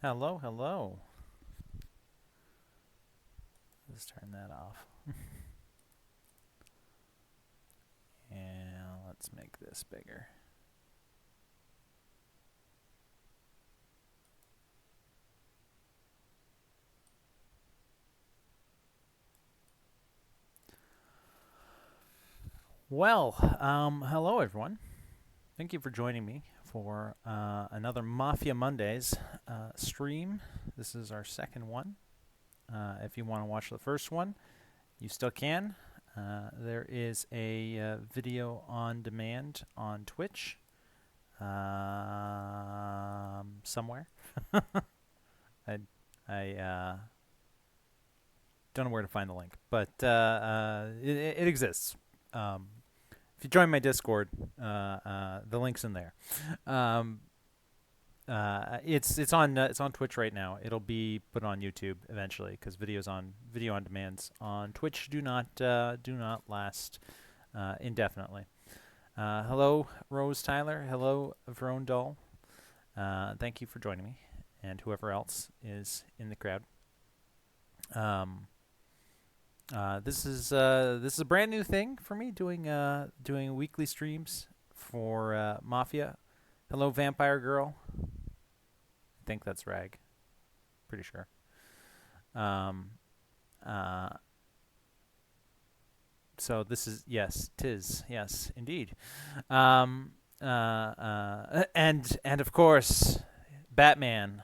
Hello, hello. Let's turn that off. And let's make this bigger. Well, hello everyone. Thank you for joining me for another Mafia Mondays stream. This is our second one. If you want to watch the first one, you still can. There is a video on demand on Twitch somewhere. I don't know where to find the link, but it exists. If you join my Discord, the link's in there. Um, it's on Twitch right now. It'll be put on YouTube eventually because video on demands on Twitch do not last indefinitely. Hello, Rose Tyler. Hello, Verone Doll. Thank you for joining me, and whoever else is in the crowd. This is a brand new thing for me, doing weekly streams for Mafia. Hello, Vampire Girl. I think that's Rag. Pretty sure. Um, uh, so this is yes, tis yes, indeed. And of course, Batman,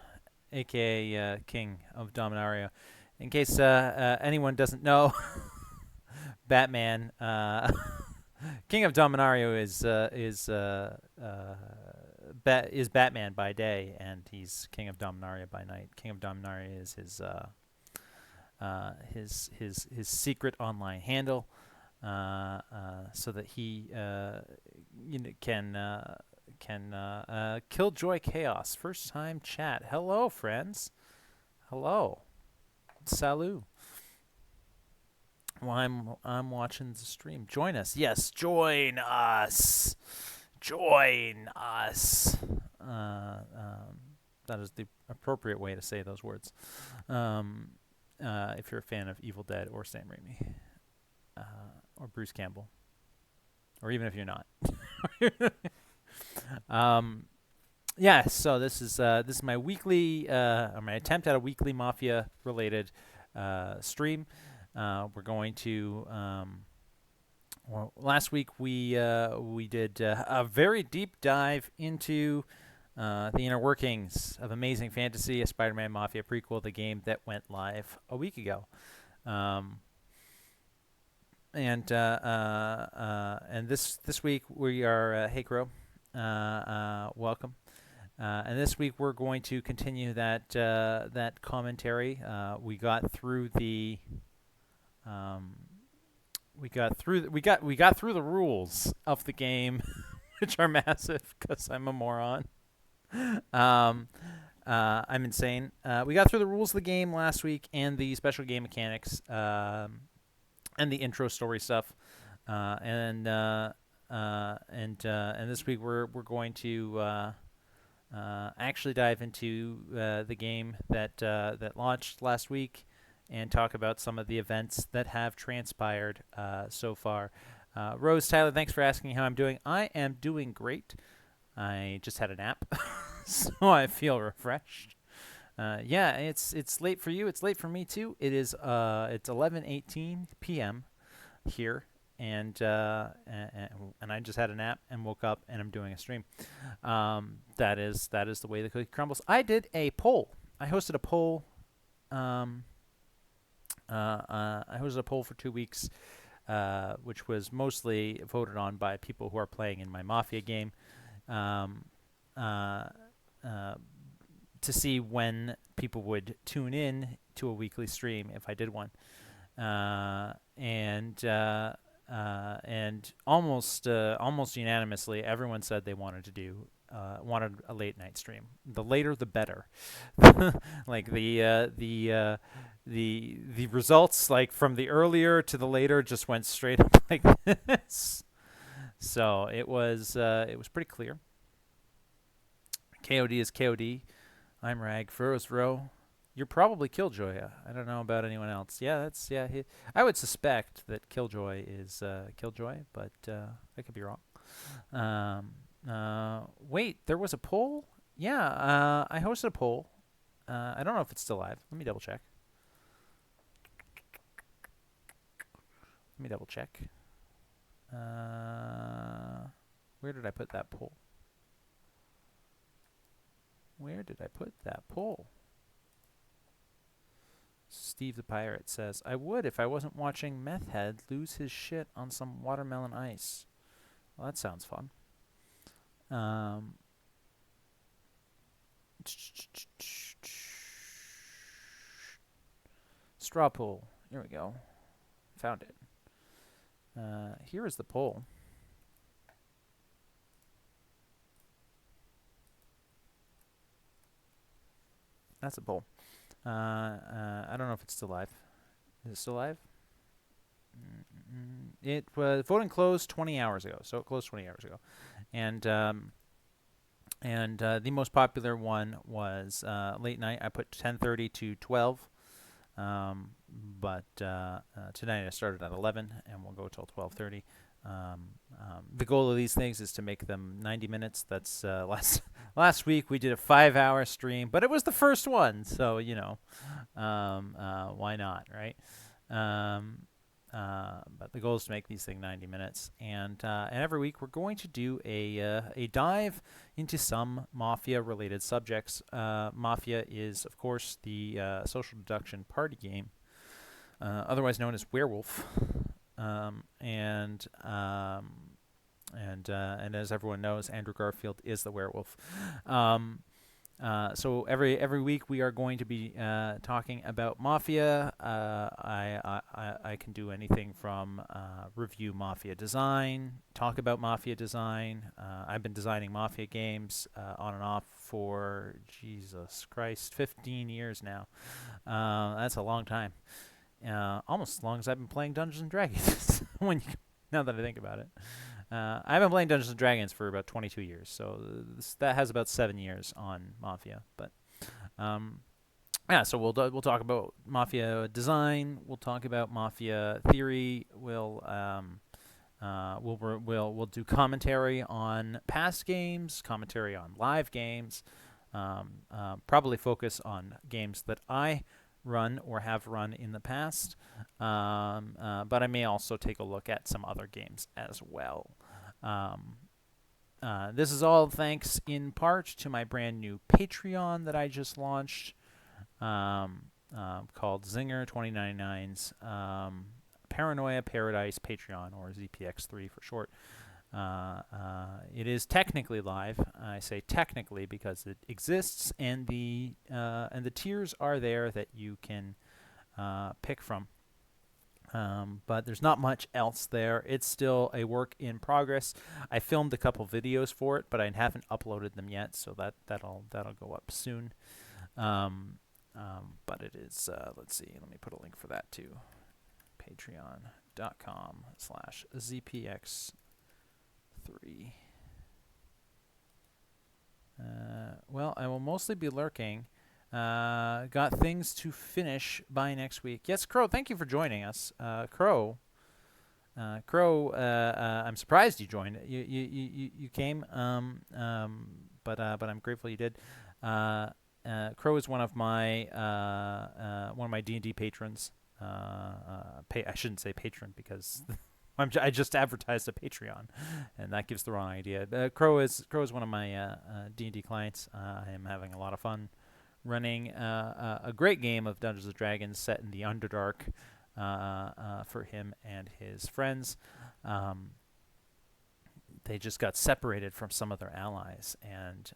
aka King of Dominaria. In case anyone doesn't know, Batman, King of Dominaria is Batman by day, and he's King of Dominaria by night. King of Dominaria is his secret online handle, so that he can Killjoy Chaos. First time chat. Hello, friends. Hello. Salut. Well, I'm watching the stream. Join us. Yes, join us. Join us. That is the appropriate way to say those words. If you're a fan of Evil Dead or Sam Raimi, or Bruce Campbell, or even if you're not. Yeah. So this is my weekly, or my attempt at a weekly Mafia related stream. We're going to. Well, last week we did a very deep dive into the inner workings of Amazing Fantasy, a Spider-Man Mafia prequel, the game that went live a week ago. And this week we are hey Crow, welcome. And this week we're going to continue that commentary. We got through the we got through the rules of the game, which are massive because I'm a moron. I'm insane. We got through the rules of the game last week and the special game mechanics, and the intro story stuff. And this week we're going to actually dive into the game that launched last week and talk about some of the events that have transpired so far. Rose Tyler, thanks for asking how I'm doing. I am doing great. I just had a nap, so I feel refreshed. Yeah, it's late for you. It's late for me too. It's 11:18 p.m. here, and I just had a nap and woke up and I'm doing a stream. That is the way the cookie crumbles. I did a poll. I hosted a poll. I hosted a poll for 2 weeks, which was mostly voted on by people who are playing in my Mafia game, to see when people would tune in to a weekly stream if I did one. And almost unanimously, everyone said they wanted a late night stream. The later, the better. Like the results, like from the earlier to the later, just went straight up like this. So it was pretty clear. KOD is KOD. I'm Rag. Furrow's Row. You're probably Killjoy. I don't know about anyone else. Yeah, that's yeah. I would suspect that Killjoy is Killjoy, but I could be wrong. Wait, there was a poll. Yeah, I hosted a poll. I don't know if it's still live. Let me double check. Let me double check. Where did I put that poll? Where did I put that poll? Steve the Pirate says, I would if I wasn't watching Meth Head lose his shit on some watermelon ice. Well, that sounds fun. Straw poll. Here we go. Found it. Here is the poll. That's a poll. I don't know if it's still live. Is it still live? It was voting closed 20 hours ago, so it closed 20 hours ago, and the most popular one was late night. I put 10:30 to 12, but tonight I started at 11, and we'll go till 12:30. The goal of these things is to make them 90 minutes. That's last week we did a 5-hour stream, but it was the first one, so why not, right? But the goal is to make these things 90 minutes, and every week we're going to do a dive into some Mafia-related subjects. Mafia is, of course, the social deduction party game, otherwise known as Werewolf, and as everyone knows, Andrew Garfield is the werewolf. So every week we are going to be talking about Mafia. I can do anything from review Mafia design, talk about Mafia design. I've been designing Mafia games on and off for, Jesus Christ, 15 years now. That's a long time. Almost as long as I've been playing Dungeons and Dragons. Now that I think about it. I've been playing Dungeons & Dragons for about 22 years, so that has about 7 years on Mafia. But yeah, so we'll talk about Mafia design. We'll talk about Mafia theory. We'll do commentary on past games, commentary on live games. Probably focus on games that I run or have run in the past, but I may also take a look at some other games as well. This is all thanks in part to my brand new Patreon that I just launched, called Zinger2099's Paranoia Paradise Patreon, or ZPX3 for short. It is technically live. I say technically because it exists, and the tiers are there that you can pick from. But there's not much else there. It's still a work in progress. I filmed a couple videos for it, but I haven't uploaded them yet, so that'll go up soon. But it is. Let's see. Let me put a link for that too. Patreon.com/ZPX3. Well, I will mostly be lurking. Got things to finish by next week. Yes, Crow, thank you for joining us. Crow, I'm surprised you joined. You came, but I'm grateful you did. Crow is one of my D&D patrons. I shouldn't say patron because I just advertised a Patreon, and that gives the wrong idea. Crow is one of my D&D clients. I am having a lot of fun running a great game of Dungeons & Dragons set in the Underdark for him and his friends. They just got separated from some of their allies, and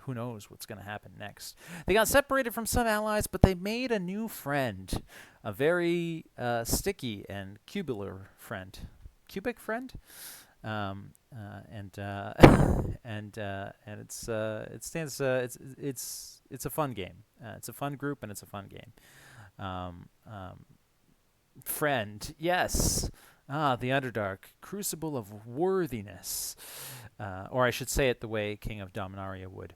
who knows what's going to happen next. They got separated from some allies, but they made a new friend, a very sticky and cubic friend, and it's a fun game. It's a fun group, and it's a fun game. Friend, yes. Ah, the Underdark, Crucible of Worthiness. Or I should say it the way King of Dominaria would.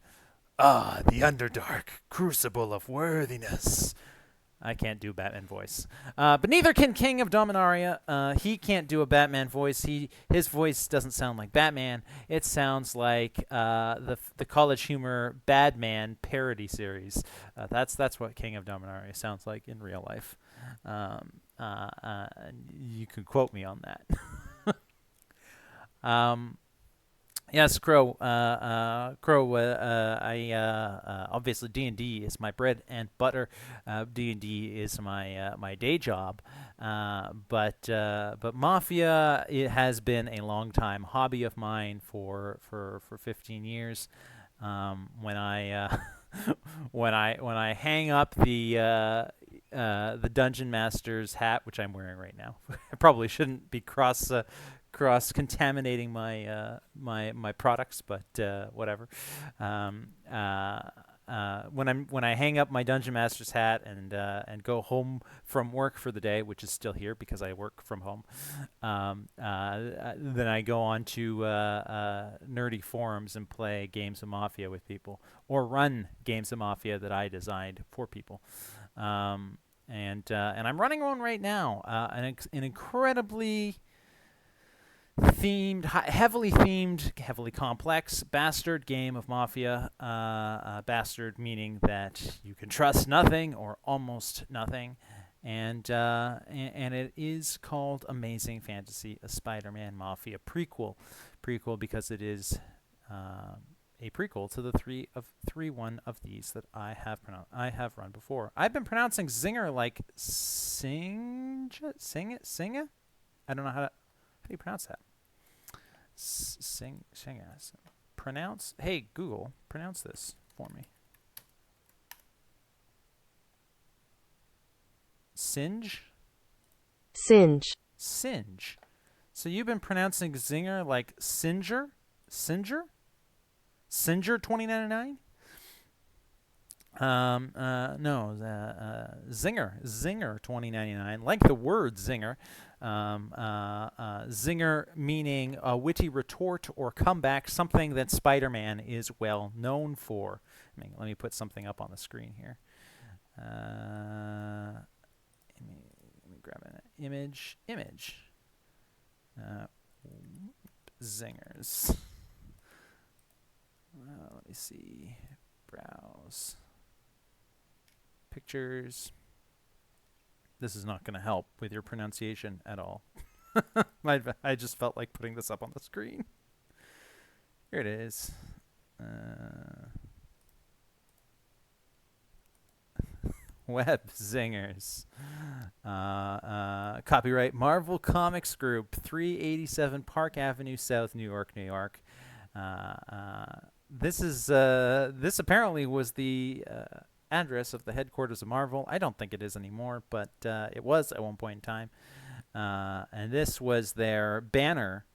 Ah, the Underdark, Crucible of Worthiness. I can't do Batman voice, but neither can King of Dominaria. He can't do a Batman voice. His voice doesn't sound like Batman. It sounds like the College Humor Badman parody series. That's what King of Dominaria sounds like in real life. You can quote me on that. um, Yes, Crow. Crow. Obviously D&D is my bread and butter. D&D is my day job. But Mafia, it has been a long time hobby of mine for 15 years. When I when I hang up the Dungeon Master's hat, which I'm wearing right now, I probably shouldn't be cross contaminating my products, but whatever. When I hang up my Dungeon Master's hat and go home from work for the day, which is still here because I work from home, then I go on to nerdy forums and play games of Mafia with people, or run games of Mafia that I designed for people. And I'm running one right now, an incredibly heavily themed, heavily complex bastard game of Mafia. Bastard meaning that you can trust nothing or almost nothing, and it is called Amazing Fantasy: A Spider-Man Mafia Prequel. Prequel because it is a prequel to the three one of these that I have run before. I've been pronouncing Zinger like Singa. I don't know how do you pronounce that? Shingas. Pronounce. Hey Google, pronounce this for me. Singe. Singe. So you've been pronouncing Zinger like Singer. Zinger2099. No, Zinger2099, like the word zinger. Zinger meaning a witty retort or comeback, something that Spider-Man is well known for. Let me put something up on the screen here. Let me grab an image. Zingers. Let me see. Browse. Pictures. This is not going to help with your pronunciation at all. I just felt like putting this up on the screen. Here it is. Web Zingers. Copyright Marvel Comics Group, 387 Park Avenue South, New York, New York. This apparently was the address of the headquarters of Marvel. I don't think it is anymore, but it was at one point in time. And this was their banner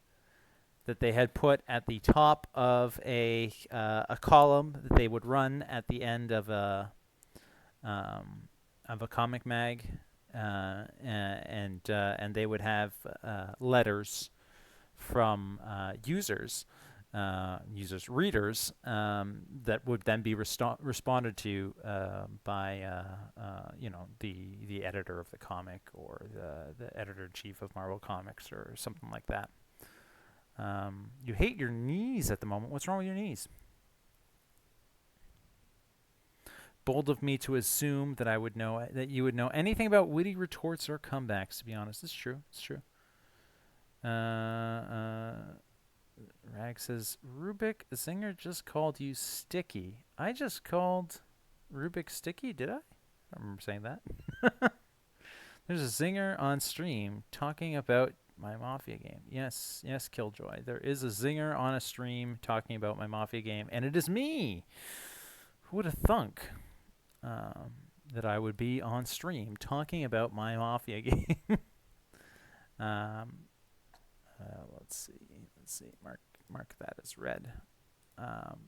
that they had put at the top of a column that they would run at the end of a comic mag, and they would have letters from readers, that would then be responded to by the editor of the comic, or the editor-in-chief of Marvel Comics, or something like that. You hate your knees at the moment. What's wrong with your knees? Bold of me to assume that you would know anything about witty retorts or comebacks. To be honest, it's true. Rag says, Rubik, Zinger just called you sticky. I just called Rubik sticky, did I? I remember saying that. There's a Zinger on stream talking about my Mafia game. Yes, Killjoy. There is a Zinger on a stream talking about my Mafia game, and it is me. Who would have thunk that I would be on stream talking about my Mafia game? Let's see. Mark that as red.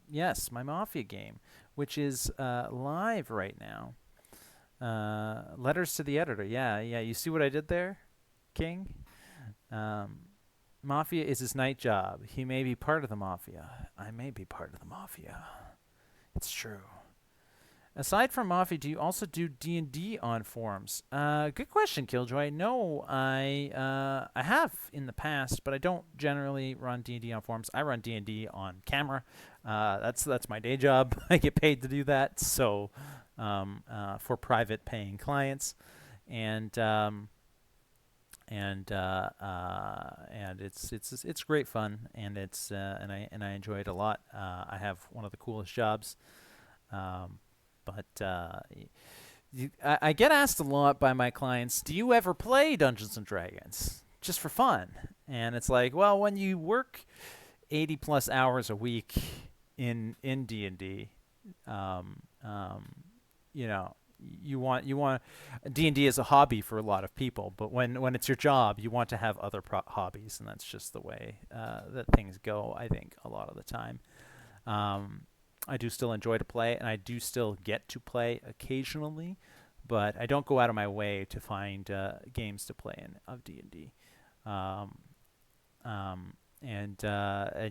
Yes, my Mafia game, which is live right now. Letters to the editor. Yeah. You see what I did there, King? Um, Mafia is his night job. He may be part of the Mafia. I may be part of the Mafia. It's true. Aside from Mafia, do you also do D&D on forums? Good question, Killjoy. No, I have in the past, but I don't generally run D&D on forums. I run D&D on camera. That's my day job. I get paid to do that. So for private paying clients, and it's great fun, and I enjoy it a lot. I have one of the coolest jobs. I get asked a lot by my clients, do you ever play Dungeons and Dragons just for fun? And it's like, well, when you work 80 plus hours a week in D&D, um, um, you know, you want D&D is a hobby for a lot of people, but when it's your job, you want to have other hobbies, and that's just the way that things go, I think, a lot of the time. I do still enjoy to play, and I do still get to play occasionally, but I don't go out of my way to find games to play in of D&D. Um, and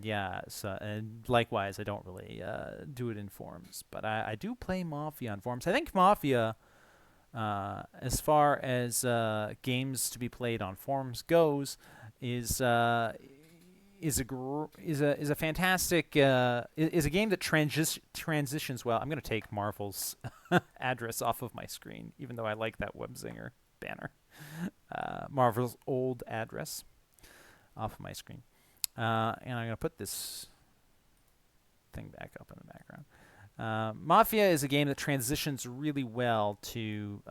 yeah, so and likewise, I don't really do it in forums, but I do play Mafia on forums. I think Mafia, as far as games to be played on forums goes, is is a fantastic is a game that transitions well. I'm going to take Marvel's address off of my screen, even though I like that Webzinger banner. Marvel's old address off of my screen, and I'm going to put this thing back up in the background. Mafia is a game that transitions really well to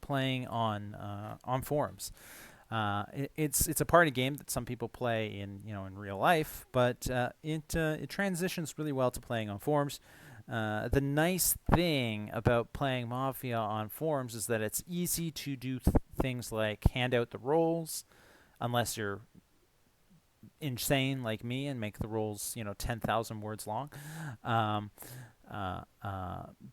playing on forums. It's a party game that some people play in real life, but it transitions really well to playing on forums. The nice thing about playing Mafia on forums is that it's easy to do things like hand out the roles, unless you're insane like me and make the roles 10,000 words long.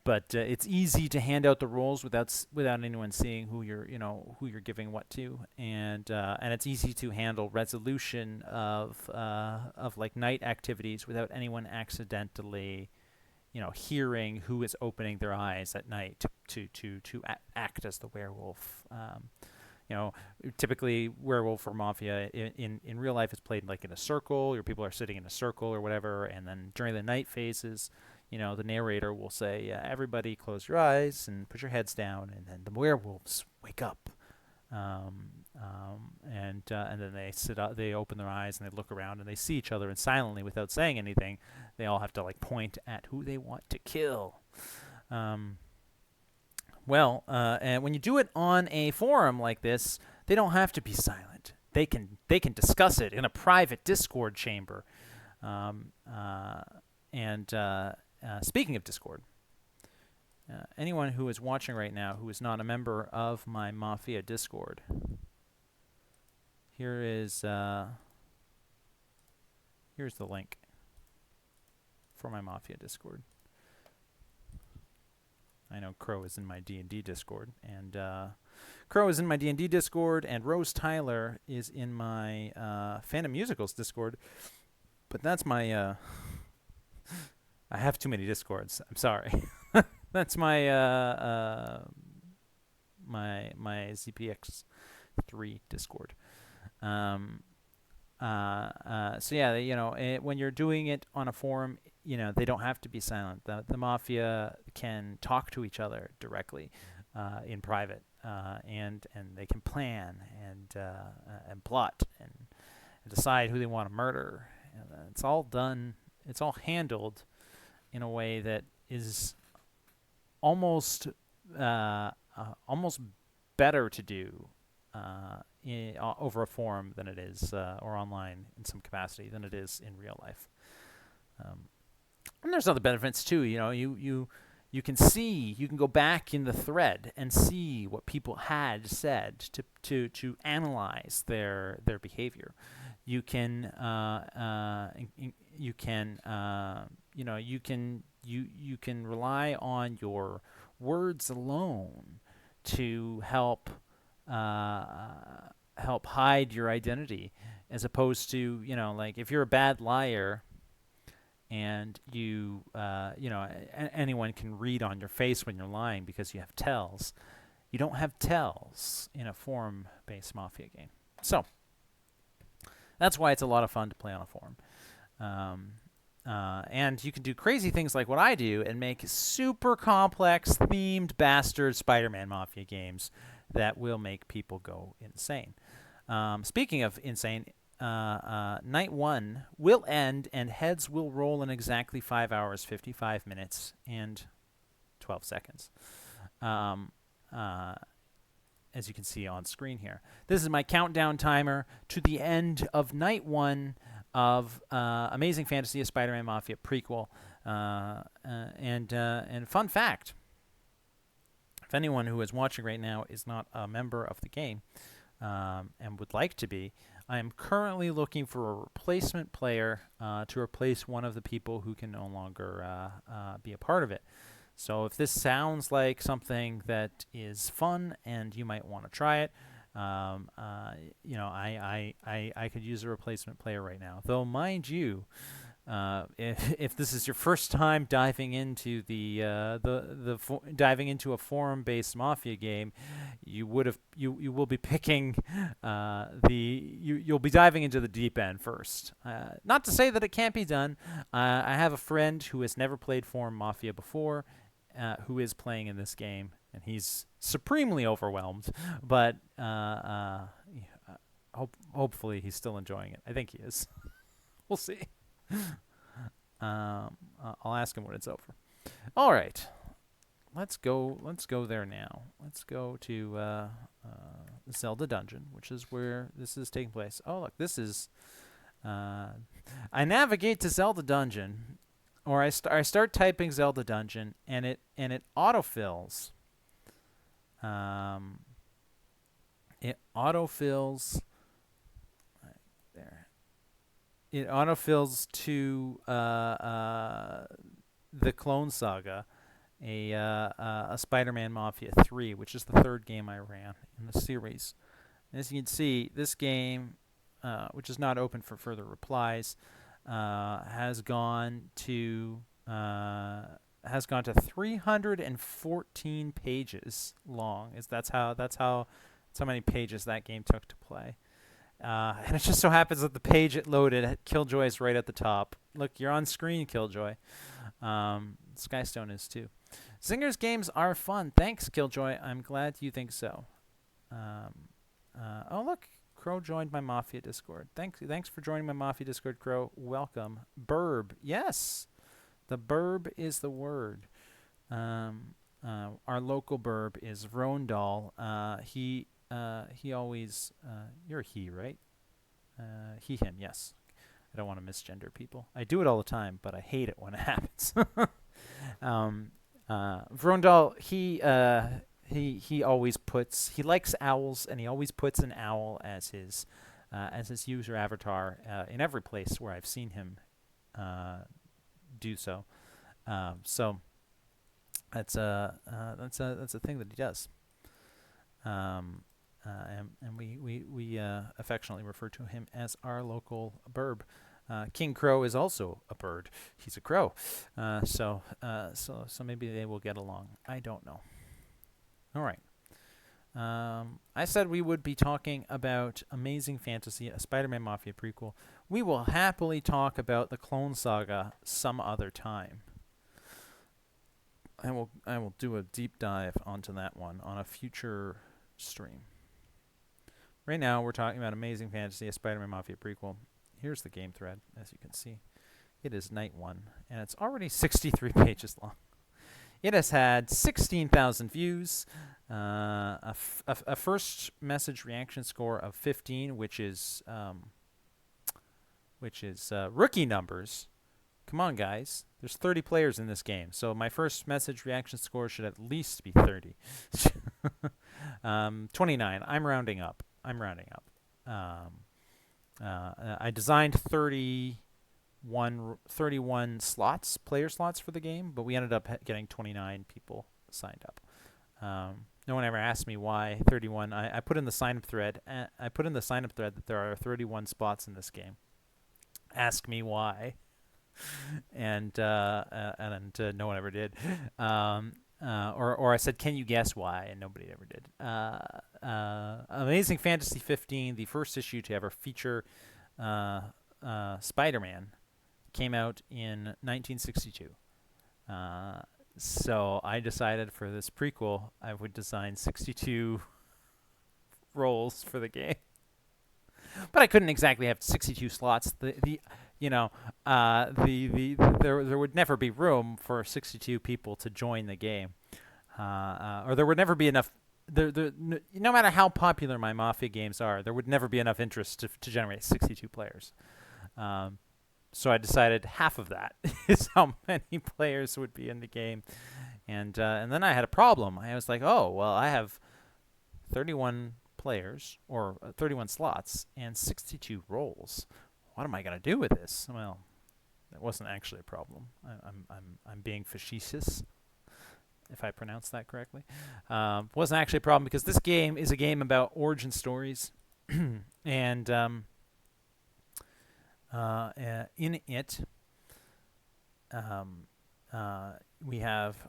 But it's easy to hand out the roles without anyone seeing who you're giving what to, and it's easy to handle resolution of like night activities without anyone accidentally hearing who is opening their eyes at night to act as the werewolf. Typically werewolf or Mafia in real life is played like in a circle, or people are sitting in a circle or whatever, and then during the night phases, the narrator will say, everybody close your eyes and put your heads down, and then the werewolves wake up. And then they sit up, they open their eyes, and they look around, and they see each other, and silently, without saying anything, they all have to like point at who they want to kill. And when you do it on a forum like this, they don't have to be silent. They can discuss it in a private Discord chamber. Speaking of Discord, anyone who is watching right now who is not a member of my Mafia Discord, here's the link for my Mafia Discord. I know Crow is in my D&D Discord, and Rose Tyler is in my Phantom Musicals Discord. But that's my I have too many Discords. I'm sorry. That's my my ZPX3 Discord. So yeah, when you're doing it on a forum, they don't have to be silent. The Mafia can talk to each other directly in private, and they can plan and plot and decide who they want to murder. It's all done. It's all handled in a way that is almost better to do over a forum than it is, or online in some capacity, than it is in real life. And there's other benefits too. You can go back in the thread and see what people had said to analyze their behavior. You can rely on your words alone to help help hide your identity, as opposed to, like if you're a bad liar and anyone can read on your face when you're lying because you have tells. You don't have tells in a forum-based Mafia game. So that's why it's a lot of fun to play on a forum. And you can do crazy things like what I do and make super complex themed bastard Spider-Man Mafia games that will make people go insane. Speaking of insane, night 1 will end and heads will roll in exactly 5 hours, 55 minutes, and 12 seconds. As you can see on screen here. This is my countdown timer to the end of night 1 of Amazing Fantasy: A Spider-Man Mafia Prequel. And fun fact, if anyone who is watching right now is not a member of the game and would like to be, I am currently looking for a replacement player to replace one of the people who can no longer be a part of it. So if this sounds like something that is fun and you might want to try it, I could use a replacement player right now. Though, mind you, if this is your first time diving into diving into a forum-based Mafia game, you will be picking you'll be diving into the deep end first. Not to say that it can't be done. I have a friend who has never played forum Mafia before, who is playing in this game, and he's supremely overwhelmed, but hopefully he's still enjoying it. I think he is. We'll see. I'll ask him when it's over. All right, let's go there now. Let's go to Zelda Dungeon, which is where this is taking place. Oh, look, this is I navigate to Zelda Dungeon, or I start typing Zelda Dungeon, and it autofills. It autofills. Right there. It autofills to the Clone Saga, a Spider-Man Mafia 3, which is the third game I ran in the series. And as you can see, this game, which is not open for further replies, has gone to 314 pages long. That's how many pages that game took to play. And it just so happens that the page it loaded, Killjoy is right at the top. Look, you're on screen, Killjoy. Skystone is too. Zinger's games are fun. Thanks, Killjoy. I'm glad you think so. Oh, look. Crow joined my Mafia Discord. Thanks for joining my Mafia Discord, Crow. Welcome. Burb. Yes. The burb is the word. Our local burb is Rondal. He always... you're a he, right? He, him, yes. I don't want to misgender people. I do it all the time, but I hate it when it happens. Vrondal, he always puts... He likes owls, and he always puts an owl as his user avatar in every place where I've seen him do so. So that's a thing that he does. And we affectionately refer to him as our local burb. King Crow is also a bird. He's a crow. So maybe they will get along. I don't know. All right. I said we would be talking about Amazing Fantasy, a Spider-Man Mafia prequel. We will happily talk about the Clone Saga some other time. I will do a deep dive onto that one on a future stream. Right now, we're talking about Amazing Fantasy, a Spider-Man Mafia prequel. Here's the game thread, as you can see. It is night 1, and it's already 63 pages long. It has had 16,000 views, a first message reaction score of 15, which is rookie numbers. Come on, guys. There's 30 players in this game, so my first message reaction score should at least be 30. 29. I'm rounding up. I designed 31 player slots for the game, but we ended up getting 29 people signed up. no one ever asked me why 31. I put in the sign up thread. I put in the sign up thread that there are 31 spots in this game. Ask me why, and no one ever did. Or I said, can you guess why? And nobody ever did. Amazing Fantasy 15, the first issue to ever feature Spider-Man, came out in 1962. So I decided for this prequel, I would design 62 roles for the game. But I couldn't exactly have 62 slots. There would never be room for 62 people to join the game, or there would never be enough. No matter how popular my Mafia games are, there would never be enough interest to generate 62 players. So I decided half of that is how many players would be in the game, and then I had a problem. I was like, oh well, I have 31 players or 31 slots and 62 roles. What am I going to do with this? Well, that wasn't actually a problem. I'm being facetious, if I pronounced that correctly. Wasn't actually a problem because this game is a game about origin stories, and in it, we have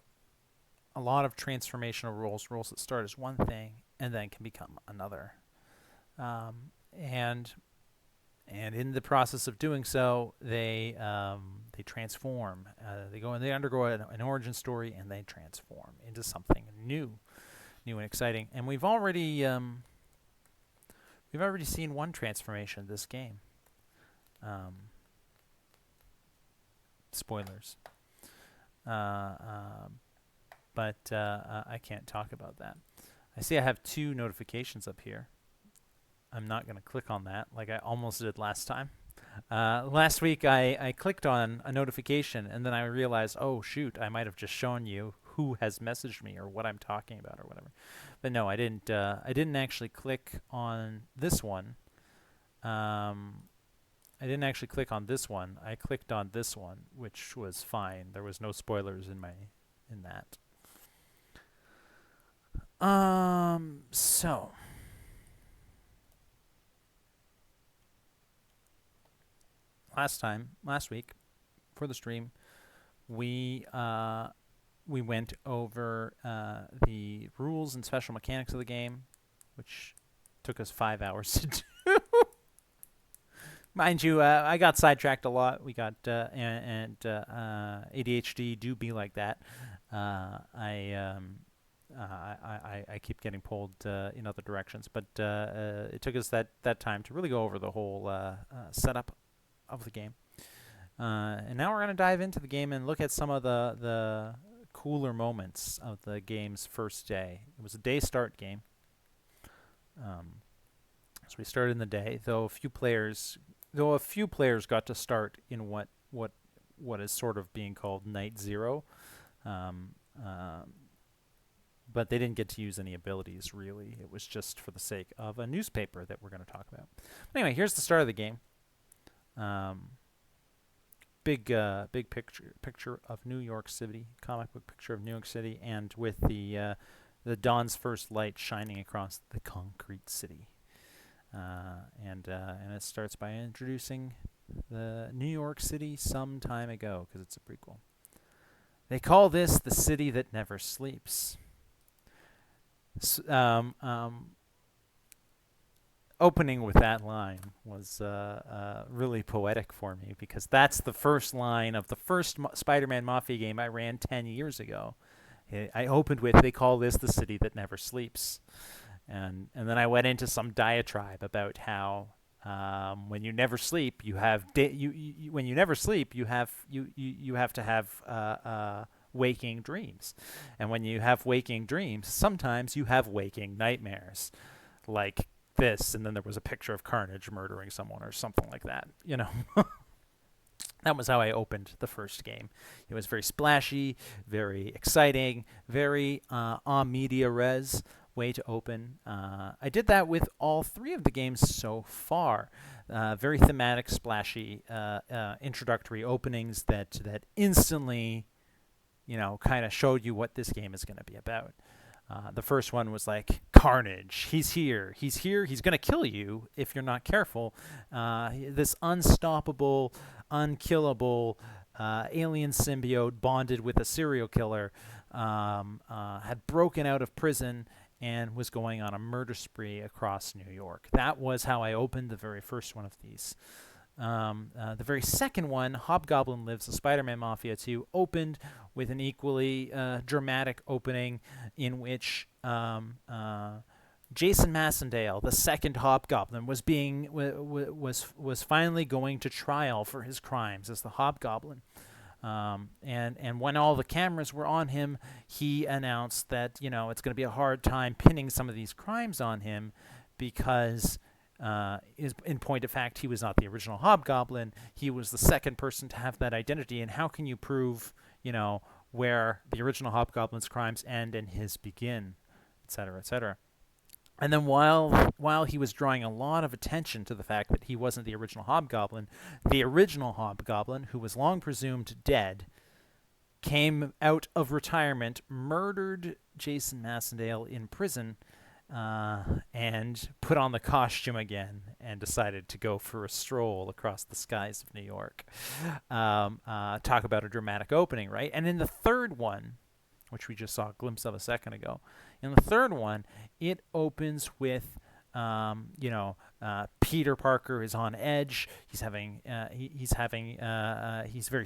a lot of transformational roles that start as one thing and then can become another. And in the process of doing so, they transform. They undergo an origin story, and they transform into something new and exciting. And we've already seen one transformation in this game. Spoilers. But I can't talk about that. I see I have 2 notifications up here. I'm not going to click on that like I almost did last time. Last week I clicked on a notification, and then I realized, oh shoot, I might have just shown you who has messaged me or what I'm talking about or whatever. But no, I didn't actually click on this one. I didn't actually click on this one. I clicked on this one, which was fine. There was no spoilers in that. So last week for the stream, we went over the rules and special mechanics of the game, which took us 5 hours to do. Mind you, I got sidetracked a lot. We got and ADHD do be like that. I keep getting pulled in other directions, but it took us that time to really go over the whole setup of the game. And now we're going to dive into the game and look at some of the cooler moments of the game's first day. It was a day start game. So we started in the day, though a few players got to start in what is sort of being called Night Zero. But they didn't get to use any abilities, really. It was just for the sake of a newspaper that we're going to talk about. But anyway, here's the start of the game. Big picture of New York City, comic book picture of New York City, and with the dawn's first light shining across the concrete city. And it starts by introducing the New York City some time ago, because it's a prequel. They call this the city that never sleeps. Opening with that line was really poetic for me, because that's the first line of the first Spider-Man Mafia game I ran 10 years ago. I opened with, they call this the city that never sleeps. And then I went into some diatribe about how when you never sleep, you have when you never sleep, you have to have waking dreams, and when you have waking dreams, sometimes you have waking nightmares, like this. And then there was a picture of Carnage murdering someone or something like that. That was how I opened the first game. It was very splashy, very exciting, very en media res way to open. I did that with all 3 of the games so far. Very thematic, splashy introductory openings that instantly, kind of showed you what this game is going to be about. The first one was like, carnage. He's here. He's here. He's going to kill you if you're not careful. This unstoppable, unkillable alien symbiote bonded with a serial killer had broken out of prison and was going on a murder spree across New York. That was how I opened the very first one of these. The very second one, Hobgoblin Lives, the Spider-Man Mafia 2, opened with an equally dramatic opening in which Jason Massendale, the second Hobgoblin, was finally going to trial for his crimes as the Hobgoblin. And when all the cameras were on him, he announced that it's going to be a hard time pinning some of these crimes on him because. In point of fact, he was not the original Hobgoblin. He was the second person to have that identity. And how can you prove, where the original Hobgoblin's crimes end and his begin, et cetera, et cetera. And then while he was drawing a lot of attention to the fact that he wasn't the original Hobgoblin, who was long presumed dead, came out of retirement, murdered Jason Massendale in prison, and put on the costume again and decided to go for a stroll across the skies of New York. Talk about a dramatic opening, right? And in the third one, which we just saw a glimpse of a second ago, in the third one, it opens with Peter Parker is on edge. He's very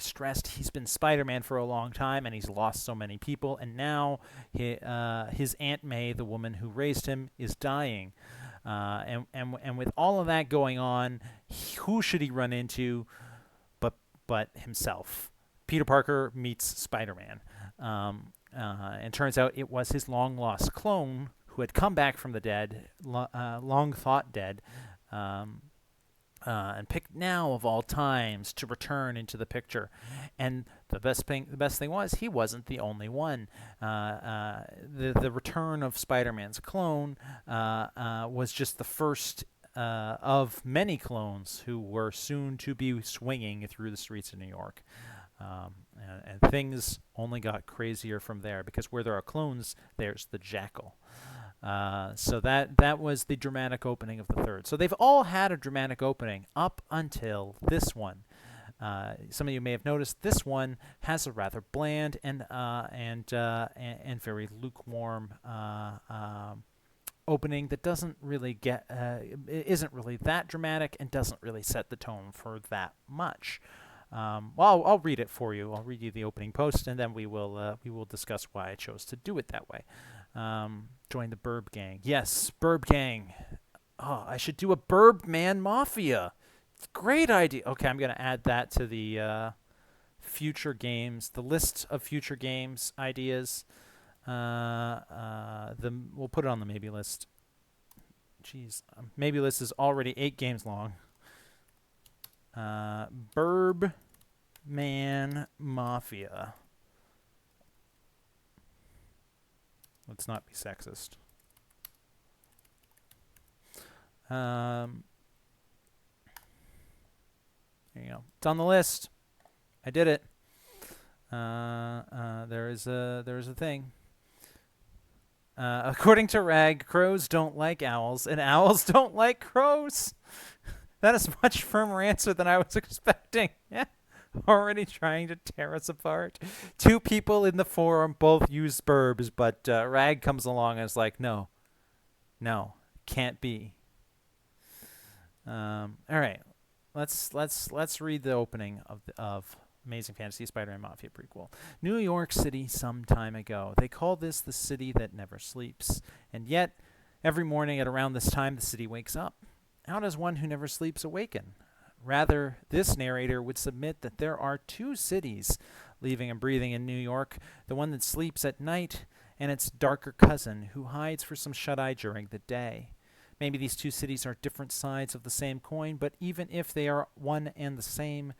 stressed. He's been Spider-Man for a long time, and he's lost so many people. And now his Aunt May, the woman who raised him, is dying. And with all of that going on, who should he run into but himself? Peter Parker meets Spider-Man. And turns out it was his long-lost clone who had come back from the dead, long thought dead, and picked now of all times to return into the picture. And the best thing was he wasn't the only one. The return of Spider-Man's clone was just the first of many clones who were soon to be swinging through the streets of New York. And things only got crazier from there, because where there are clones, there's the Jackal. So that was the dramatic opening of the third. So they've all had a dramatic opening up until this one. Some of you may have noticed this one has a rather bland and very lukewarm opening that doesn't really isn't really that dramatic and doesn't really set the tone for that much. Well, I'll read it for you. I'll read you the opening post, and then we will discuss why I chose to do it that way. Join the Burb Gang. Yes, Burb Gang. Oh, I should do a Burb Man Mafia. Great idea. Okay, I'm going to add that to the future games, the list of future games ideas. We'll put it on the maybe list. Jeez, maybe list is already 8 games long. Burb Man Mafia. Let's not be sexist. There you go. It's on the list. I did it. There is a thing. According to Rag, crows don't like owls, and owls don't like crows. That is a much firmer answer than I was expecting. Yeah. Already trying to tear us apart. 2 people in the forum both use burbs, but Rag comes along and is like, no, can't be. All right, let's read the opening of Amazing Fantasy Spider-Man Mafia Prequel. New York City some time ago. They call this the city that never sleeps, and yet every morning at around this time the city wakes up. How does one who never sleeps awaken? Rather, this narrator would submit that there are 2 cities living and breathing in New York, the one that sleeps at night and its darker cousin who hides for some shut-eye during the day. Maybe these 2 cities are different sides of the same coin, but even if they are one and the same,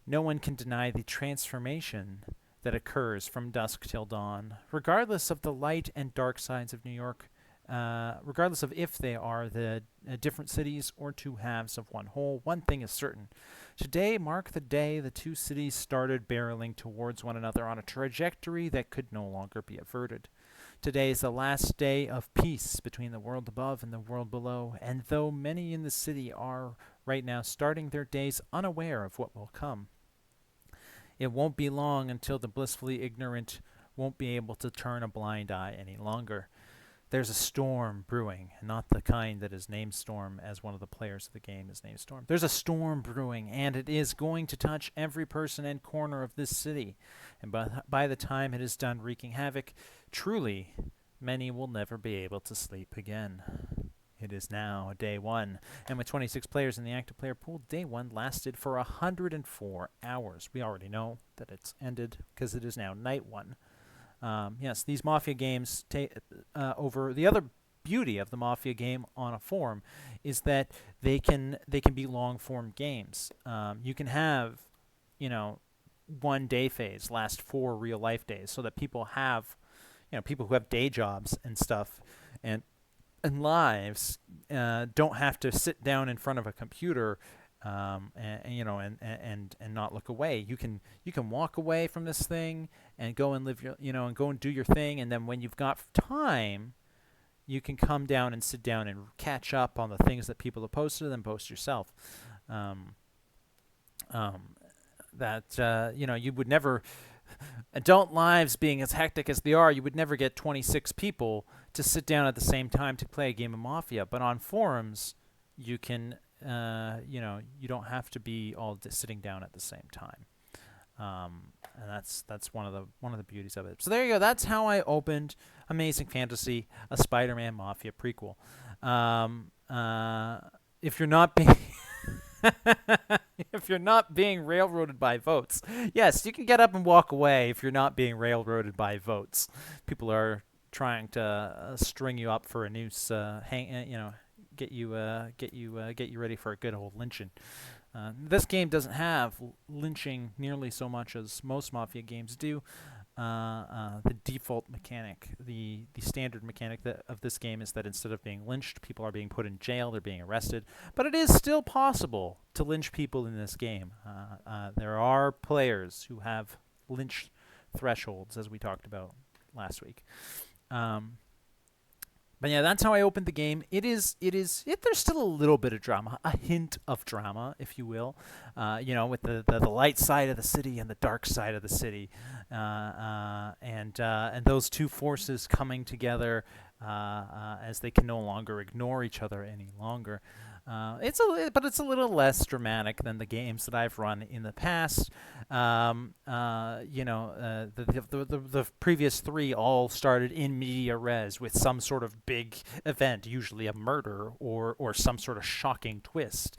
no one can deny the transformation that occurs from dusk till dawn, regardless of the light and dark sides of New York. Regardless of if they are the different cities or 2 halves of one whole, one thing is certain. Today marked the day the 2 cities started barreling towards one another on a trajectory that could no longer be averted. Today is the last day of peace between the world above and the world below, and though many in the city are right now starting their days unaware of what will come, it won't be long until the blissfully ignorant won't be able to turn a blind eye any longer. There's a storm brewing, not the kind that is named Storm, as one of the players of the game is named Storm. There's a storm brewing, and it is going to touch every person and corner of this city. And by the time it is done wreaking havoc, truly, many will never be able to sleep again. It is now day 1, and with 26 players in the active player pool, day 1 lasted for 104 hours. We already know that it's ended because it is now night 1. Yes, these Mafia games over. The other beauty of the Mafia game on a forum is that they can be long form games. You can have, 1 day phase last 4 real life days, so that people have, people who have day jobs and stuff and lives don't have to sit down in front of a computer and not look away. You can walk away from this thing and go and live and go and do your thing, and then when you've got time, you can come down and sit down and catch up on the things that people have posted and post yourself. You would never, adult lives being as hectic as they are, you would never get 26 people to sit down at the same time to play a game of Mafia. But on forums, you can, you don't have to be all sitting down at the same time. And that's one of the beauties of it. So there you go. That's how I opened Amazing Fantasy, a Spider-Man Mafia prequel. If you're not being if you're not being railroaded by votes, yes, you can get up and walk away. If you're not being railroaded by votes, people are trying to string you up for a noose, get you ready for a good old lynching. This game doesn't have lynching nearly so much as most Mafia games do. The default mechanic, the standard mechanic of this game is that instead of being lynched, people are being put in jail, they're being arrested. But it is still possible to lynch people in this game. There are players who have lynch thresholds, as we talked about last week. But yeah, that's how I opened the game. There's still a little bit of drama, a hint of drama, if you will, with the light side of the city and the dark side of the city, and those two forces coming together as they can no longer ignore each other any longer. It's a little less dramatic than the games that I've run in the past. The previous 3 all started in media res with some sort of big event, usually a murder or some sort of shocking twist,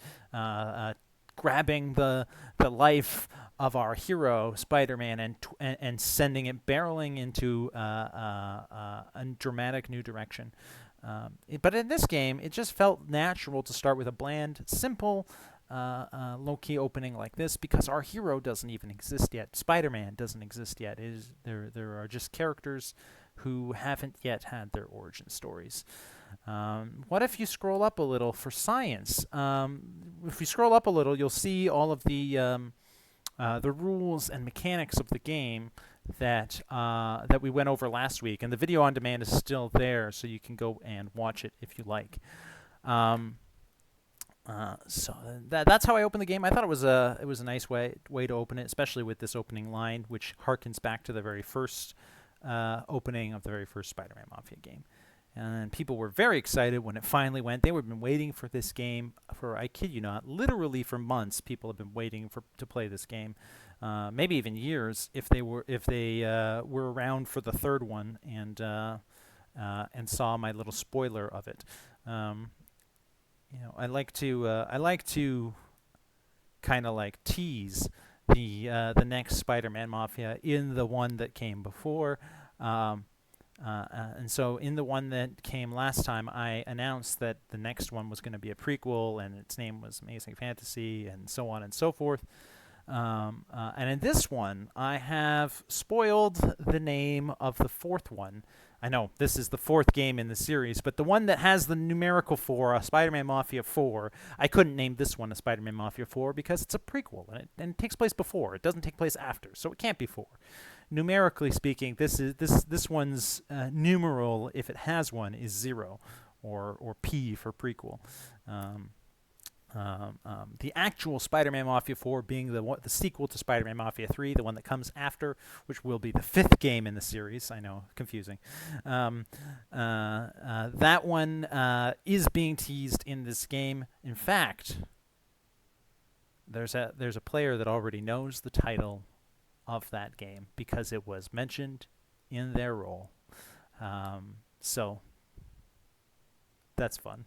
grabbing the life of our hero Spider-Man and sending it barreling into a dramatic new direction. But in this game, it just felt natural to start with a bland, simple, low-key opening like this because our hero doesn't even exist yet. Spider-Man doesn't exist yet. There are just characters who haven't yet had their origin stories. What if you scroll up a little for science? If you scroll up a little, you'll see all of the rules and mechanics of the game that we went over last week, and the video on demand is still there, so you can go and watch it if you like. So that's how I opened the game. I thought it was a nice way to open it, especially with this opening line, which harkens back to the very first opening of the very first Spider-Man Mafia game. And people were very excited when it finally went. They had been waiting for this game for, I kid you not, literally for months. People have been waiting to play this game, maybe even years if they were around for the third one and saw my little spoiler of it. I like to kind of like tease the next Spider-Man Mafia in the one that came before. And so in the one that came last time, I announced that the next one was going to be a prequel, and its name was Amazing Fantasy, and so on and so forth. And in this one, I have spoiled the name of the 4th one. I know this is the 4th game in the series, but the one that has the numerical 4, Spider-Man Mafia 4, I couldn't name this one a Spider-Man Mafia 4 because it's a prequel, and it takes place before. It doesn't take place after, so it can't be 4. numerically speaking, this one's numeral, if it has one, is 0, or P for prequel. The actual Spider-Man Mafia 4 being the sequel to Spider-Man Mafia 3, the one that comes after, which will be the 5th game in the series. I know, confusing. That one is being teased in this game. In fact, there's a player that already knows the title of that game because it was mentioned in their role. So that's fun.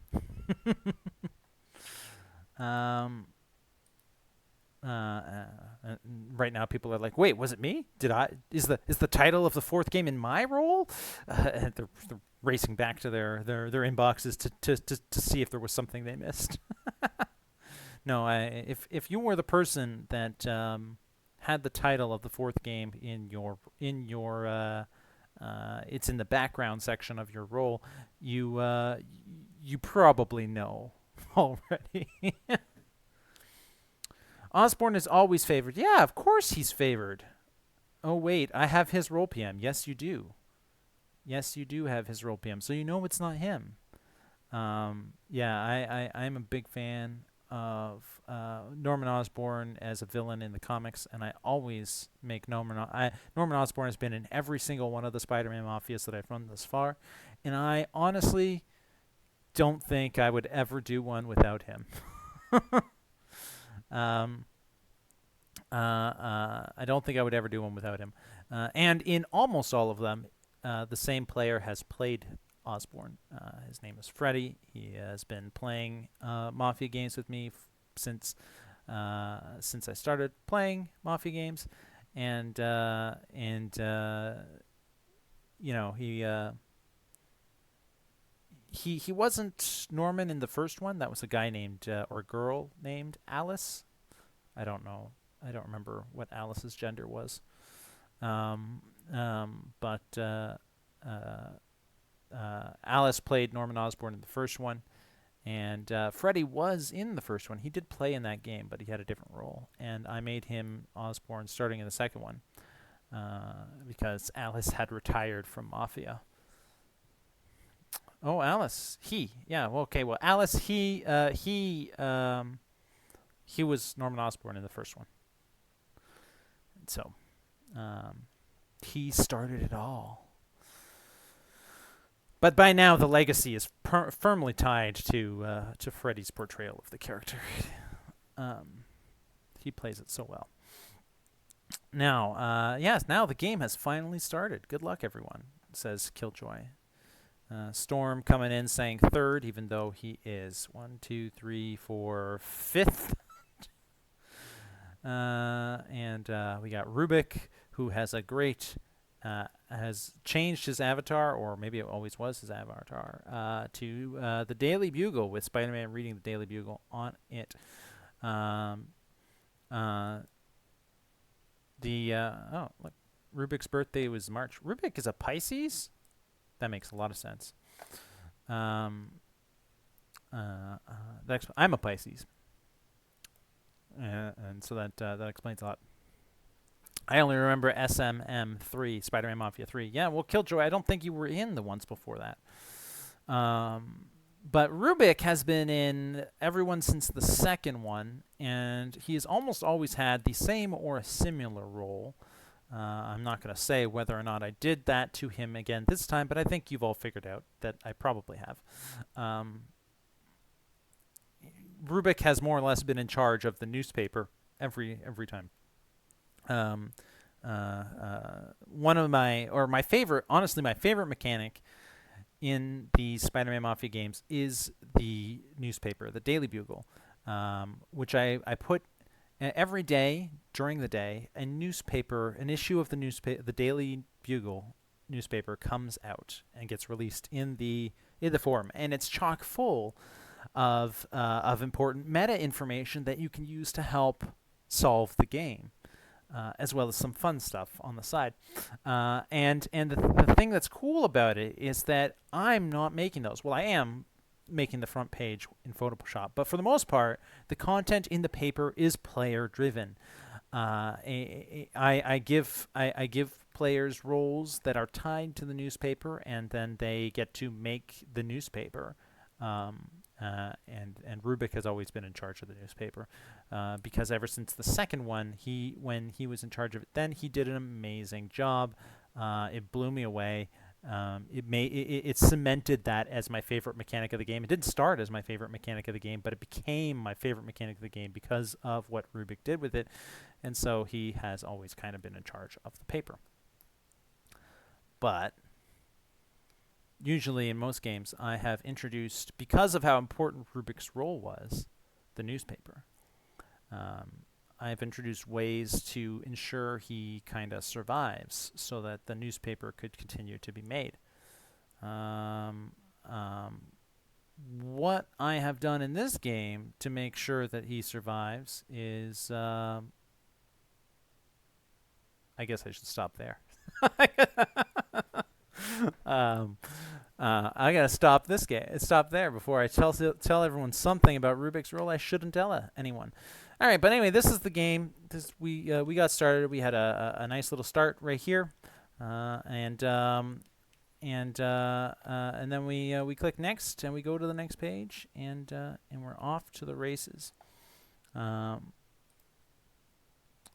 Right now, people are like, "Wait, was it me? Is the title of the 4th game in my role?" And they're racing back to their inboxes to see if there was something they missed. No, if you were the person that had the title of the 4th game in your it's in the background section of your role, you probably know already. Osborn is always favored. Yeah, of course he's favored. Oh, wait, I have his role PM. Yes, you do. Yes, you do have his role PM, so you know it's not him. Yeah, I'm a big fan of Norman Osborn as a villain in the comics, and I always make Norman Osborn has been in every single one of the Spider-Man Mafias that I've run thus far, and I honestly don't think I would ever do one without him. I don't think I would ever do one without him. And in almost all of them, the same player has played Osborn. His name is Freddy. He has been playing Mafia games with me since I started playing Mafia games, and you know, he wasn't Norman in the first one. That was a guy named or girl named Alice. I don't know. I don't remember what Alice's gender was. But Alice played Norman Osborn in the first one, and Freddy was in the first one. He did play in that game, but he had a different role. And I made him Osborn starting in the second one because Alice had retired from Mafia. Oh, Alice. Yeah. Well, okay. Well, Alice. He was Norman Osborn in the first one. So, he started it all. But by now, the legacy is firmly tied to Freddy's portrayal of the character. He plays it so well. Now, yes, now the game has finally started. Good luck, everyone, says Killjoy. Storm coming in saying 3rd, even though he is 1, 2, 3, 4, 5th. And we got Rubik, who has a great, has changed his avatar, or maybe it always was his avatar, to the Daily Bugle, with Spider-Man reading the Daily Bugle on it. Look, Rubik's birthday was March. Rubik is a Pisces? That makes a lot of sense. I'm a Pisces. And so that explains a lot. I only remember SMM3, Spider-Man Mafia 3. Yeah, well, Killjoy, I don't think you were in the ones before that. But Rubik has been in everyone since the second one, and he's almost always had the same or a similar role. I'm not going to say whether or not I did that to him again this time, but I think you've all figured out that I probably have. Rubik has more or less been in charge of the newspaper every time. One of my favorite mechanic in the Spider-Man Mafia games is the newspaper, the Daily Bugle, which I put every day during the day. An issue of the Daily Bugle newspaper comes out and gets released in the forum, and it's chock full of important meta information that you can use to help solve the game, as well as some fun stuff on the side. And the thing that's cool about it is that I'm not making those. Well, I am making the front page in Photoshop, but for the most part, the content in the paper is player driven. I give players roles that are tied to the newspaper, and then they get to make the newspaper. And Rubik has always been in charge of the newspaper, because ever since the second one, when he was in charge of it, then he did an amazing job. It blew me away. It cemented that as my favorite mechanic of the game. It didn't start as my favorite mechanic of the game, but it became my favorite mechanic of the game because of what Rubik did with it. And so he has always kind of been in charge of the paper. But usually in most games, I have introduced, because of how important Rubik's role was, the newspaper. I've introduced ways to ensure he kind of survives so that the newspaper could continue to be made. What I have done in this game to make sure that he survives is, I guess I should stop there. I gotta stop this game. Stop there before I tell everyone something about Rubik's role I shouldn't tell anyone. All right, but anyway, this is the game. We got started. We had a nice little start right here, and then we click next, and we go to the next page, and we're off to the races.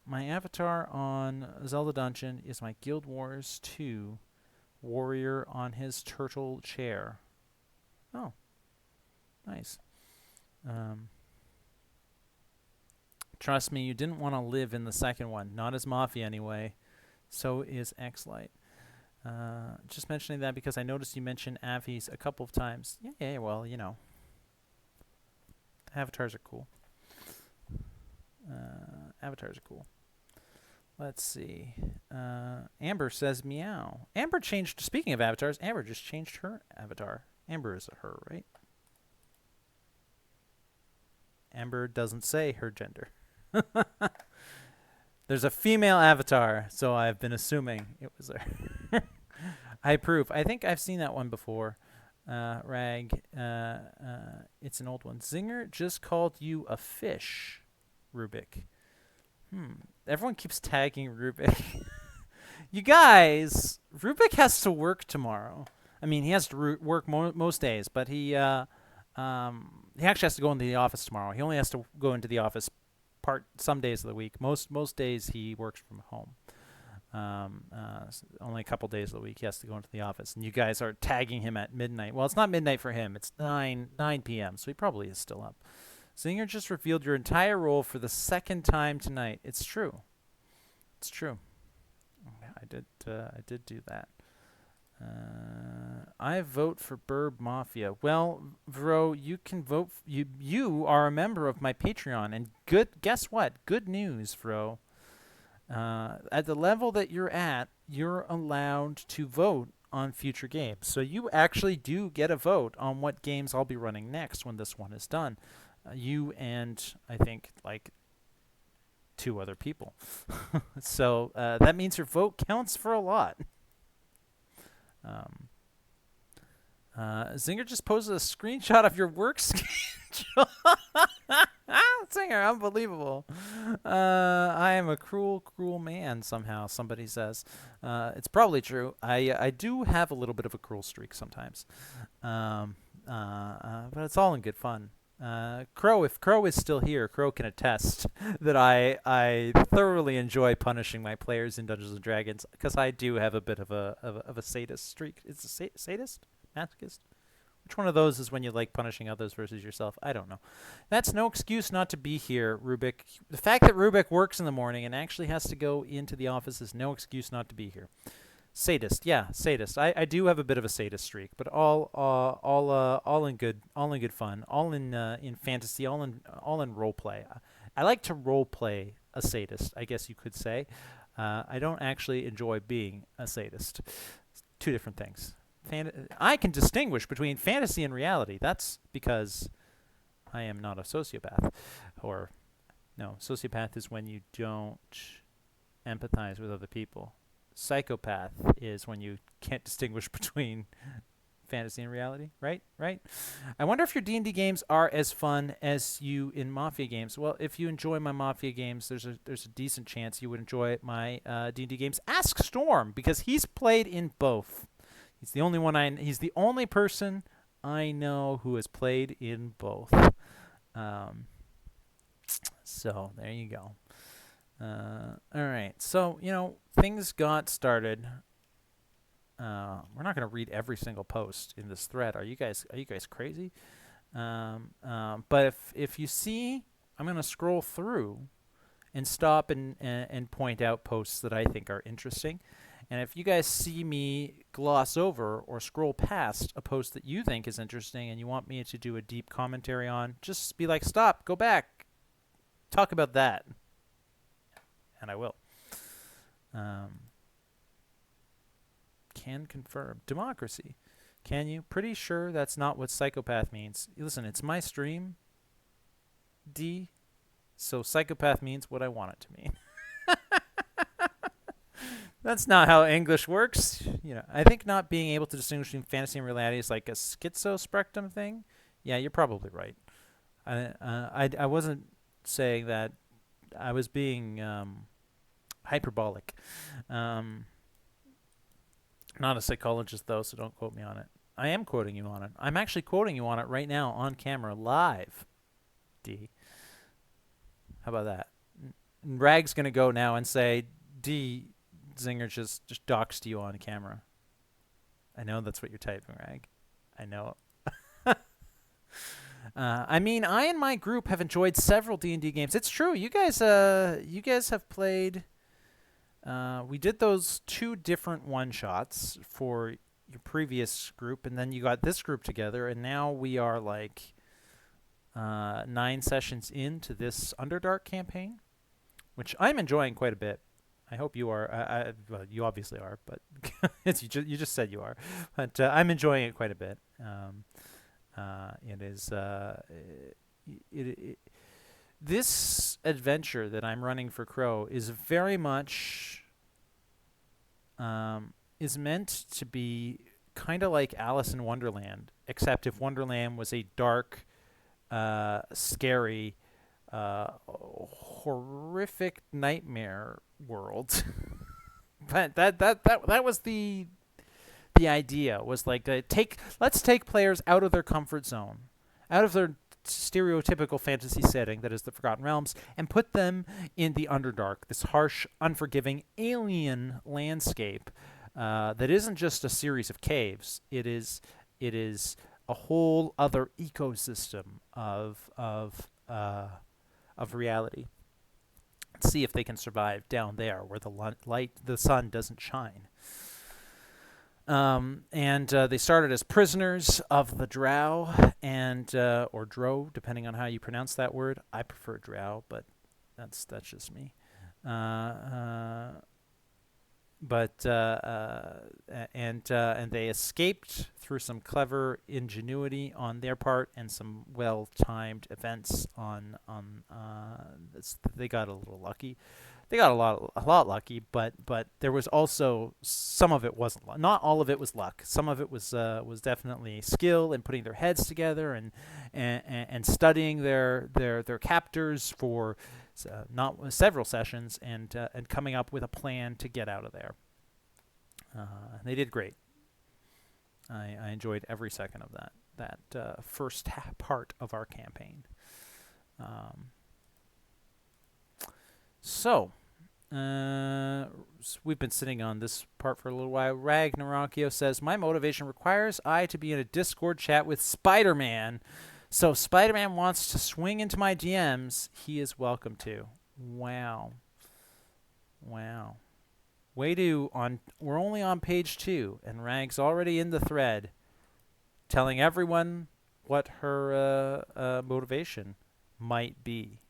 My avatar on Zelda Dungeon is my Guild Wars 2 warrior on his turtle chair. Oh, nice. Trust me, you didn't want to live in the second one. Not as Mafia, anyway. So is X-Light. Just mentioning that because I noticed you mentioned Avies a couple of times. Yeah, well, you know. Avatars are cool. Avatars are cool. Let's see. Amber says meow. Amber changed, speaking of avatars, Amber just changed her avatar. Amber is a her, right? Amber doesn't say her gender. There's a female avatar, so I've been assuming it was her. I approve. I think I've seen that one before. Rag. It's an old one. Zinger just called you a fish, Rubik. Everyone keeps tagging Rubik. You guys, Rubik has to work tomorrow. I mean, he has to work most days, but he actually has to go into the office tomorrow. He only has to go into the office some days of the week. Most days he works from home. Only a couple days of the week he has to go into the office. And you guys are tagging him at midnight. Well, it's not midnight for him. It's 9 p.m., so he probably is still up. Zinger just revealed your entire role for the second time tonight. It's true. It's true. I did do that. I vote for Burb Mafia. Well, Vro, you can vote. You are a member of my Patreon, and guess what? Good news, Vro. At the level that you're at, you're allowed to vote on future games. So you actually do get a vote on what games I'll be running next when this one is done. You and I think like 2 other people. So that means your vote counts for a lot. Zinger just posted a screenshot of your work schedule. Zinger, unbelievable. I am a cruel, cruel man, somehow, somebody says. It's probably true. I do have a little bit of a cruel streak sometimes. But it's all in good fun. Crow, if Crow is still here, Crow can attest that I thoroughly enjoy punishing my players in Dungeons and Dragons because I do have a bit of a sadist streak. It's a sadist? Masochist? Which one of those is when you like punishing others versus yourself? I don't know. That's no excuse not to be here, Rubik. The fact that Rubik works in the morning and actually has to go into the office is no excuse not to be here. Sadist, yeah, sadist. I do have a bit of a sadist streak, but all in good fun, all in fantasy, all in role play. I like to role play a sadist, I guess you could say. I don't actually enjoy being a sadist. It's 2 different things. I can distinguish between fantasy and reality. That's because I am not a sociopath. Or no, sociopath is when you don't empathize with other people. Psychopath is when you can't distinguish between fantasy and reality, right? Right. I wonder if your D&D games are as fun as you in Mafia games. Well, if you enjoy my Mafia games, there's a decent chance you would enjoy my D&D games. Ask Storm because he's played in both. He's the only one he's the only person I know who has played in both. So there you go. All right. So, things got started. We're not going to read every single post in this thread. Are you guys crazy? But if you see, I'm going to scroll through and stop and point out posts that I think are interesting. And if you guys see me gloss over or scroll past a post that you think is interesting and you want me to do a deep commentary on, just be like, stop, go back, talk about that. And I will. Can confirm. Democracy. Can you? Pretty sure that's not what psychopath means. Listen, it's my stream, D, so psychopath means what I want it to mean. That's not how English works. I think not being able to distinguish between fantasy and reality is like a schizospectrum thing. Yeah, you're probably right. I wasn't saying that. I was being hyperbolic. Not a psychologist, though, so don't quote me on it. I am quoting you on it. I'm actually quoting you on it right now on camera, live. D. How about that? Rag's going to go now and say, D, Zinger just doxed you on camera. I know that's what you're typing, Rag. I know. I mean, I and my group have enjoyed several D&D games. It's true. You guys have played... we did those 2 different one-shots for your previous group, and then you got this group together, and now we are like 9 sessions into this Underdark campaign, which I'm enjoying quite a bit. I hope you are. Well, you obviously are, but you just said you are. But I'm enjoying it quite a bit. It is... this adventure that I'm running for Crow is very much is meant to be kind of like Alice in Wonderland, except if Wonderland was a dark, scary, horrific nightmare world. But that was the idea, was like let's take players out of their comfort zone, out of their stereotypical fantasy setting that is the Forgotten Realms, and put them in the Underdark, this harsh, unforgiving, alien landscape that isn't just a series of caves. It is a whole other ecosystem of reality. Let's see if they can survive down there where the sun doesn't shine. And they started as prisoners of the Drow, and or Drow, depending on how you pronounce that word. I prefer Drow, but that's just me. And they escaped through some clever ingenuity on their part and some well-timed events on this. They got a little lucky. They got a lot lucky, but there was also some of it wasn't luck. Not all of it was luck. Some of it was definitely skill and putting their heads together and studying their captors for not several sessions and coming up with a plan to get out of there. They did great. I enjoyed every second of that first part of our campaign. So, we've been sitting on this part for a little while. Ragnarokio says, my motivation requires I to be in a Discord chat with Spider-Man. So Spider-Man wants to swing into my DMs. He is welcome to. Wow. We're only on page 2, and Rag's already in the thread telling everyone what her motivation might be.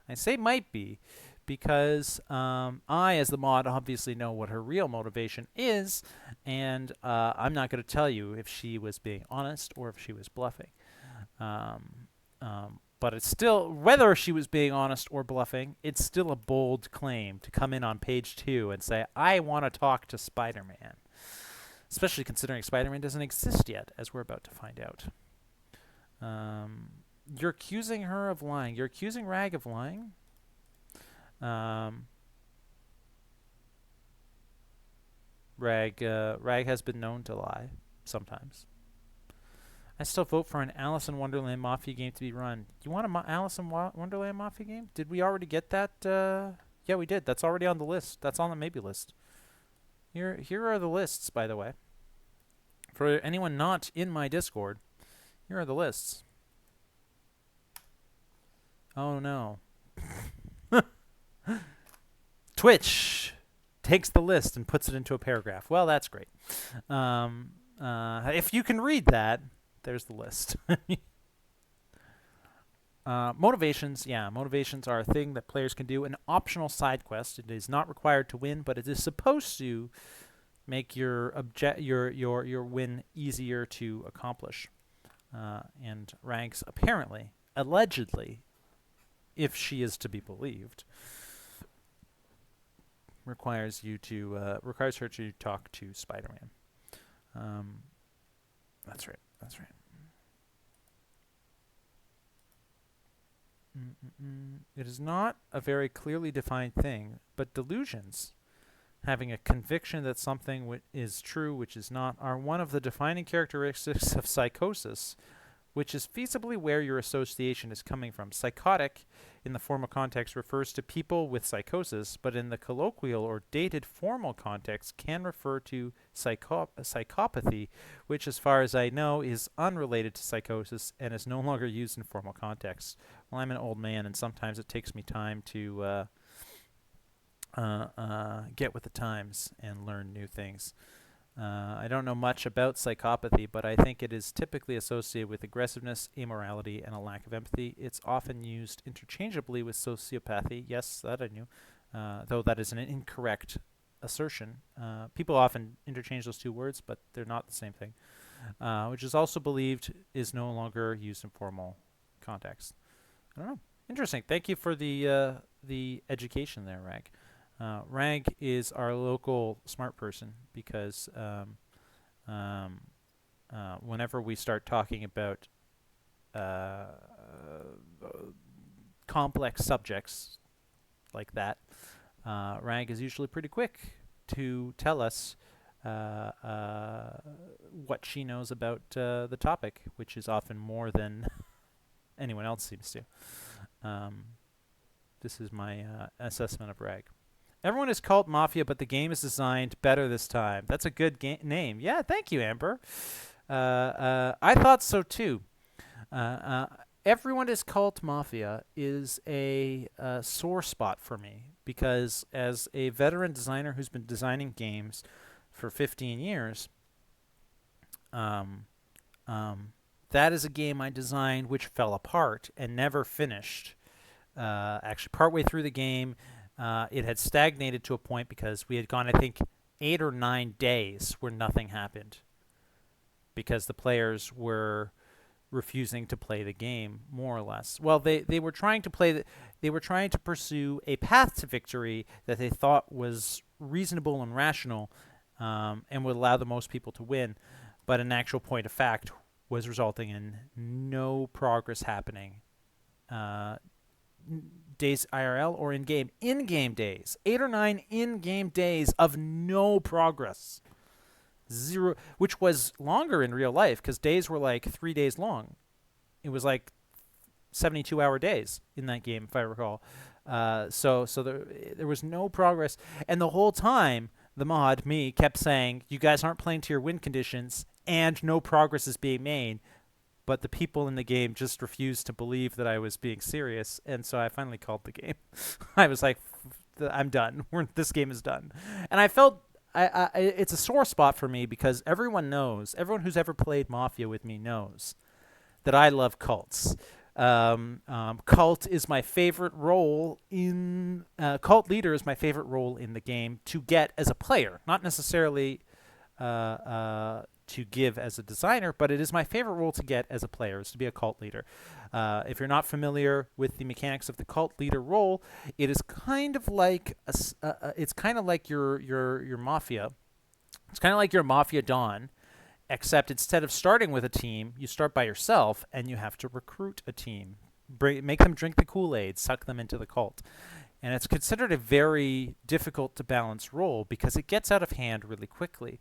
I say might be because I, as the mod, obviously know what her real motivation is, and I'm not going to tell you if she was being honest or if she was bluffing. But it's still, whether she was being honest or bluffing, it's still a bold claim to come in on page 2 and say, I want to talk to Spider-Man. especially considering Spider-Man doesn't exist yet, as we're about to find out. You're accusing her of lying. You're accusing Rag of lying. Rag has been known to lie sometimes. I still vote for an Alice in Wonderland Mafia game to be run. You want a Alice in Wonderland Mafia game? Did we already get that? Yeah, we did. That's already on the list. That's on the maybe list. Here are the lists, by the way. For anyone not in my Discord, here are the lists. Oh no. Twitch takes the list and puts it into a paragraph. Well, that's great. If you can read that, there's the list. Motivations. Yeah, motivations are a thing that players can do. An optional side quest. It is not required to win, but it is supposed to make your win easier to accomplish. And Rags apparently, allegedly, if she is to be believed, requires her to talk to Spider-Man. That's right. That's right. It is not a very clearly defined thing, but delusions, having a conviction that something is true which is not, are one of the defining characteristics of psychosis, which is feasibly where your association is coming from. Psychotic, in the formal context, refers to people with psychosis, but in the colloquial or dated formal context can refer to psychopathy, which, as far as I know, is unrelated to psychosis and is no longer used in formal context. Well, I'm an old man, and sometimes it takes me time to get with the times and learn new things. I don't know much about psychopathy, but I think it is typically associated with aggressiveness, immorality, and a lack of empathy. It's often used interchangeably with sociopathy. Yes, that I knew, though that is an incorrect assertion. People often interchange those two words, but they're not the same thing, which is also believed is no longer used in formal context. I don't know. Interesting. Thank you for the education there, Rag. Rag is our local smart person because whenever we start talking about complex subjects like that, Rag is usually pretty quick to tell us what she knows about the topic, which is often more than anyone else seems to. This is my assessment of Rag. Everyone is called Mafia, but the game is designed better this time. That's a good name. Yeah, thank you, Amber. I thought so too. Everyone is called Mafia is a sore spot for me because as a veteran designer who's been designing games for 15 years, that is a game I designed which fell apart and never finished. Actually, partway through the game, it had stagnated to a point because we had gone, I think, 8 or 9 days where nothing happened because the players were refusing to play the game, more or less. Well, they were trying to they were trying to pursue a path to victory that they thought was reasonable and rational, and would allow the most people to win, but an actual point of fact was resulting in no progress happening. Days IRL or in-game days. 8 or 9 in-game days of no progress. Zero, which was longer in real life because days were like 3 days long. It was like 72-hour days in that game, if I recall. So there was no progress. And the whole time, the mod, me, kept saying, you guys aren't playing to your win conditions and no progress is being made. But the people in the game just refused to believe that I was being serious, and so I finally called the game. I was like, I'm done. This game is done. And I felt it's a sore spot for me because everyone who's ever played Mafia with me knows that I love cults. Cult is my favorite role in... cult leader is my favorite role in the game to get as a player, not necessarily... to give as a designer, but it is my favorite role to get as a player, is to be a cult leader. If you're not familiar with the mechanics of the cult leader role, it is kind of like your Mafia, It's kind of like your Mafia Dawn, except instead of starting with a team, you start by yourself and you have to recruit a team. Make them drink the Kool-Aid, suck them into the cult. And it's considered a very difficult to balance role because it gets out of hand really quickly.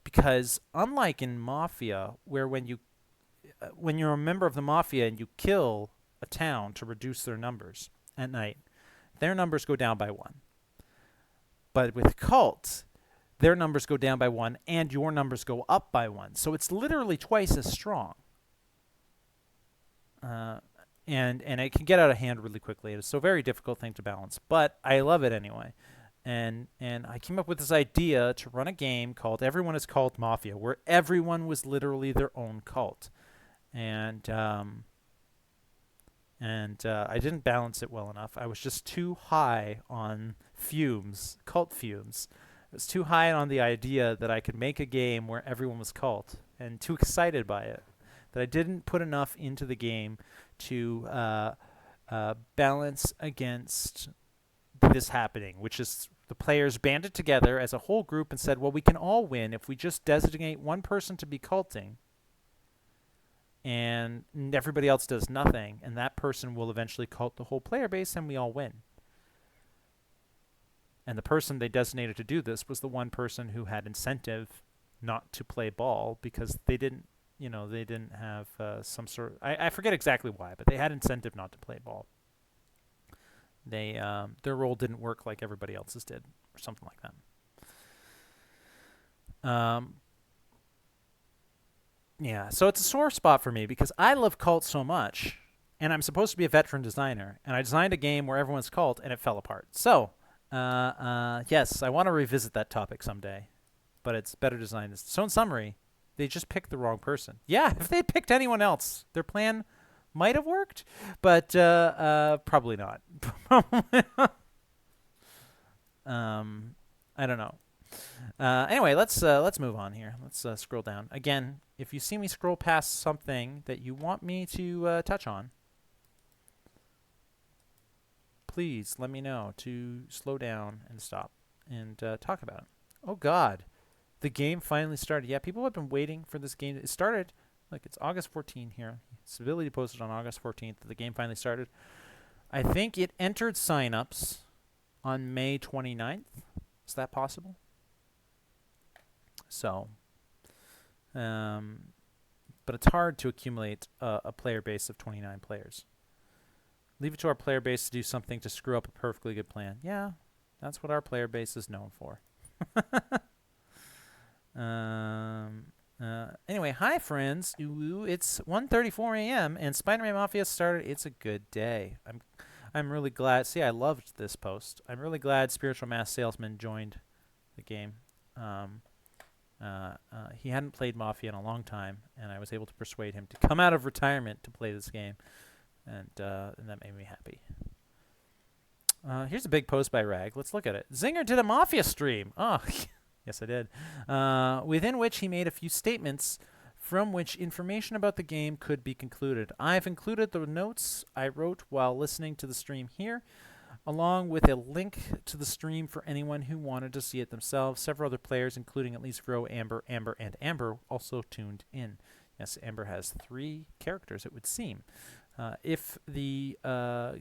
Because unlike in Mafia, where when you're a member of the Mafia and you kill a town to reduce their numbers at night, their numbers go down by 1. But with cults, their numbers go down by 1 and your numbers go up by 1. So it's literally twice as strong. And it can get out of hand really quickly. It's a very difficult thing to balance, but I love it anyway. And I came up with this idea to run a game called Everyone is Called Mafia, where everyone was literally their own cult. And I didn't balance it well enough. I was just too high on fumes, cult fumes. I was too high on the idea that I could make a game where everyone was cult, and too excited by it, that I didn't put enough into the game to balance against this happening, which is the players banded together as a whole group and said, well, we can all win if we just designate one person to be culting and everybody else does nothing, and that person will eventually cult the whole player base and we all win. And the person they designated to do this was the one person who had incentive not to play ball because they didn't have some sort of... I forget exactly why, but they had incentive not to play ball. Their role didn't work like everybody else's did, or something like that. Yeah, so it's a sore spot for me because I love cult so much, and I'm supposed to be a veteran designer, and I designed a game where everyone's cult, and it fell apart. So, yes, I want to revisit that topic someday, but it's better designed. So in summary, they just picked the wrong person. Yeah, if they picked anyone else, their plan might have worked, but probably not. I don't know. Anyway, let's move on here. Let's scroll down. Again, if you see me scroll past something that you want me to touch on, please let me know to slow down and stop and talk about it. Oh, God. The game finally started. Yeah, people have been waiting for this game. It started, like, it's August 14 here. Civility posted on August 14th that the game finally started. I think it entered signups on May 29th. Is that possible? So, but it's hard to accumulate a player base of 29 players. Leave it to our player base to do something to screw up a perfectly good plan. Yeah, that's what our player base is known for. Anyway, hi friends. Ooh, it's 1:34 a.m. and Spider-Man Mafia started. It's a good day. I'm really glad. See, I loved this post. I'm really glad Spiritual Mass Salesman joined the game. He hadn't played Mafia in a long time, and I was able to persuade him to come out of retirement to play this game, and that made me happy. Here's a big post by Rag. Let's look at it. Zinger did a Mafia stream. Oh, yes, I did. Within which he made a few statements from which information about the game could be concluded. I've included the notes I wrote while listening to the stream here, along with a link to the stream for anyone who wanted to see it themselves. Several other players, including at least Ro, Amber, and Amber, also tuned in. Yes, Amber has 3 characters, it would seem. If the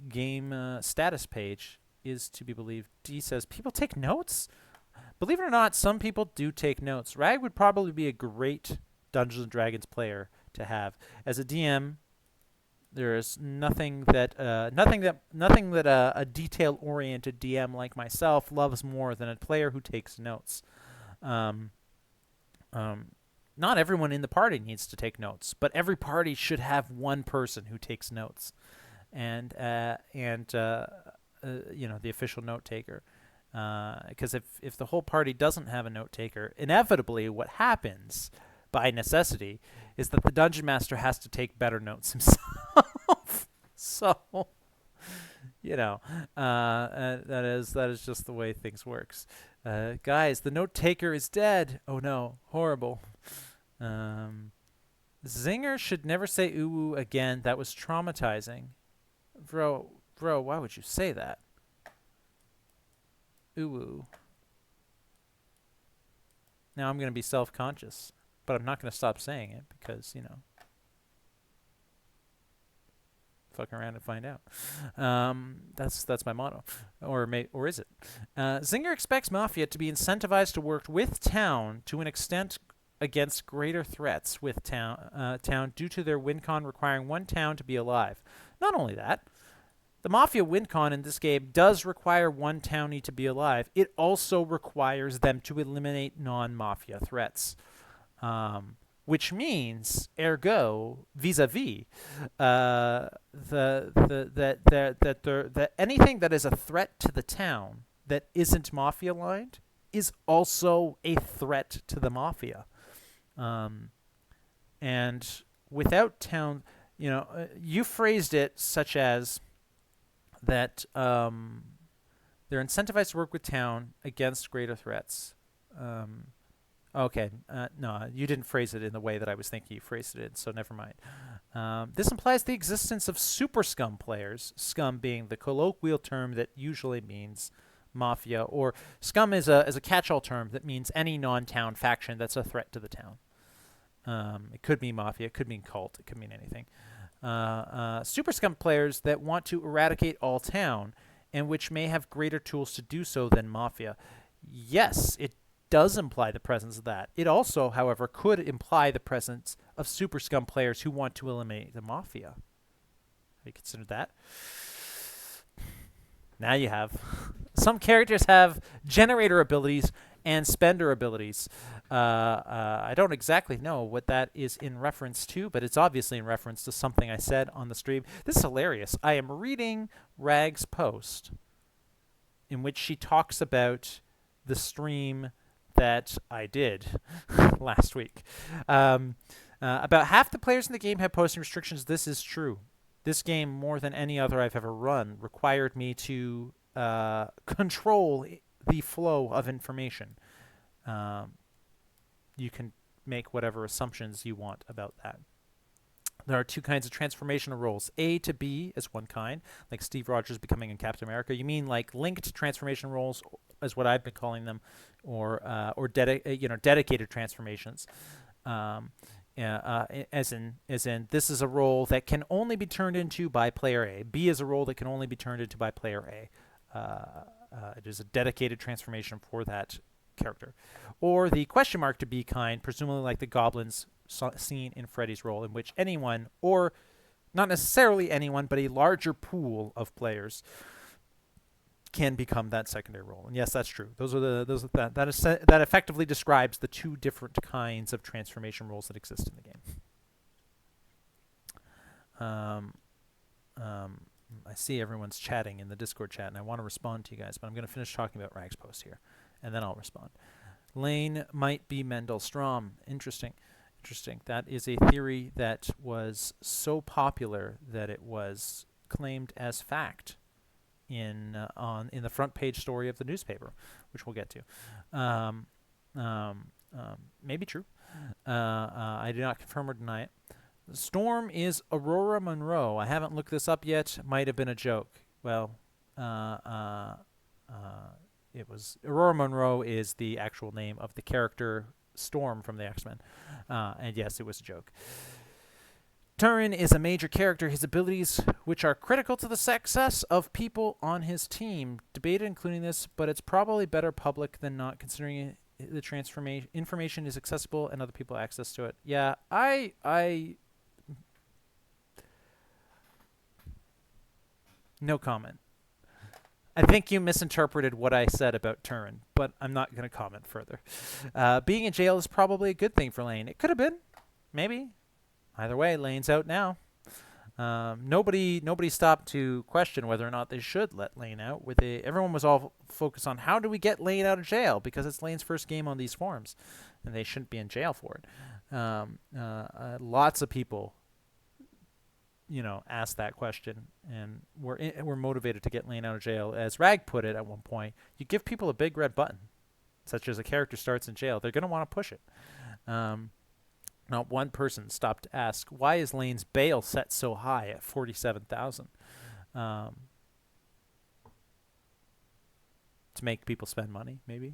game status page is to be believed, D says, people take notes? Believe it or not, some people do take notes. Rag would probably be a great Dungeons & Dragons player to have. As a DM, there is nothing that a detail-oriented DM like myself loves more than a player who takes notes. Not everyone in the party needs to take notes, but every party should have one person who takes notes, and the official note taker. Because if the whole party doesn't have a note taker, inevitably what happens by necessity is that the dungeon master has to take better notes himself. So, that is just the way things works. Guys, the note taker is dead. Oh no, horrible. Zinger should never say ooh again. That was traumatizing. Bro, why would you say that? Ooh. Now I'm going to be self-conscious, but I'm not going to stop saying it because, fuck around and find out. That's my motto, or is it? Zinger expects Mafia to be incentivized to work with Town to an extent against greater threats with Town due to their win con requiring one Town to be alive. Not only that, the Mafia win con in this game does require one townie to be alive. It also requires them to eliminate non-Mafia threats. Which means, ergo, vis-a-vis, that anything that is a threat to the town that isn't Mafia aligned is also a threat to the Mafia. And without town, you phrased it such as that they're incentivized to work with town against greater threats. Okay, no, you didn't phrase it in the way that I was thinking you phrased it in, so never mind. This implies the existence of super scum players, scum being the colloquial term that usually means Mafia, or scum is a catch-all term that means any non-town faction that's a threat to the town. It could mean Mafia, it could mean cult, it could mean anything. Super scum players that want to eradicate all town, and which may have greater tools to do so than Mafia. Yes, it does imply the presence of that. It also, however, could imply the presence of super scum players who want to eliminate the Mafia. Have you considered that? Now you have. Some characters have generator abilities and spender abilities. I don't exactly know what that is in reference to, but it's obviously in reference to something I said on the stream. This is hilarious. I am reading Rag's post in which she talks about the stream that I did last week. About half the players in the game have posting restrictions. This is true. This game, more than any other I've ever run, required me to control the flow of information. You can make whatever assumptions you want about that. There are two kinds of transformational roles. A to B is one kind, like Steve Rogers becoming in Captain America. You mean like linked transformation roles, is what I've been calling them, or dedicated transformations. As in this is a role that can only be turned into by player A. B is a role that can only be turned into by player A. It is a dedicated transformation for that character. Or the question mark to be kind, presumably like the goblins seen in Freddy's role, in which anyone, or not necessarily anyone, but a larger pool of players can become that secondary role. And yes, that's true. That effectively describes the two different kinds of transformation roles that exist in the game. I see everyone's chatting in the Discord chat, and I want to respond to you guys, but I'm going to finish talking about Rag's post here, and then I'll respond. Lane might be Mendel Strom. Interesting. That is a theory that was so popular that it was claimed as fact in the front page story of the newspaper, which we'll get to. Maybe true. I do not confirm or deny it. Storm is Aurora Monroe. I haven't looked this up yet. Might have been a joke. Well, it was Aurora Monroe is the actual name of the character Storm from the X-Men. And yes, it was a joke. Turin is a major character. His abilities, which are critical to the success of people on his team, debated including this, but it's probably better public than not, considering the transformation information is accessible and other people have access to it. Yeah, I no comment. I think you misinterpreted what I said about Turin, but I'm not going to comment further. Being in jail is probably a good thing for Lane. It could have been. Maybe. Either way, Lane's out now. Nobody stopped to question whether or not they should let Lane out. Everyone was all focused on how do we get Lane out of jail, because it's Lane's first game on these forums, and they shouldn't be in jail for it. Lots of people asked that question, and we're motivated to get Lane out of jail. As Rag put it at one point, you give people a big red button, such as a character starts in jail, they're going to want to push it. Not one person stopped to ask, why is Lane's bail set so high at $47,000? To make people spend money, maybe.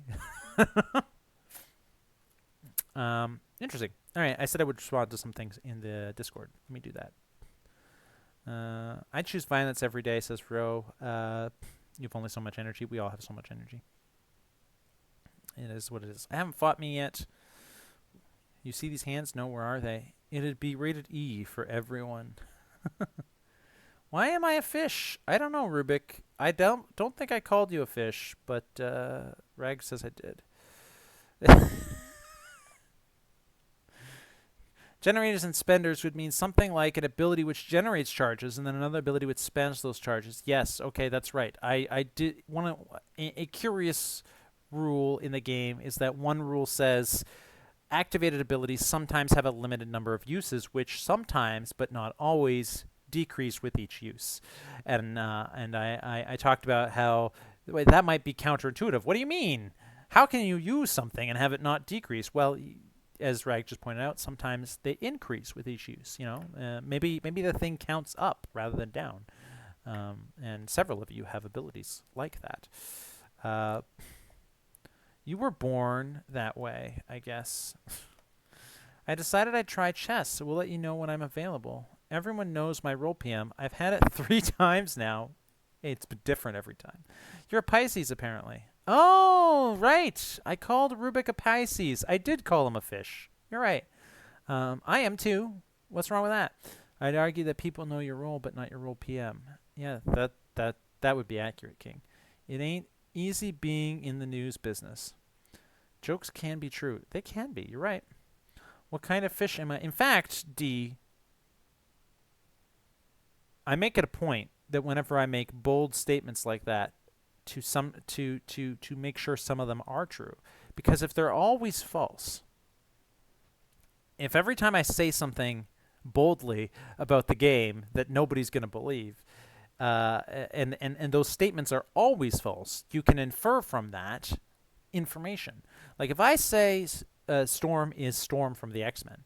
Interesting. All right, I said I would respond to some things in the Discord. Let me do that. I choose violence every day, says Ro. You have only so much energy. We all have so much energy. It is what it is. I haven't fought me yet. You see these hands? No, where are they? It'd be rated E for everyone. Why am I a fish? I don't know, Rubik. I don't think I called you a fish, but Rag says I did. Generators and spenders would mean something like an ability which generates charges and then another ability which spends those charges. Yes, okay, that's right. I did want to. A curious rule in the game is that one rule says activated abilities sometimes have a limited number of uses, which sometimes, but not always, decrease with each use. And I talked about how that might be counterintuitive. What do you mean? How can you use something and have it not decrease? Well, as Rag just pointed out, sometimes they increase with each use. Maybe the thing counts up rather than down. And several of you have abilities like that. You were born that way, I guess. I decided I'd try chess, so we'll let you know when I'm available. Everyone knows my role PM. I've had it 3 times now. It's been different every time. You're a Pisces, apparently. Oh, right. I called Rubik a Pisces. I did call him a fish. You're right. I am too. What's wrong with that? I'd argue that people know your role, but not your role PM. Yeah, that would be accurate, King. It ain't easy being in the news business. Jokes can be true. They can be. You're right. What kind of fish am I? In fact, D, I make it a point that whenever I make bold statements like that, to make sure some of them are true, because if they're always false, if every time I say something boldly about the game that nobody's going to believe, and those statements are always false, you can infer from that information. Like if I say Storm is Storm from the X-Men,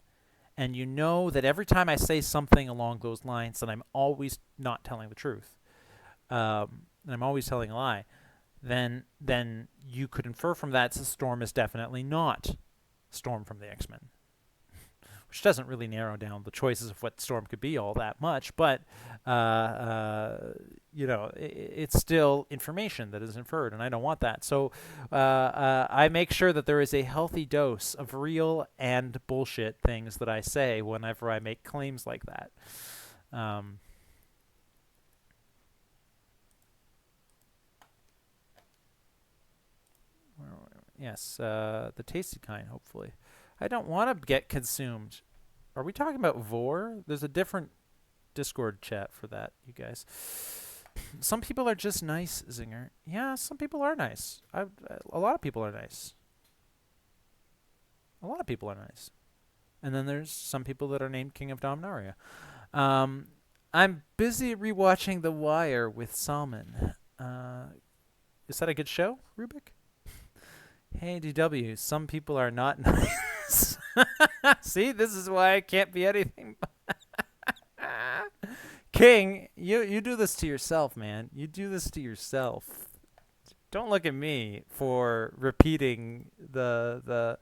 and you know that every time I say something along those lines that I'm always not telling the truth, and I'm always telling a lie, then you could infer from that Storm is definitely not Storm from the X-Men. Which doesn't really narrow down the choices of what Storm could be all that much, but it's still information that is inferred, and I don't want that. So I make sure that there is a healthy dose of real and bullshit things that I say whenever I make claims like that. Yes, the tasty kind, hopefully. I don't want to get consumed. Are we talking about Vor? There's a different Discord chat for that, you guys. Some people are just nice, Zinger. Yeah, some people are nice. A lot of people are nice. A lot of people are nice. And then there's some people that are named King of Dominaria. I'm busy rewatching The Wire with Salman. Is that a good show, Rubik? Hey, DW, some people are not nice. See, this is why I can't be anything. King, you do this to yourself, man. You do this to yourself. Don't look at me for repeating the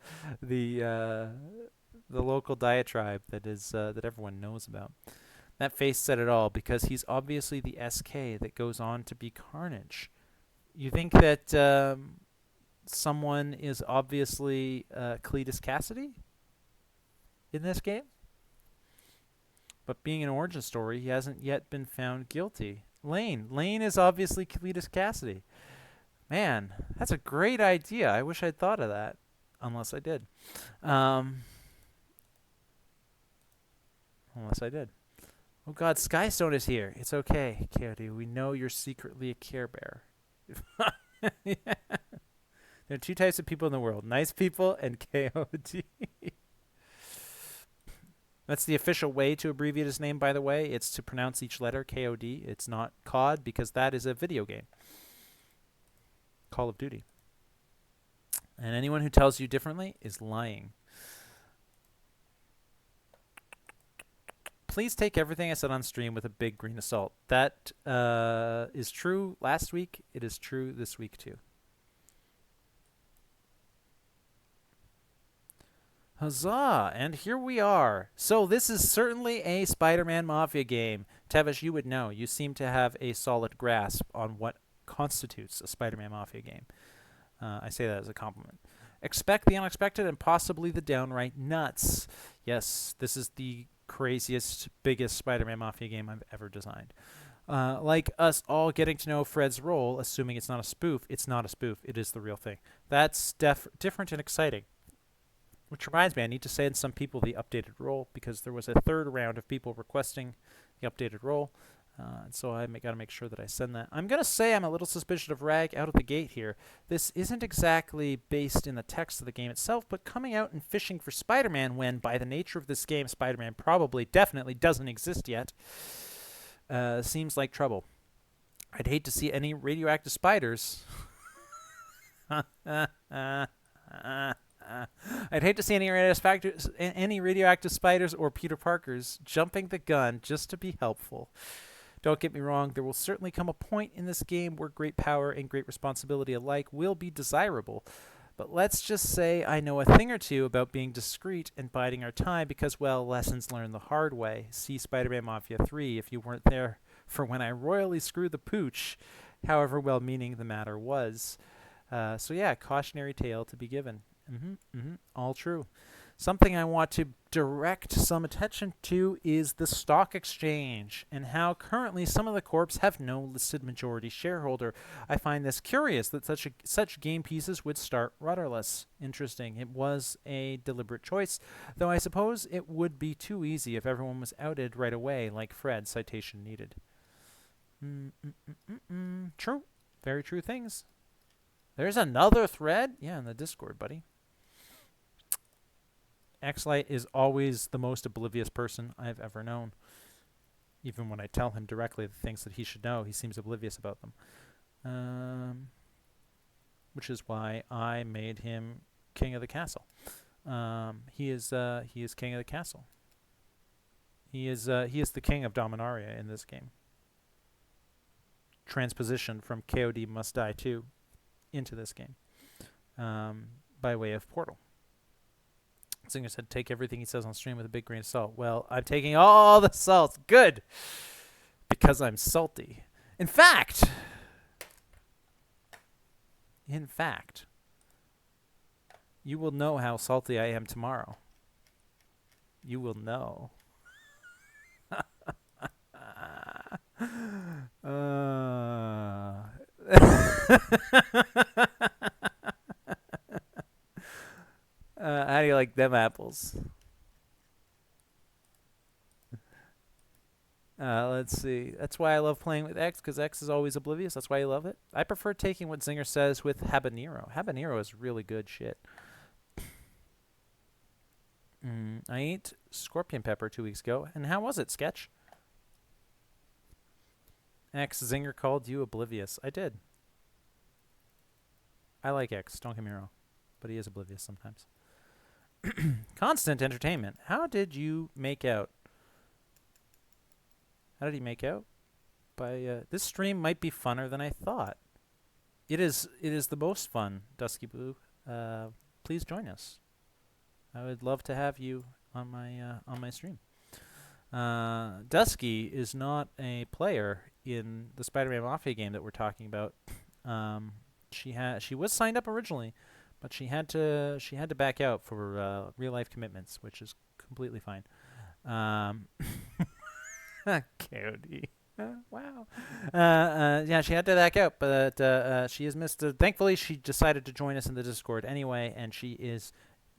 local diatribe that is that everyone knows about. That face said it all, because he's obviously the SK that goes on to be Carnage. You think that someone is obviously Cletus Cassidy in this game? But being an origin story, he hasn't yet been found guilty. Lane is obviously Cletus Cassidy. Man, that's a great idea. I wish I'd thought of that. Unless I did. Unless I did. Oh God, Skystone is here. It's okay, Coyote. We know you're secretly a Care Bear. Yeah. There are 2 types of people in the world. Nice people and KOD. That's the official way to abbreviate his name, by the way. It's to pronounce each letter, KOD. It's not COD, because that is a video game. Call of Duty. And anyone who tells you differently is lying. Please take everything I said on stream with a big grain of salt. That is true last week. It is true this week, too. Huzzah! And here we are. So this is certainly a Spider-Man Mafia game. Tevish, you would know. You seem to have a solid grasp on what constitutes a Spider-Man Mafia game. I say that as a compliment. Expect the unexpected and possibly the downright nuts. Yes, this is the craziest, biggest Spider-Man Mafia game I've ever designed. Like us all getting to know Fred's role, assuming it's not a spoof, it's not a spoof. It is the real thing. That's different and exciting. Which reminds me, I need to send some people the updated role because there was a third round of people requesting the updated role. And so I got to make sure that I send that. I'm going to say I'm a little suspicious of Rag out of the gate here. This isn't exactly based in the text of the game itself, but coming out and fishing for Spider-Man when, by the nature of this game, Spider-Man definitely doesn't exist yet, seems like trouble. I'd hate to see any radioactive spiders. I'd hate to see any radioactive spiders or Peter Parkers jumping the gun just to be helpful. Don't get me wrong, there will certainly come a point in this game where great power and great responsibility alike will be desirable. But let's just say I know a thing or two about being discreet and biding our time because, well, lessons learned the hard way. See Spider-Man Mafia 3 if you weren't there for when I royally screwed the pooch, however well-meaning the matter was. So yeah, cautionary tale to be given. All true. Something I want to direct some attention to is the stock exchange and how currently some of the corps have no listed majority shareholder. I find this curious that such game pieces would start rudderless. Interesting. It was a deliberate choice, though I suppose it would be too easy if everyone was outed right away, like Fred, citation needed. True. Very true things. There's another thread? Yeah, in the Discord, buddy. X-Lite is always the most oblivious person I've ever known. Even when I tell him directly the things that he should know, he seems oblivious about them. Which is why I made him king of the castle. He is king of the castle. He is the king of Dominaria in this game. Transposition from KOD Must Die 2 into this game by way of Portal. Zinger said, take everything he says on stream with a big grain of salt. Well, I'm taking all the salt. Good. Because I'm salty. In fact, you will know how salty I am tomorrow. You will know. How do you like them apples? Let's see. That's why I love playing with X, because X is always oblivious. That's why I love it. I prefer taking what Zinger says with habanero. Habanero is really good shit. I ate scorpion pepper 2 weeks ago. And how was it, Sketch? X, Zinger called you oblivious. I did. I like X, don't get me wrong. But he is oblivious sometimes. Constant entertainment. How did you make out? How did he make out? By this stream might be funner than I thought. It is the most fun, Dusky Blue. Please join us. I would love to have you on my stream. Dusky is not a player in the Spider-Man Mafia game that we're talking about. She was signed up originally, but she had to back out for real life commitments, which is completely fine. Cody. Wow. Yeah, she had to back out, but she has missed. Thankfully, she decided to join us in the Discord anyway, and she is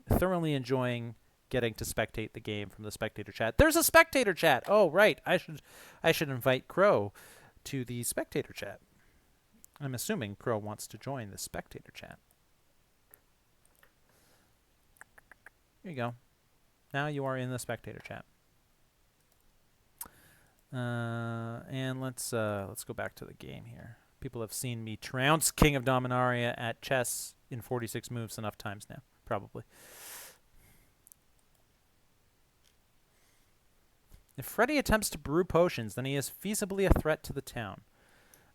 thoroughly enjoying getting to spectate the game from the spectator chat. There's a spectator chat. Oh, right. I should invite Crow to the spectator chat. I'm assuming Crow wants to join the spectator chat. Here you go. Now you are in the spectator chat. And let's go back to the game here. People have seen me trounce King of Dominaria at chess in 46 moves enough times now, probably. If Freddy attempts to brew potions, then he is feasibly a threat to the town.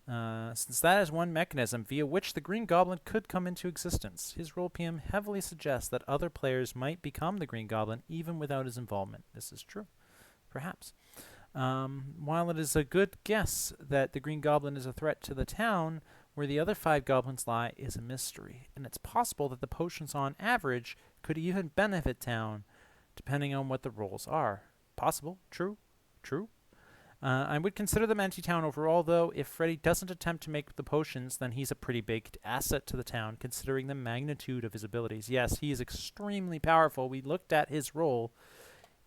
Since that is one mechanism via which the Green Goblin could come into existence. His role PM heavily suggests that other players might become the Green Goblin even without his involvement. This is true. Perhaps. While it is a good guess that the Green Goblin is a threat to the town, where the other 5 goblins lie is a mystery, and it's possible that the potions on average could even benefit town, depending on what the roles are. Possible. True. True. I would consider them anti-town overall, though. If Freddy doesn't attempt to make the potions, then he's a pretty big asset to the town, considering the magnitude of his abilities. Yes, he is extremely powerful. We looked at his role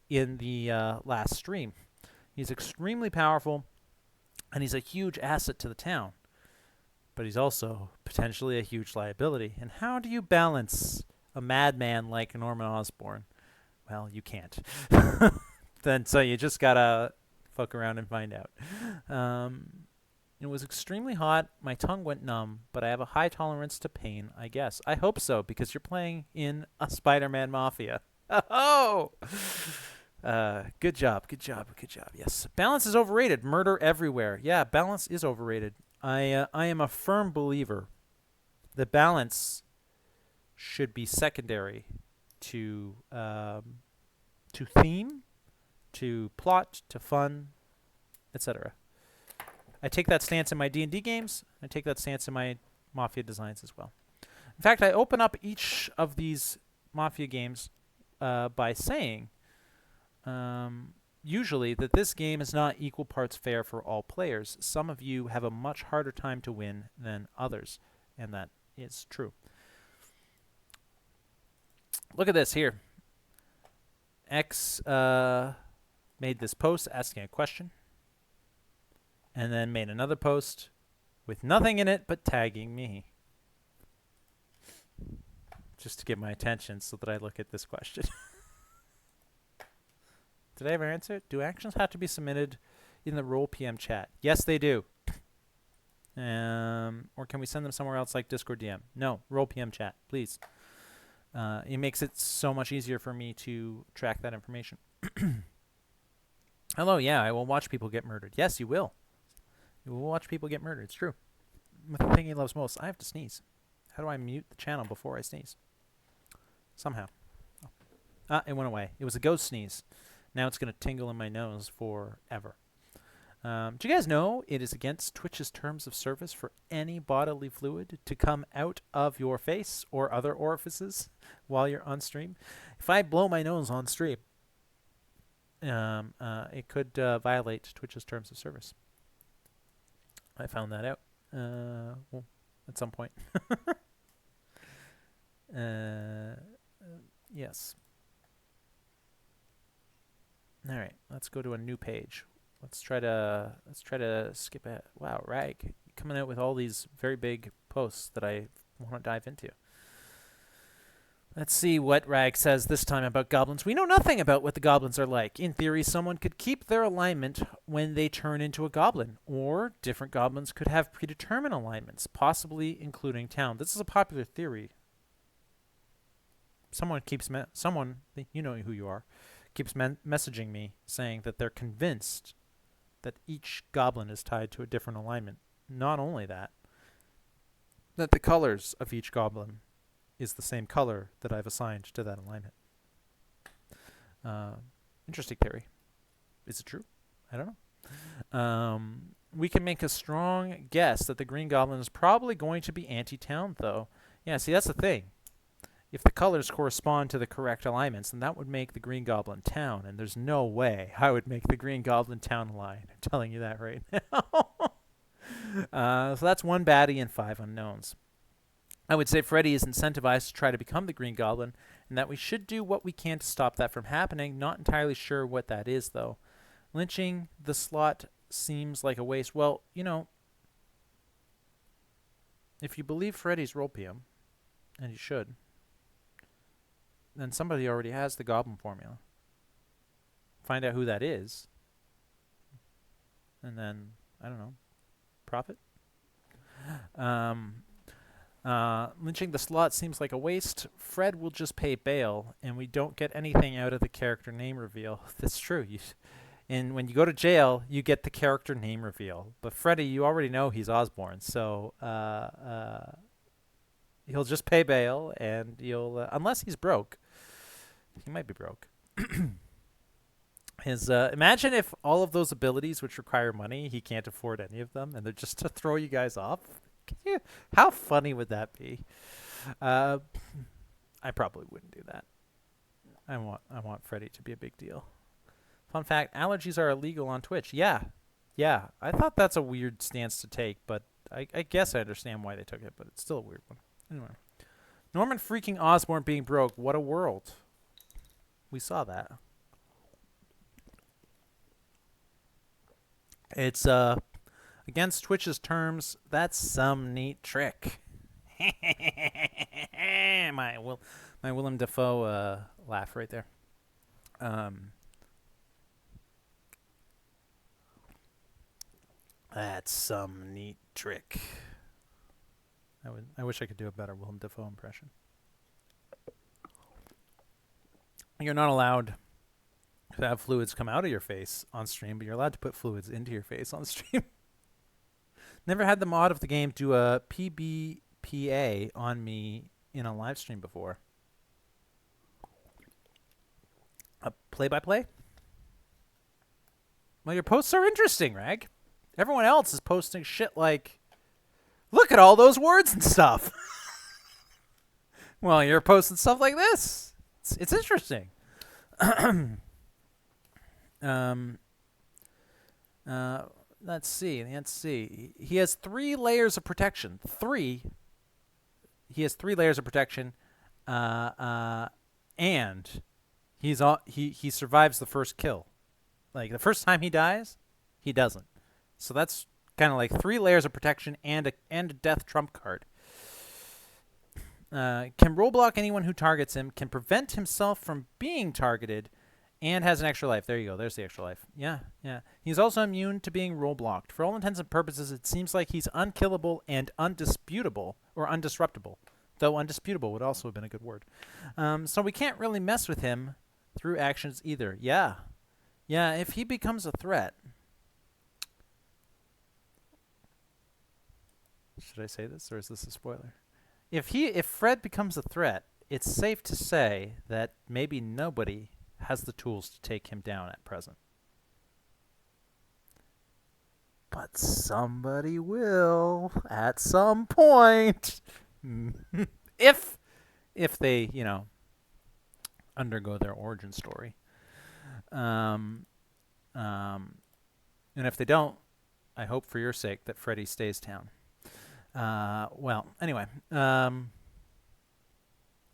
in the last stream. He's extremely powerful, and he's a huge asset to the town. But he's also potentially a huge liability. And how do you balance a madman like Norman Osborn? Well, you can't. So you just gotta fuck around and find out. It was extremely hot. My tongue went numb, but I have a high tolerance to pain, I guess. I hope so, because you're playing in a Spider-Man Mafia. Oh! Good job, good job, good job. Yes. Balance is overrated. Murder everywhere. Yeah, balance is overrated. I am a firm believer that balance should be secondary to theme, to plot, to fun, etc. I take that stance in my D&D games. I take that stance in my Mafia designs as well. In fact, I open up each of these Mafia games by saying, usually, that this game is not equal parts fair for all players. Some of you have a much harder time to win than others, and that is true. Look at this here. X made this post asking a question, and then made another post with nothing in it but tagging me, just to get my attention so that I look at this question. Did I ever answer it? Do actions have to be submitted in the role PM chat? Yes, they do. Or can we send them somewhere else like Discord DM? No, role PM chat, please. It makes it so much easier for me to track that information. Hello, yeah, I will watch people get murdered. Yes, you will. You will watch people get murdered. It's true. With the thing he loves most, I have to sneeze. How do I mute the channel before I sneeze? Somehow. Oh. It went away. It was a ghost sneeze. Now it's going to tingle in my nose forever. Do you guys know it is against Twitch's terms of service for any bodily fluid to come out of your face or other orifices while you're on stream? If I blow my nose on stream, it could violate Twitch's terms of service. I found that out at some point. Yes. All right, let's go to a new page. Let's try to skip it. Wow, Rag, coming out with all these very big posts that I want to dive into. Let's see what Rag says this time about goblins. We know nothing about what the goblins are like. In theory, someone could keep their alignment when they turn into a goblin, or different goblins could have predetermined alignments, possibly including town. This is a popular theory. Someone keeps you know who you are, keeps messaging me saying that they're convinced that each goblin is tied to a different alignment. Not only that the colors of each goblin is the same color that I've assigned to that alignment. Interesting theory. Is it true? I don't know. We can make a strong guess that the Green Goblin is probably going to be anti-town, though. Yeah, see, that's the thing. If the colors correspond to the correct alignments, then that would make the Green Goblin town, and there's no way I would make the Green Goblin town align. I'm telling you that right now. So that's 1 baddie and 5 unknowns. I would say Freddy is incentivized to try to become the Green Goblin, and that we should do what we can to stop that from happening. Not entirely sure what that is, though. Lynching the slot seems like a waste. Well, you know, if you believe Freddy's role PM, and you should, then somebody already has the Goblin formula. Find out who that is, and then, I don't know, profit? Lynching the slot seems like a waste. Fred will just pay bail, and we don't get anything out of the character name reveal. That's true. And when you go to jail, you get the character name reveal. But Freddy, you already know he's Osborn, so he'll just pay bail, and you'll unless he's broke. He might be broke. His imagine if all of those abilities, which require money, he can't afford any of them, and they're just to throw you guys off. How funny would that be? I probably wouldn't do that. I want Freddy to be a big deal. Fun fact: allergies are illegal on Twitch. Yeah. I thought that's a weird stance to take, but I guess I understand why they took it, but it's still a weird one. Anyway, Norman freaking Osborn being broke. What a world. We saw that. It's against Twitch's terms. That's some neat trick. my Willem Dafoe laugh right there. That's some neat trick. I wish I could do a better Willem Dafoe impression. You're not allowed to have fluids come out of your face on stream, but you're allowed to put fluids into your face on stream. Never had the mod of the game do a PBPA on me in a live stream before. A play-by-play? Well, your posts are interesting, Rag. Everyone else is posting shit like, look at all those words and stuff. Well, you're posting stuff like this. It's interesting. Let's see. He has 3 layers of protection. He has 3 layers of protection, and he survives the first kill. Like the first time he dies, he doesn't. So that's kind of like 3 layers of protection and a death trump card. Can roll block anyone who targets him, can prevent himself from being targeted, and has an extra life. There you go. There's the extra life. Yeah. He's also immune to being roll blocked. For all intents and purposes, it seems like he's unkillable and undisputable, or undisruptible. Though undisputable would also have been a good word. So we can't really mess with him through actions either. Yeah, if he becomes a threat. Should I say this, or is this a spoiler? If Fred becomes a threat, it's safe to say that maybe nobody has the tools to take him down at present. But somebody will at some point. if they, undergo their origin story. And if they don't, I hope for your sake that Freddy stays down. Well, anyway,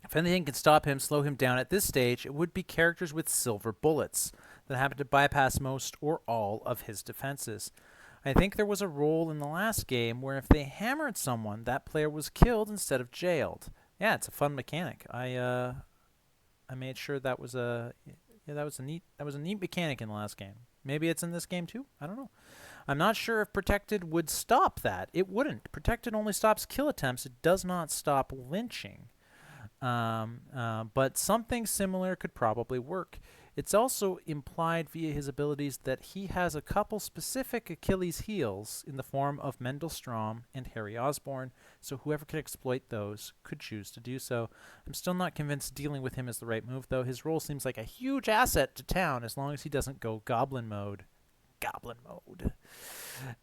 if anything can stop him, slow him down at this stage, it would be characters with silver bullets that happen to bypass most or all of his defenses. I think there was a role in the last game where if they hammered someone, that player was killed instead of jailed. Yeah, it's a fun mechanic. I made sure that was a neat mechanic in the last game. Maybe it's in this game too. I don't know. I'm not sure if Protected would stop that. It wouldn't. Protected only stops kill attempts. It does not stop lynching. But something similar could probably work. It's also implied via his abilities that he has a couple specific Achilles heels in the form of Mendel Strom and Harry Osborn, so whoever could exploit those could choose to do so. I'm still not convinced dealing with him is the right move, though. His role seems like a huge asset to town as long as he doesn't go goblin mode.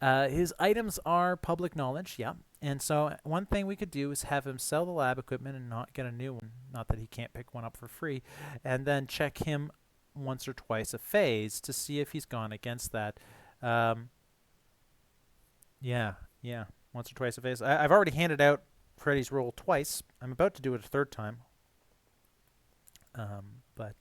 His items are public knowledge, yeah. And so one thing we could do is have him sell the lab equipment and not get a new one. Not that he can't pick one up for free. And then check him once or twice a phase to see if he's gone against that. Yeah. Once or twice a phase. I've already handed out Freddy's role twice. I'm about to do it a third time. But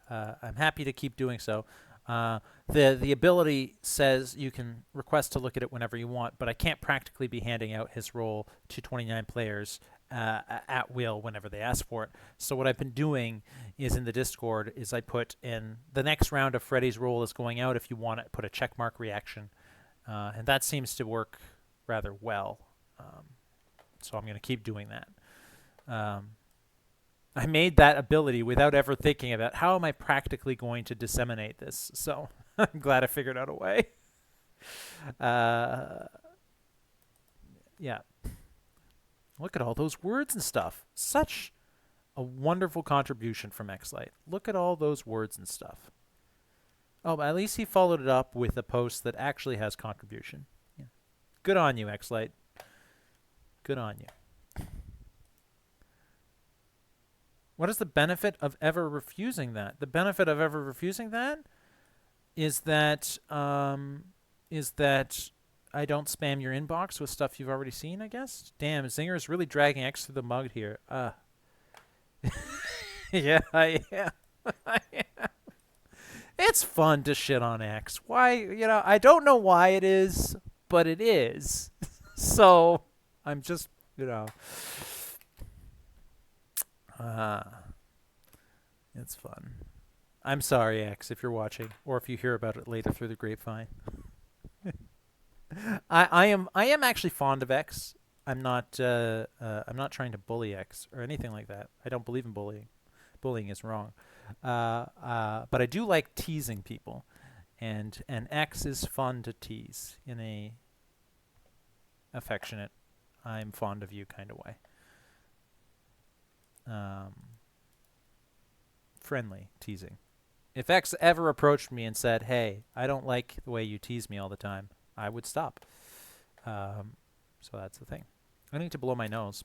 I'm happy to keep doing so. The ability says you can request to look at it whenever you want, but I can't practically be handing out his role to 29 players at will whenever they ask for it. So what I've been doing is in the Discord is I put in the next round of Freddy's role is going out if you want it, put a checkmark reaction, and that seems to work rather well. So I'm going to keep doing that. I made that ability without ever thinking about how am I practically going to disseminate this. So I'm glad I figured out a way. Uh, yeah. Look at all those words and stuff. Such a wonderful contribution from Xlight. Look at all those words and stuff. Oh, but at least he followed it up with a post that actually has contribution. Yeah. Good on you, Xlight. Good on you. What is the benefit of ever refusing that? The benefit of ever refusing that is that I don't spam your inbox with stuff you've already seen, I guess. Damn, Zinger is really dragging X through the mud here. Yeah, I am. I am. It's fun to shit on X. Why, I don't know why it is, but it is. So, I'm just, uh, it's fun. I'm sorry, X, if you're watching, or if you hear about it later through the grapevine. I am actually fond of X. I'm not trying to bully X or anything like that. I don't believe in bullying. Bullying is wrong. But I do like teasing people, and X is fun to tease in a affectionate, I'm fond of you kind of way. Friendly teasing. If X ever approached me and said, "Hey, I don't like the way you tease me all the time," I would stop. So that's the thing. I need to blow my nose,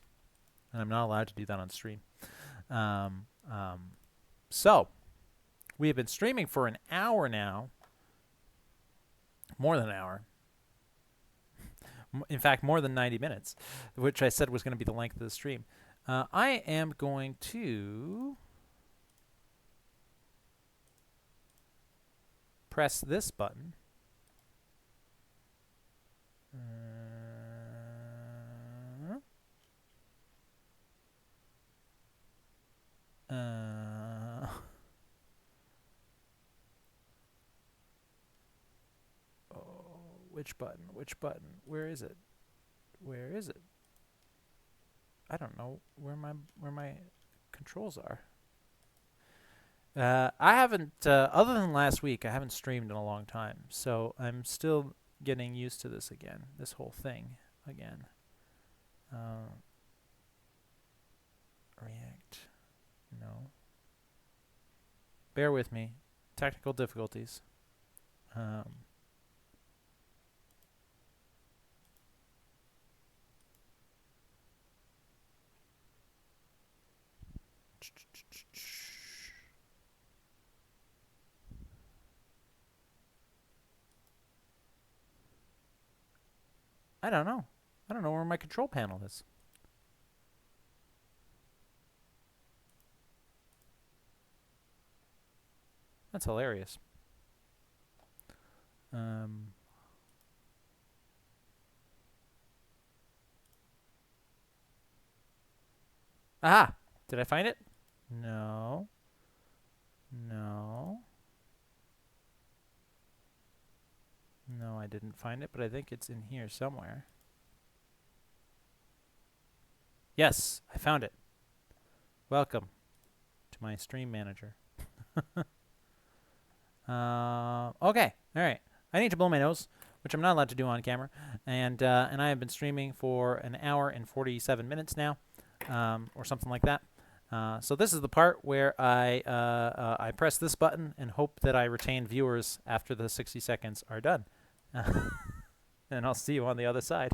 and I'm not allowed to do that on stream. Um, so, we have been streaming for an hour now. More than an hour. In fact, more than 90 minutes, which I said was going to be the length of the stream. I am going to press this button. Which button? Which button? Where is it? Where is it? I don't know where my controls are. I haven't, other than last week, I haven't streamed in a long time, so I'm still getting used to this again, this whole thing again. React. No. Bear with me. Technical difficulties. I don't know. I don't know where my control panel is. That's hilarious. Aha! Did I find it? No. No. No, I didn't find it, but I think it's in here somewhere. Yes, I found it. Welcome to my stream manager. Okay, all right. I need to blow my nose, which I'm not allowed to do on camera, and I have been streaming for an hour and 47 minutes now, or something like that. So this is the part where I press this button and hope that I retain viewers after the 60 seconds are done. And I'll see you on the other side.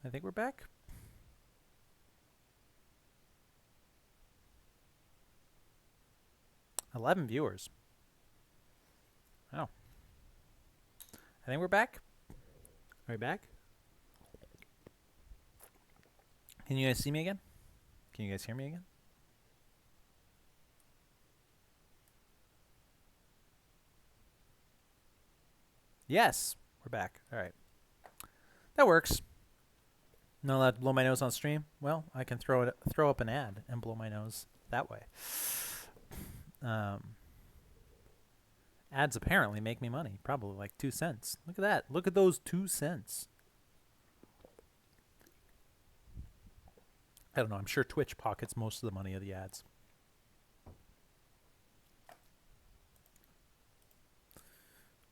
I think we're back. $11 viewers. Oh. I think we're back. Are we back? Can you guys see me again? Can you guys hear me again? Yes, we're back. All right. That works. Not allowed to blow my nose on stream? Well, I can throw up an ad and blow my nose that way. Ads apparently make me money. Probably like 2 cents. Look at that. Look at those 2 cents. I don't know. I'm sure Twitch pockets most of the money of the ads.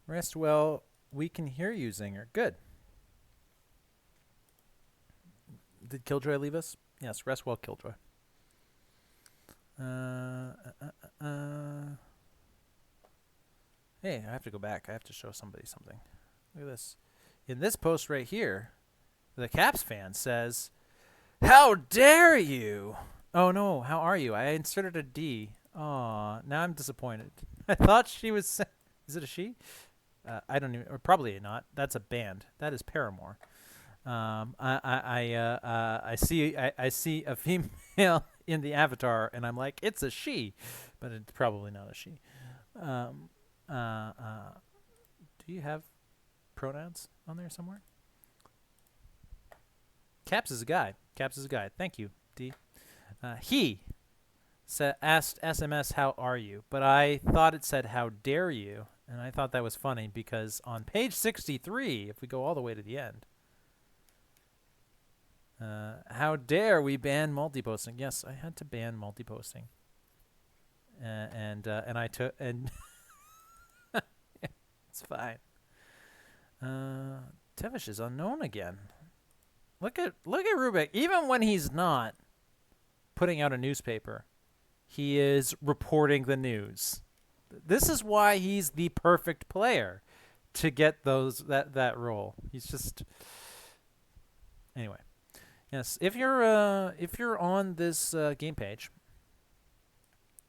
Rest well. We can hear you, Zinger. Good. Did Killjoy leave us? Yes, rest well, Killjoy. Hey, I have to go back. I have to show somebody something. Look at this. In this post right here, the Caps fan says, "How dare you?" Oh no, how are you? I inserted a D. Aw, now I'm disappointed. I thought she was... Is it a she? I don't even... Or probably not. That's a band. That is Paramore. I see a female in the avatar, and I'm like, it's a she, but it's probably not a she. Do you have pronouns on there somewhere? Caps is a guy. Caps is a guy. Thank you, D. He asked SMS, "How are you?" But I thought it said, "How dare you?" And I thought that was funny because on page 63, if we go all the way to the end, how dare we ban multi-posting? Yes, I had to ban multi-posting. And I took... And it's fine. Tevish is unknown again. Look at Rubik. Even when he's not putting out a newspaper, he is reporting the news. This is why he's the perfect player to get that role. He's just... Anyway. Yes, if you're on this game page,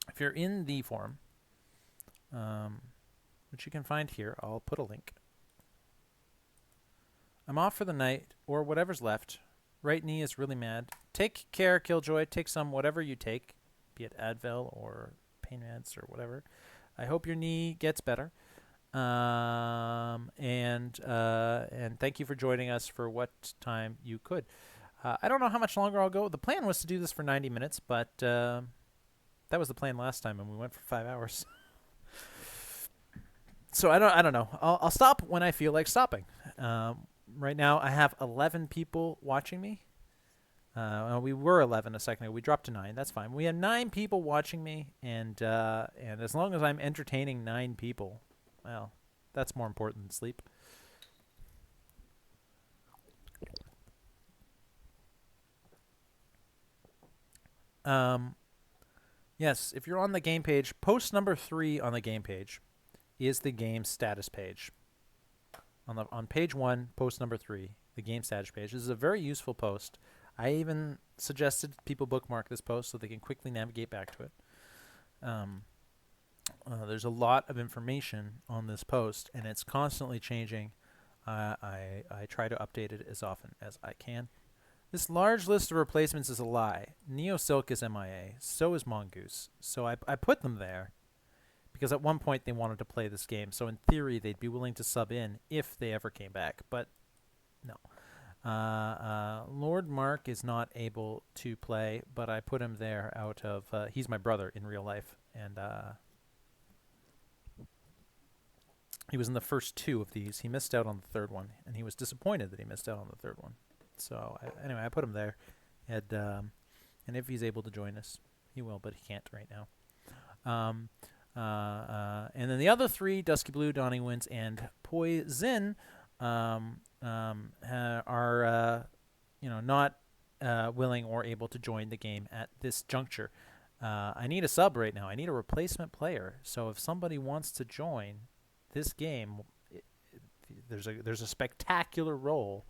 if you're in the forum, which you can find here, I'll put a link. I'm off for the night, or whatever's left. Right knee is really mad. Take care, Killjoy. Take some, whatever you take, be it Advil or pain meds or whatever. I hope your knee gets better. And thank you for joining us for what time you could. I don't know how much longer I'll go. The plan was to do this for 90 minutes, but that was the plan last time, and we went for 5 hours. So I don't know. I'll stop when I feel like stopping. Right now, I have 11 people watching me. We were 11 a second ago. We dropped to 9. That's fine. We have 9 people watching me, and as long as I'm entertaining 9 people, well, that's more important than sleep. Yes, if you're on the game page, post number 3 on the game page is the game status page. On page 1, post number 3, the game status page. This is a very useful post. I even suggested people bookmark this post so they can quickly navigate back to it. There's a lot of information on this post, and it's constantly changing. I try to update it as often as I can. This large list of replacements is a lie. NeoSilk is MIA. So is Mongoose. So I put them there because at one point they wanted to play this game. So in theory, they'd be willing to sub in if they ever came back. But no. Lord Mark is not able to play, but I put him there out of... he's my brother in real life. And he was in the first 2 of these. He missed out on the 3rd one. And he was disappointed that he missed out on the 3rd one. So anyway, I put him there, and if he's able to join us, he will, but he can't right now. And then the other 3, Dusky Blue, Donnie Wins, and Poison, are not willing or able to join the game at this juncture. I need a sub right now. I need a replacement player. So if somebody wants to join this game, there's a spectacular role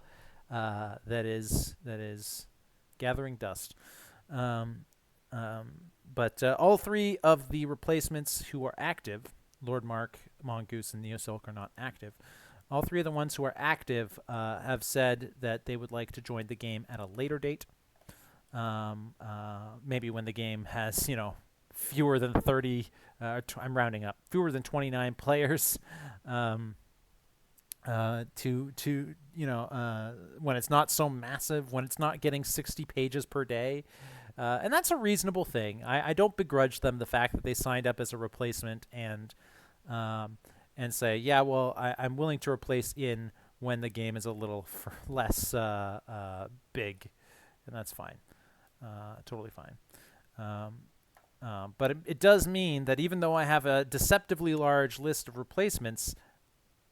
that is gathering dust. Um, but all three of the replacements who are active, Lord Mark, Mongoose, and Neosilk, are not active. All three of the ones who are active have said that they would like to join the game at a later date. Maybe when the game has, fewer than 30, I'm rounding up, fewer than 29 players. When it's not so massive, when it's not getting 60 pages per day. And that's a reasonable thing. I don't begrudge them the fact that they signed up as a replacement and say, yeah, well, I'm willing to replace in when the game is a little less big, and that's fine, totally fine. But it does mean that even though I have a deceptively large list of replacements,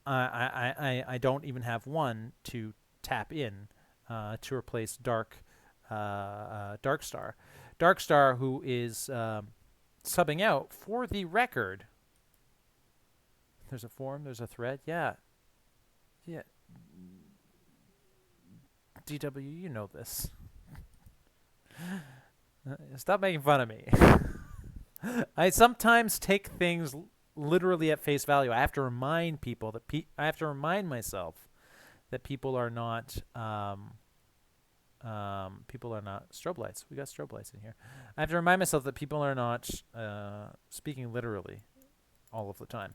I don't even have one to tap in to replace Darkstar. Darkstar, who is subbing out for the record. There's a forum. There's a thread. Yeah. DW, you know this. Stop making fun of me. I sometimes take things literally at face value. I have to remind people that I have to remind myself that people are not strobe lights. We got strobe lights in here. I have to remind myself that people are not speaking literally all of the time.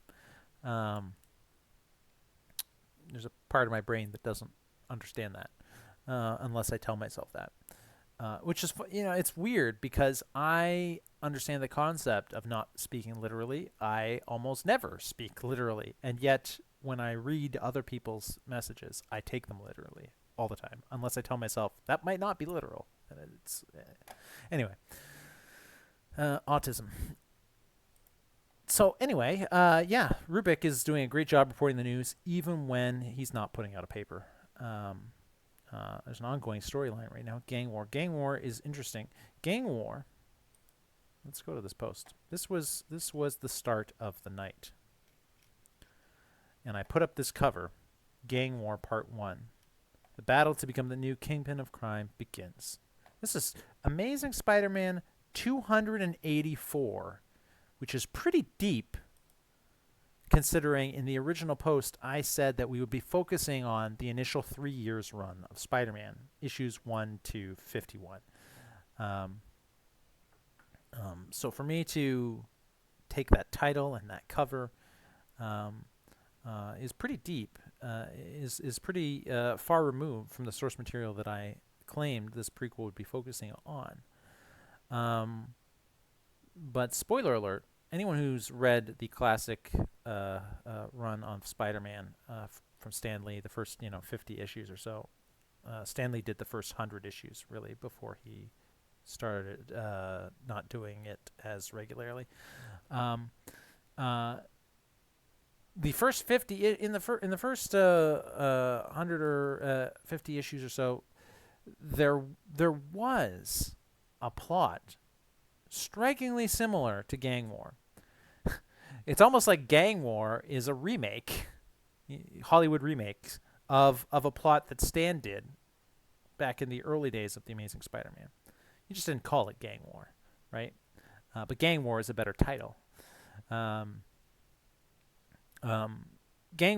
There's a part of my brain that doesn't understand that unless I tell myself that. Which is, it's weird because I understand the concept of not speaking literally. I almost never speak literally. And yet, when I read other people's messages, I take them literally all the time, unless I tell myself that might not be literal. Anyway, autism. So anyway, Rubik is doing a great job reporting the news, even when he's not putting out a paper. There's an ongoing storyline right now. Gang War. Gang War is interesting. Gang War. Let's go to this post. This was the start of the night, and I put up this cover. Gang War Part 1. The battle to become the new kingpin of crime begins. This is Amazing Spider-Man 284, which is pretty deep, considering in the original post I said that we would be focusing on the initial 3 years run of Spider-Man, issues 1 to 51. So for me to take that title and that cover is pretty deep, is pretty far removed from the source material that I claimed this prequel would be focusing on. But spoiler alert, anyone who's read the classic run of Spider-Man from Stan Lee, the first 50 issues or so, Stan Lee did the first 100 issues really before he started not doing it as regularly. The first 50 in the first 100 or 50 issues or so, there was a plot strikingly similar to Gang War. It's almost like Gang War is a remake, Hollywood remakes of a plot that Stan did back in the early days of The Amazing Spider-Man. You just didn't call it Gang War, right? But Gang War is a better title. Gang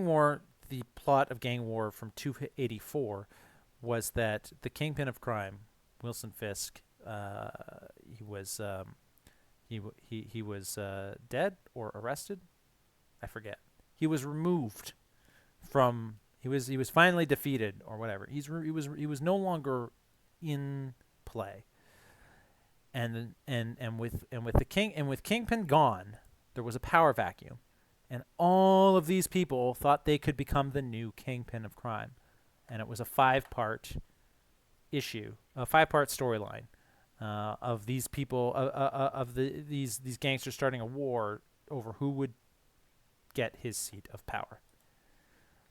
War, the plot of Gang War from 284 was that the kingpin of crime, Wilson Fisk, he was dead or arrested. I forget. He was removed from. He was finally defeated or whatever. He was no longer in play. And with Kingpin gone, there was a power vacuum, and all of these people thought they could become the new Kingpin of crime, and it was a 5-part issue, a 5-part storyline. Of these people, these gangsters starting a war over who would get his seat of power.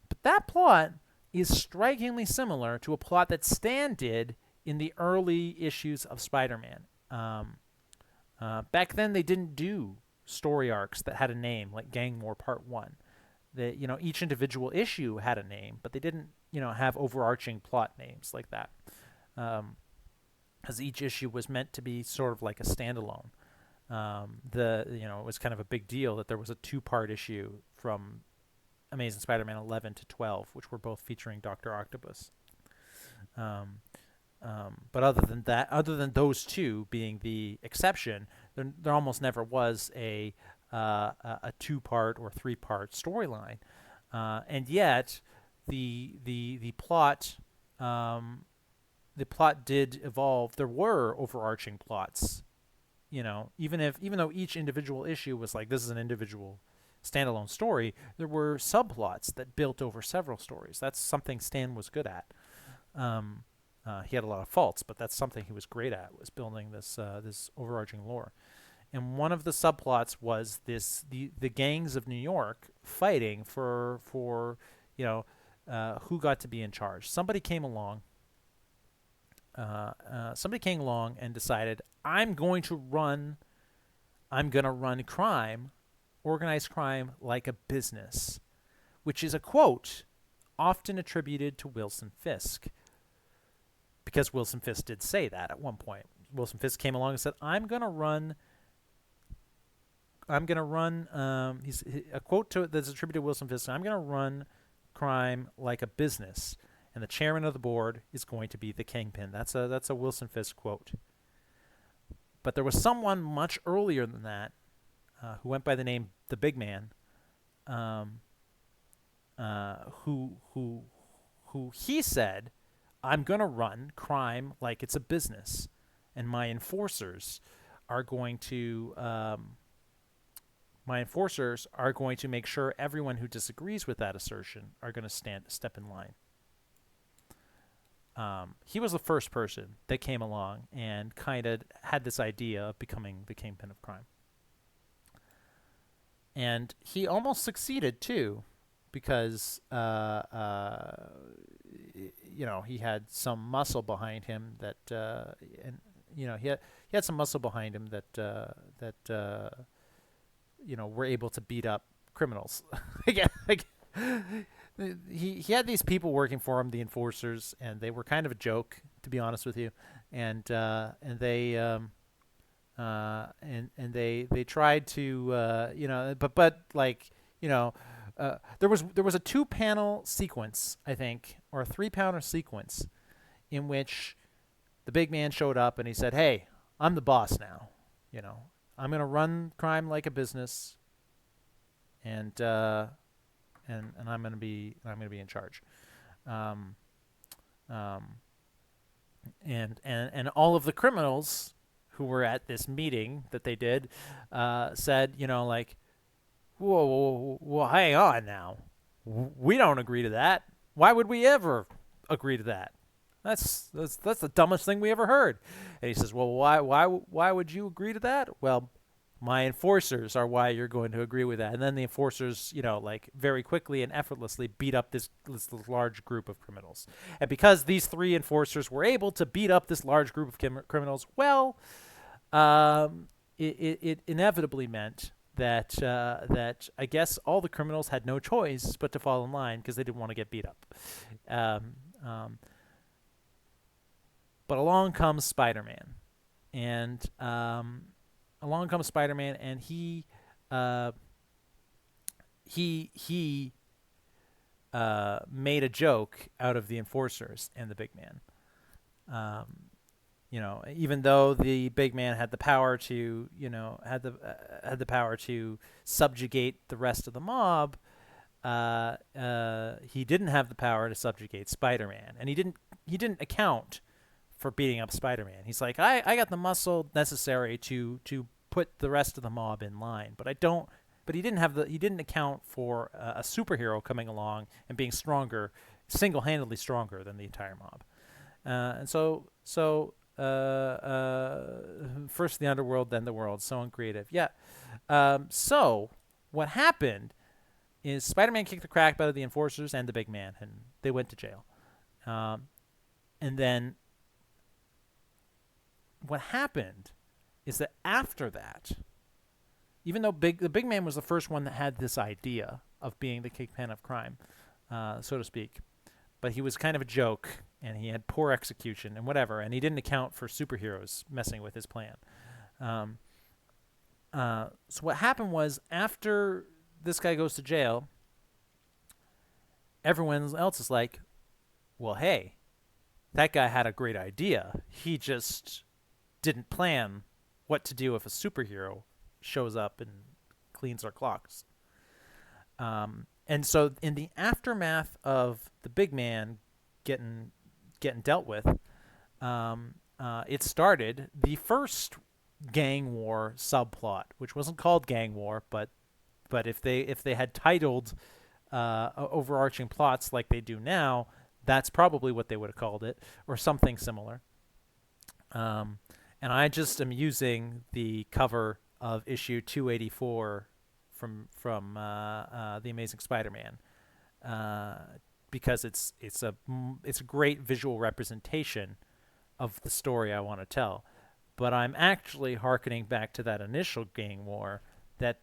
But that plot is strikingly similar to a plot that Stan did in the early issues of Spider-Man. Back then, they didn't do story arcs that had a name like Gang War Part 1. each individual issue had a name, but they didn't, have overarching plot names like that. Because each issue was meant to be sort of like a standalone. It was kind of a big deal that there was a two-part issue from Amazing Spider-Man 11 to 12, which were both featuring Dr. Octopus. But other than those two being the exception, there almost never was a two-part or three-part storyline, and yet the plot did evolve. There were overarching plots, even though each individual issue was like, this is an individual standalone story, there were subplots that built over several stories. That's something Stan was good at. He had a lot of faults, but that's something he was great at, was building this overarching lore. And one of the subplots was the gangs of New York fighting for who got to be in charge. Somebody came along and decided, I'm going to run crime, organized crime, like a business, which is a quote often attributed to Wilson Fisk, because Wilson Fisk did say that at one point. Wilson Fisk came along and said, a quote that's attributed to Wilson Fisk, I'm going to run crime like a business, and the chairman of the board is going to be the Kingpin. That's a Wilson Fisk quote. But there was someone much earlier than that, who went by the name the Big Man, who he said, I'm going to run crime like it's a business, and my enforcers are going to make sure everyone who disagrees with that assertion are going to step in line. He was the first person that came along and kind of had this idea of becoming the Kingpin of crime. And he almost succeeded, too, because he had some muscle behind him he had some muscle behind him that were able to beat up criminals. He had these people working for him, the enforcers, and they were kind of a joke, to be honest with you. And they tried to there was a 2-panel sequence, I think, or a 3-panel sequence, in which the Big Man showed up and he said, "Hey, I'm the boss now. I'm gonna run crime like a business, and I'm gonna be in charge." And all of the criminals who were at this meeting that they did said, whoa, hang on now. We don't agree to that. Why would we ever agree to that? That's the dumbest thing we ever heard. And he says, well, why would you agree to that? Well, my enforcers are why you're going to agree with that. And then the enforcers, very quickly and effortlessly beat up this large group of criminals. And because these 3 enforcers were able to beat up this large group of criminals, well, it inevitably meant that I guess all the criminals had no choice but to fall in line because they didn't want to get beat up. But along comes Spider-Man, and he made a joke out of the enforcers and the Big Man. Even though the Big Man had the power to, had the power to subjugate the rest of the mob, he didn't have the power to subjugate Spider-Man, and he didn't account for beating up Spider-Man. He's like, I got the muscle necessary to put the rest of the mob in line, but I don't. But he didn't account for a superhero coming along and being stronger, single-handedly stronger than the entire mob, and so. First the underworld, then the world. So uncreative. Yeah. So what happened is Spider-Man kicked the crap out of the enforcers and the Big Man, and they went to jail. And then what happened is that after that, even though the big man was the first one that had this idea of being the kingpin of crime, so to speak. But he was kind of a joke, and he had poor execution and whatever, and he didn't account for superheroes messing with his plan. Um, so what happened was, after this guy goes to jail, everyone else is like, well, hey, that guy had a great idea. He just didn't plan what to do if a superhero shows up and cleans our clocks. And so in the aftermath of the big man getting dealt with, it started the first gang war subplot, which wasn't called gang war, but if they had titled overarching plots like they do now, that's probably what they would have called it, or something similar. And I just am using the cover of issue 284 from The Amazing Spider-Man, because it's a great visual representation of the story I want to tell. But I'm actually hearkening back to that initial gang war that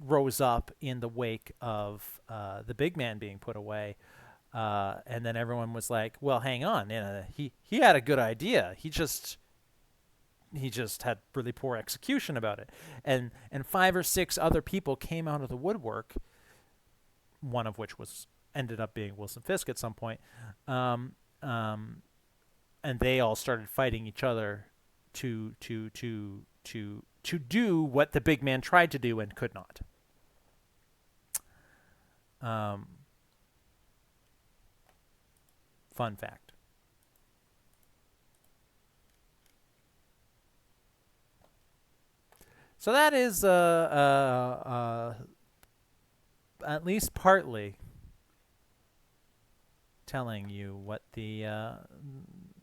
rose up in the wake of the big man being put away. And then everyone was like, "Well, hang on, he had a good idea. He just had really poor execution about it." And 5 or 6 other people came out of the woodwork, one of which ended up being Wilson Fisk at some point, and they all started fighting each other to do what the big man tried to do and could not. Fun fact. So that is at least partly telling you what the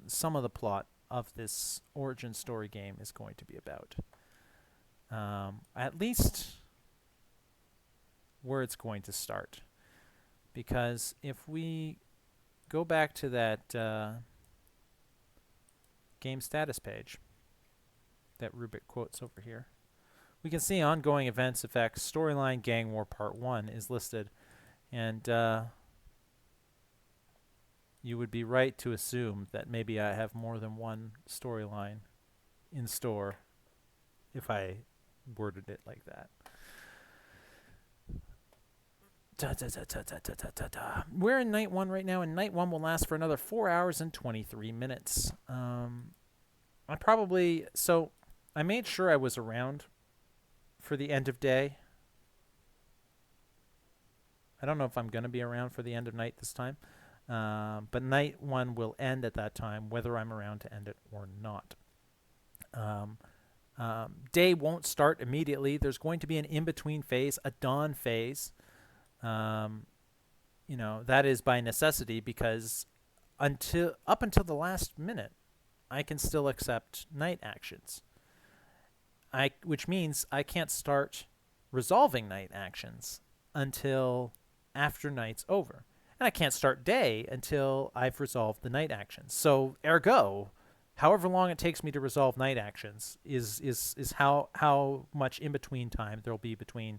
some of the plot of this origin story game is going to be about. At least where it's going to start. Because if we go back to that game status page that Rubik quotes over here, we can see ongoing events, effects, storyline, gang war part 1 is listed. And you would be right to assume that maybe I have more than one storyline in store if I worded it like that. We're in night 1 right now, and night 1 will last for another 4 hours and 23 minutes. I made sure I was around for the end of day. I don't know if I'm going to be around for the end of night this time. But night 1 will end at that time, whether I'm around to end it or not. Day won't start immediately. There's going to be an in-between phase, a dawn phase. That is by necessity, because up until the last minute, I can still accept night actions. Which means I can't start resolving night actions until after night's over. And I can't start day until I've resolved the night actions. So, ergo, however long it takes me to resolve night actions is how much in between time there'll be between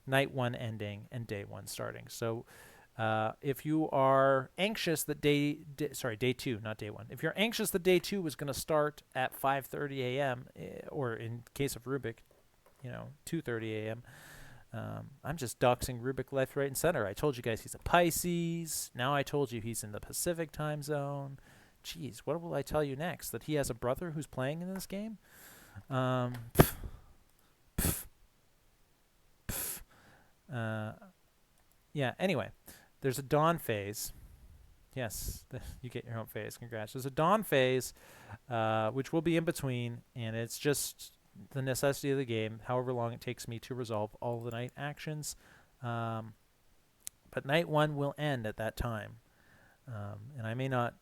night 1 ending and day 1 starting. So, if you are anxious that day 2, not day 1. If you're anxious that day 2 was going to start at 5:30 a.m., or in case of Rubik, 2:30 a.m., I'm just doxing Rubik left, right, and center. I told you guys he's a Pisces. Now I told you he's in the Pacific time zone. Jeez, what will I tell you next? That he has a brother who's playing in this game? Yeah, anyway. There's a dawn phase. Yes, you get your own phase. Congrats. There's a dawn phase, which will be in between, and it's just the necessity of the game, however long it takes me to resolve all the night actions. But night 1 will end at that time, and I may not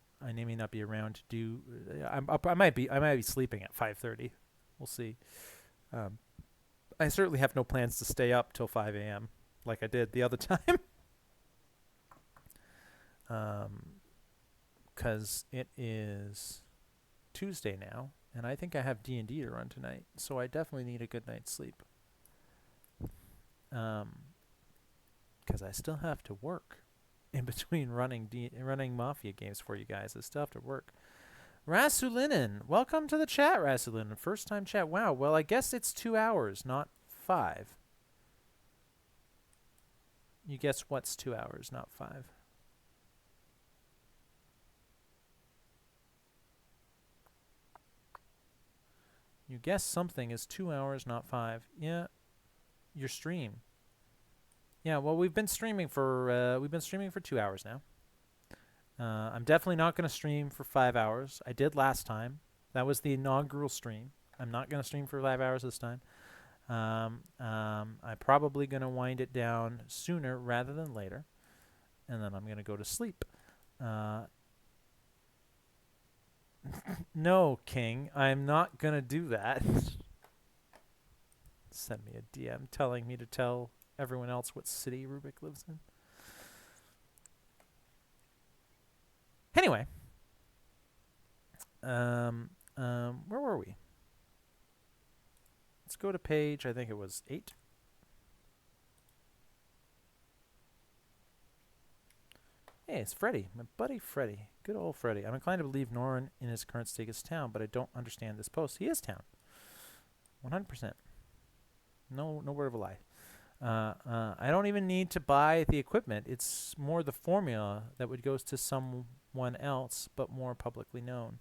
be around to do. I might be sleeping at 5:30. We'll see. I certainly have no plans to stay up till 5 a.m. like I did the other time. Because it is Tuesday now, and I think I have D&D to run tonight, so I definitely need a good night's sleep. because I still have to work in between running Mafia games for you guys. I still have to work. Rasulinen, welcome to the chat, Rasulinen. First time chat. Wow. Well, I guess it's 2 hours, not 5. You guess what's 2 hours, not 5? You guess something is 2 hours, not 5. Yeah, your stream. Yeah, well, we've been streaming for 2 hours now. I'm definitely not going to stream for 5 hours. I did last time. That was the inaugural stream. I'm not going to stream for 5 hours this time. I'm probably going to wind it down sooner rather than later, and then I'm going to go to sleep. No, King, I'm not going to do that. Send me a DM telling me to tell everyone else what city Rubik lives in. Anyway, where were we? Let's go to page, I think it was 8. Hey, it's Freddy, my buddy Freddy. Good old Freddy. I'm inclined to believe Norrin in his current state is town, but I don't understand this post. He is town. 100%. No word of a lie. I don't even need to buy the equipment. It's more the formula that would go to someone else, but more publicly known.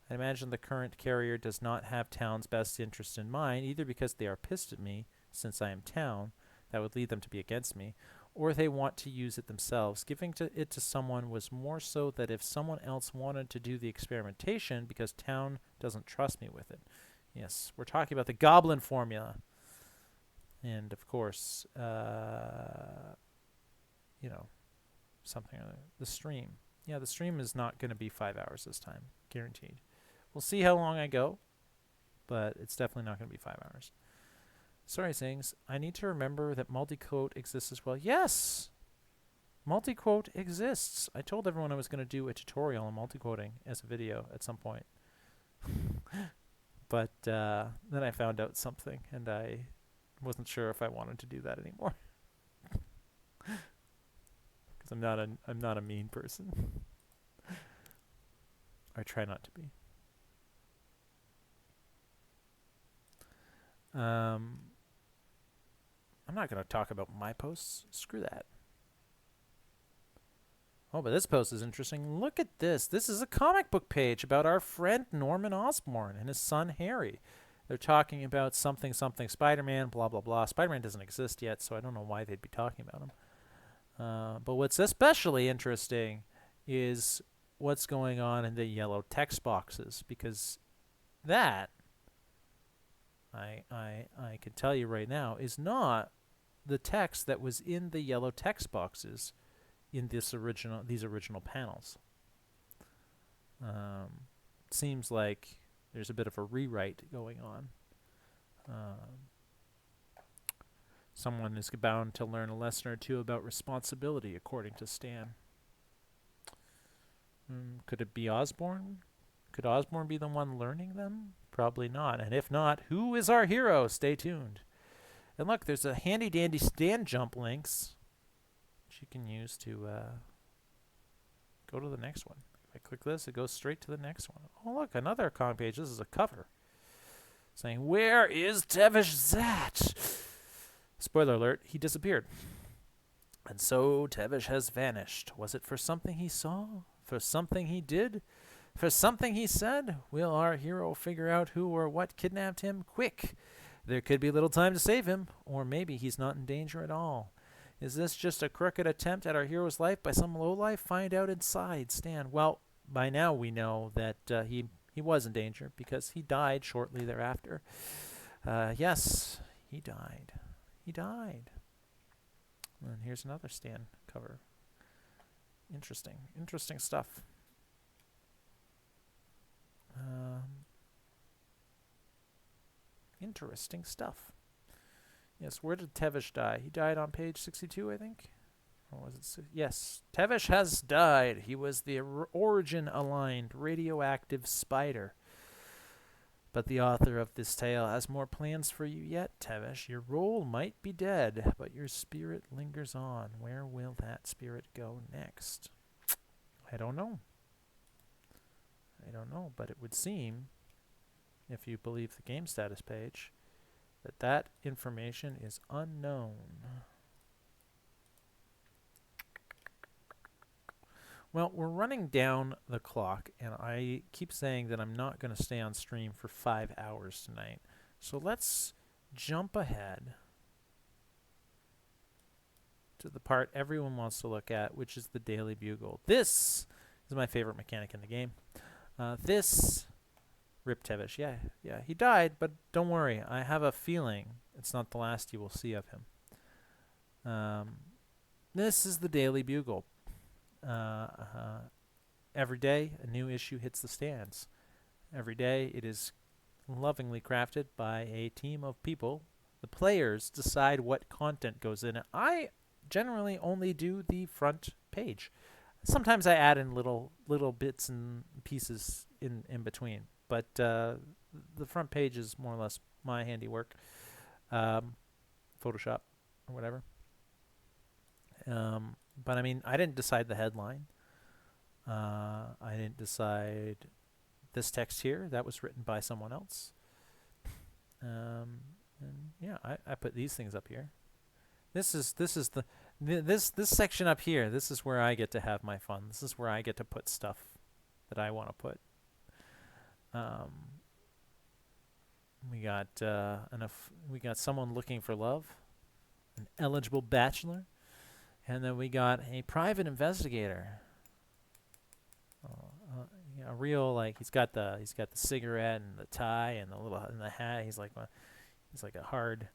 I imagine the current carrier does not have town's best interest in mind, either because they are pissed at me, since I am town, that would lead them to be against me, or they want to use it themselves. Giving it to someone was more so that if someone else wanted to do the experimentation, because town doesn't trust me with it. Yes, we're talking about the Goblin formula. And, of course, something other. The stream. Yeah, the stream is not going to be 5 hours this time. Guaranteed. We'll see how long I go, but it's definitely not going to be 5 hours. Sorry, Zings. I need to remember that multi-quote exists as well. Yes! Multi-quote exists. I told everyone I was going to do a tutorial on multi-quoting as a video at some point. But then I found out something, and I wasn't sure if I wanted to do that anymore. Because I'm not a mean person. I try not to be. I'm not going to talk about my posts. Screw that. Oh, but this post is interesting. Look at this. This is a comic book page about our friend Norman Osborn and his son Harry. They're talking about something Spider-Man, blah, blah, blah. Spider-Man doesn't exist yet, so I don't know why they'd be talking about him. But what's especially interesting is what's going on in the yellow text boxes, because that, I can tell you right now, is not the text that was in the yellow text boxes in these original panels. Seems like there's a bit of a rewrite going on. Someone is bound to learn a lesson or two about responsibility, according to Stan. Could it be Osborn? Could Osborn be the one learning them? Probably not. And if not, who is our hero? Stay tuned. And look, there's a handy-dandy Stan jump links which you can use to go to the next one. If I click this, it goes straight to the next one. Oh, look, another comic page. This is a cover saying, "Where is Tevish Zat?" Spoiler alert, he disappeared. And so Tevish has vanished. Was it for something he saw? For something he did? For something he said? Will our hero figure out who or what kidnapped him? Quick! There could be little time to save him. Or maybe he's not in danger at all. Is this just a crooked attempt at our hero's life by some lowlife? Find out inside. Stan. Well, by now we know that he was in danger because he died shortly thereafter. Yes, he died. He died. And here's another Stan cover. Interesting stuff. Interesting stuff. Yes, where did Tevish die? He died on page 62, I think. Or was it? Yes, Tevish has died. He was the origin-aligned radioactive spider. But the author of this tale has more plans for you yet, Tevesh. Your role might be dead, but your spirit lingers on. Where will that spirit go next? I don't know. I don't know, but it would seem, if you believe the game status page, that that information is unknown. Well, we're running down the clock, and I keep saying that I'm not going to stay on stream for 5 hours tonight. So let's jump ahead to the part everyone wants to look at, which is the Daily Bugle. This is my favorite mechanic in the game. This Rip Tevesh, yeah, he died, but don't worry. I have a feeling it's not the last you will see of him. This is the Daily Bugle. Every day, a new issue hits the stands. Every day, it is lovingly crafted by a team of people. The players decide what content goes in it. I generally only do the front page. Sometimes I add in little bits and pieces in between, but the front page is more or less my handiwork, Photoshop or whatever. But I mean, I didn't decide the headline. I didn't decide this text here. That was written by someone else. And yeah, I put these things up here. This is this section up here. This is where I get to have my fun. This is where I get to put stuff that I want to put. We got we got someone looking for love, an eligible bachelor, and then we got a private investigator. A real, like, he's got the cigarette and the tie and the hat. He's like a hard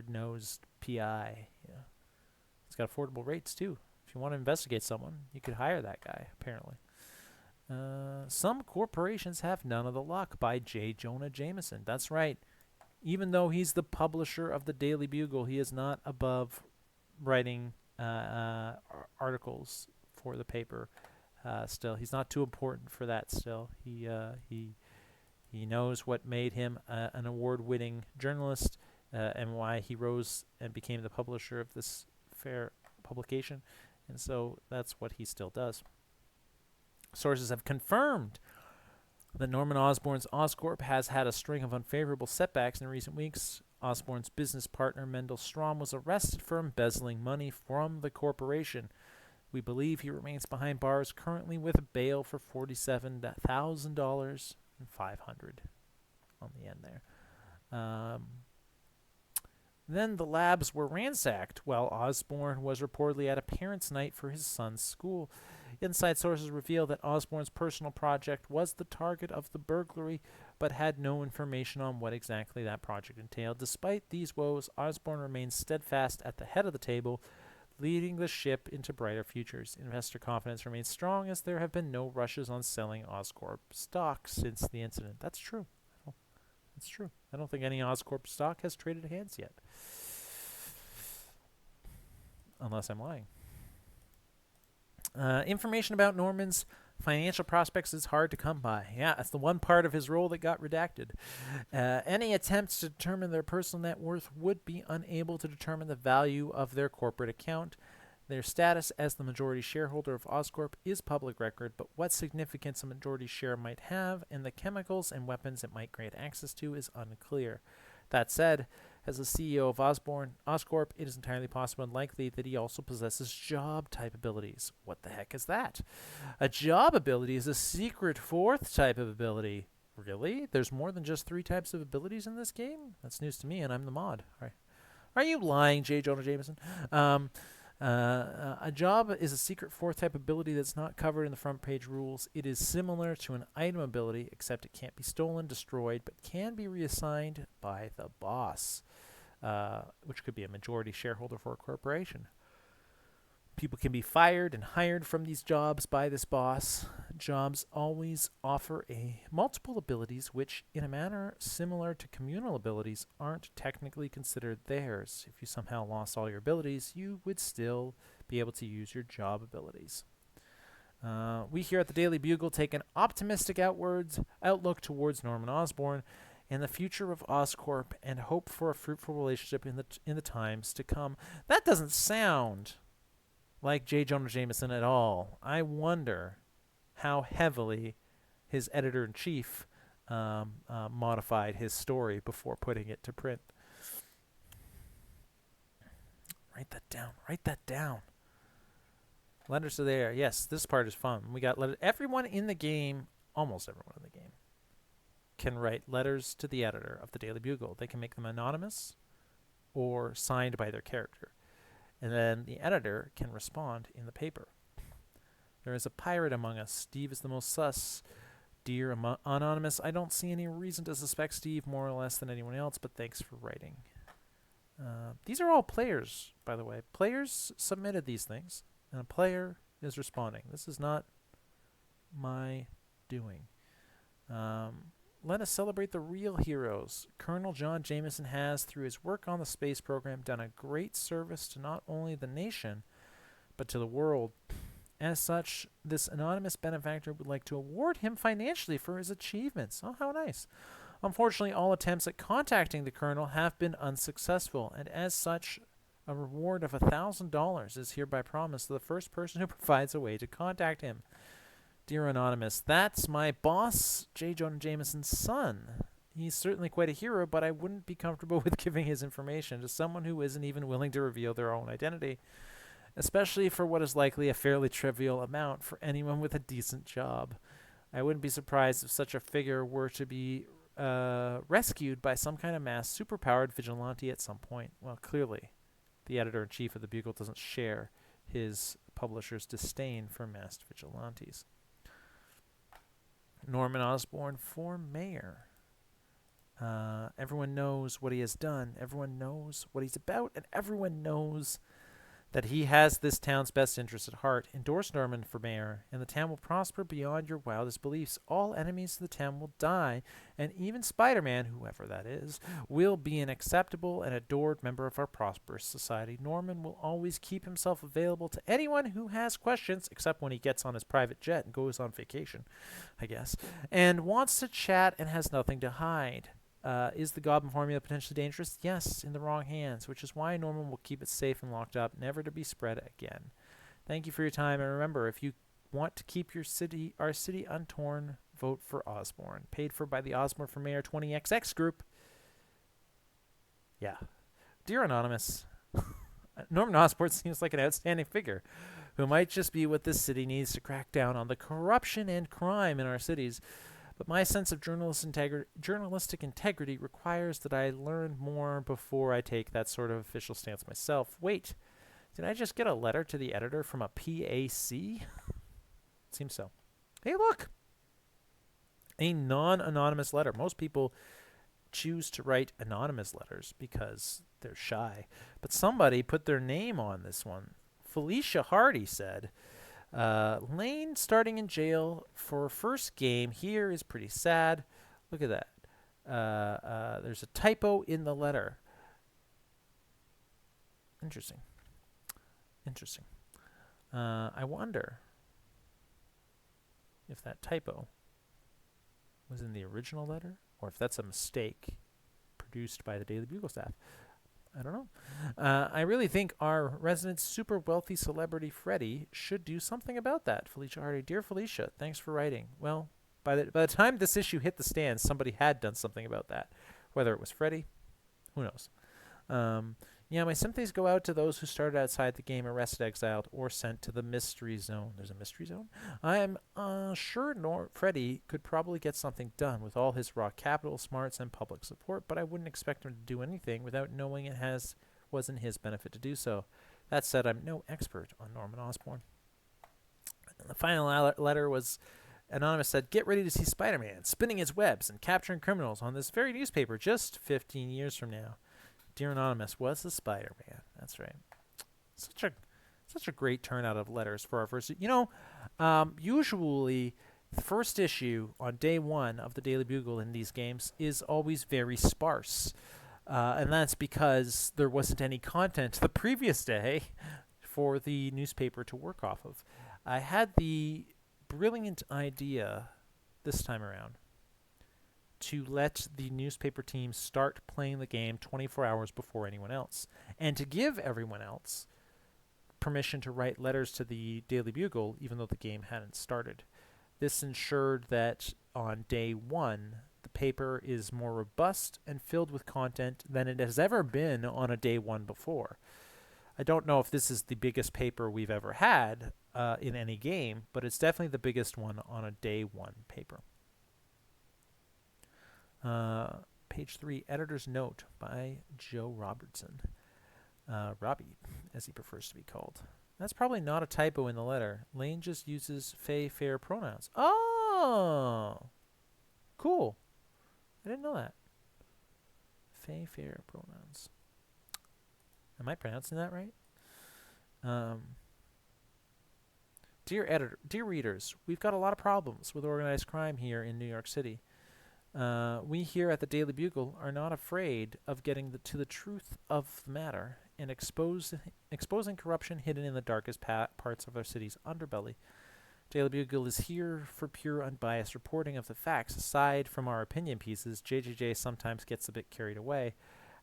nosed PI. Yeah. He's got affordable rates too. If you want to investigate someone, you could hire that guy. Apparently, some corporations have none of the luck. By J. Jonah Jameson. That's right. Even though he's the publisher of the Daily Bugle, he is not above writing articles for the paper. Still, he's not too important for that. Still, he knows what made him an award-winning journalist and why he rose and became the publisher of this fair publication, and so that's what he still does. Sources have confirmed that Norman Osborn's Oscorp has had a string of unfavorable setbacks in recent weeks. Osborn's business partner Mendel Strom was arrested for embezzling money from the corporation. We believe he remains behind bars currently with a bail for $47,000 and $500 on the end there. Then the labs were ransacked while Osborn was reportedly at a parents' night for his son's school. Inside sources reveal that Osborn's personal project was the target of the burglary, but had no information on what exactly that project entailed. Despite these woes, Osborn remains steadfast at the head of the table, leading the ship into brighter futures. Investor confidence remains strong as there have been no rushes on selling Oscorp stock since the incident. That's true. That's true. I don't think any Oscorp stock has traded hands yet. Unless I'm lying. Information about Norman's financial prospects is hard to come by. Yeah, that's the one part of his role that got redacted. Any attempts to determine their personal net worth would be unable to determine the value of their corporate account. Their status as the majority shareholder of Oscorp is public record, but what significance a majority share might have and the chemicals and weapons it might grant access to is unclear. That said, as the CEO of Oscorp, it is entirely possible and likely that he also possesses job-type abilities. What the heck is that? A job ability is a secret fourth type of ability. Really? There's more than just 3 types of abilities in this game? That's news to me, and I'm the mod. Are you lying, J. Jonah Jameson? A job is a secret fourth type ability that's not covered in the front page rules. It is similar to an item ability, except it can't be stolen, destroyed, but can be reassigned by the boss, which could be a majority shareholder for a corporation. People can be fired and hired from these jobs by this boss. Jobs always offer multiple abilities which, in a manner similar to communal abilities, aren't technically considered theirs. If you somehow lost all your abilities, you would still be able to use your job abilities. We here at the Daily Bugle take an optimistic outlook towards Norman Osborn and the future of Oscorp and hope for a fruitful relationship in the times to come. That doesn't sound like J. Jonah Jameson at all. I wonder how heavily his editor-in-chief modified his story before putting it to print. Write that down. Write that down. Letters to the air. Yes, this part is fun. We got everyone in the game, almost everyone in the game, can write letters to the editor of the Daily Bugle. They can make them anonymous or signed by their character. And then the editor can respond in the paper. There is a pirate among us. Steve is the most sus. Dear Anonymous, I don't see any reason to suspect Steve more or less than anyone else, but thanks for writing. These are all players, by the way. Players submitted these things, and a player is responding. This is not my doing. Let us celebrate the real heroes. Colonel John Jameson has, through his work on the space program, done a great service to not only the nation, but to the world. As such, this anonymous benefactor would like to award him financially for his achievements. Oh, how nice. Unfortunately, all attempts at contacting the colonel have been unsuccessful, and as such, a reward of $1,000 is hereby promised to the first person who provides a way to contact him. Dear Anonymous, that's my boss, J. Jonah Jameson's son. He's certainly quite a hero, but I wouldn't be comfortable with giving his information to someone who isn't even willing to reveal their own identity, especially for what is likely a fairly trivial amount for anyone with a decent job. I wouldn't be surprised if such a figure were to be rescued by some kind of mass superpowered vigilante at some point. Well, clearly, the editor-in-chief of the Bugle doesn't share his publisher's disdain for masked vigilantes. Norman Osborn for mayor. Everyone knows what he has done. Everyone knows what he's about, and everyone knows that he has this town's best interest at heart. Endorse Norman for mayor, and the town will prosper beyond your wildest beliefs. All enemies of the town will die, and even Spider-Man, whoever that is, will be an acceptable and adored member of our prosperous society. Norman will always keep himself available to anyone who has questions, except when he gets on his private jet and goes on vacation, I guess, and wants to chat and has nothing to hide. Is the Goblin formula potentially dangerous? Yes, in the wrong hands, which is why Norman will keep it safe and locked up, never to be spread again. Thank you for your time, and remember, if you want to keep our city untorn, vote for Osborn. Paid for by the Osborn for Mayor 20XX group. Yeah. Dear Anonymous, Norman Osborn seems like an outstanding figure who might just be what this city needs to crack down on the corruption and crime in our cities. But my sense of journalistic integrity requires that I learn more before I take that sort of official stance myself. Wait, did I just get a letter to the editor from a PAC? Seems so. Hey, look! A non-anonymous letter. Most people choose to write anonymous letters because they're shy. But somebody put their name on this one. Felicia Hardy said, Lane starting in jail for her first game here is pretty sad. Look at that. There's a typo in the letter. Interesting. I wonder if that typo was in the original letter or if that's a mistake produced by the Daily Bugle staff. I don't know. I really think our resident super wealthy celebrity Freddie should do something about that. Felicia Hardy. Dear Felicia, thanks for writing. Well, by the time this issue hit the stands, somebody had done something about that. Whether it was Freddie, who knows? Yeah, my sympathies go out to those who started outside the game, arrested, exiled, or sent to the mystery zone. There's a mystery zone? I'm sure Freddie could probably get something done with all his raw capital, smarts, and public support, but I wouldn't expect him to do anything without knowing it was in his benefit to do so. That said, I'm no expert on Norman Osborn. And the final letter was, Anonymous said, get ready to see Spider-Man spinning his webs and capturing criminals on this very newspaper just 15 years from now. Dear Anonymous, was the Spider-Man. That's right. Such a great turnout of letters for our first. Usually the first issue on day one of the Daily Bugle in these games is always very sparse. And that's because there wasn't any content the previous day for the newspaper to work off of. I had the brilliant idea this time around to let the newspaper team start playing the game 24 hours before anyone else, and to give everyone else permission to write letters to the Daily Bugle even though the game hadn't started. This ensured that on day one, the paper is more robust and filled with content than it has ever been on a day one before. I don't know if this is the biggest paper we've ever had in any game, but it's definitely the biggest one on a day one paper. Page 3, editor's note by Joe Robertson. Robbie, as he prefers to be called. That's probably not a typo in the letter. Lane just uses fair pronouns. Oh! Cool. I didn't know that. Fair pronouns. Am I pronouncing that right? Dear editor, dear readers, we've got a lot of problems with organized crime here in New York City. We here at the Daily Bugle are not afraid of getting to the truth of the matter and exposing corruption hidden in the darkest parts of our city's underbelly. Daily Bugle is here for pure, unbiased reporting of the facts. Aside from our opinion pieces, JJJ sometimes gets a bit carried away.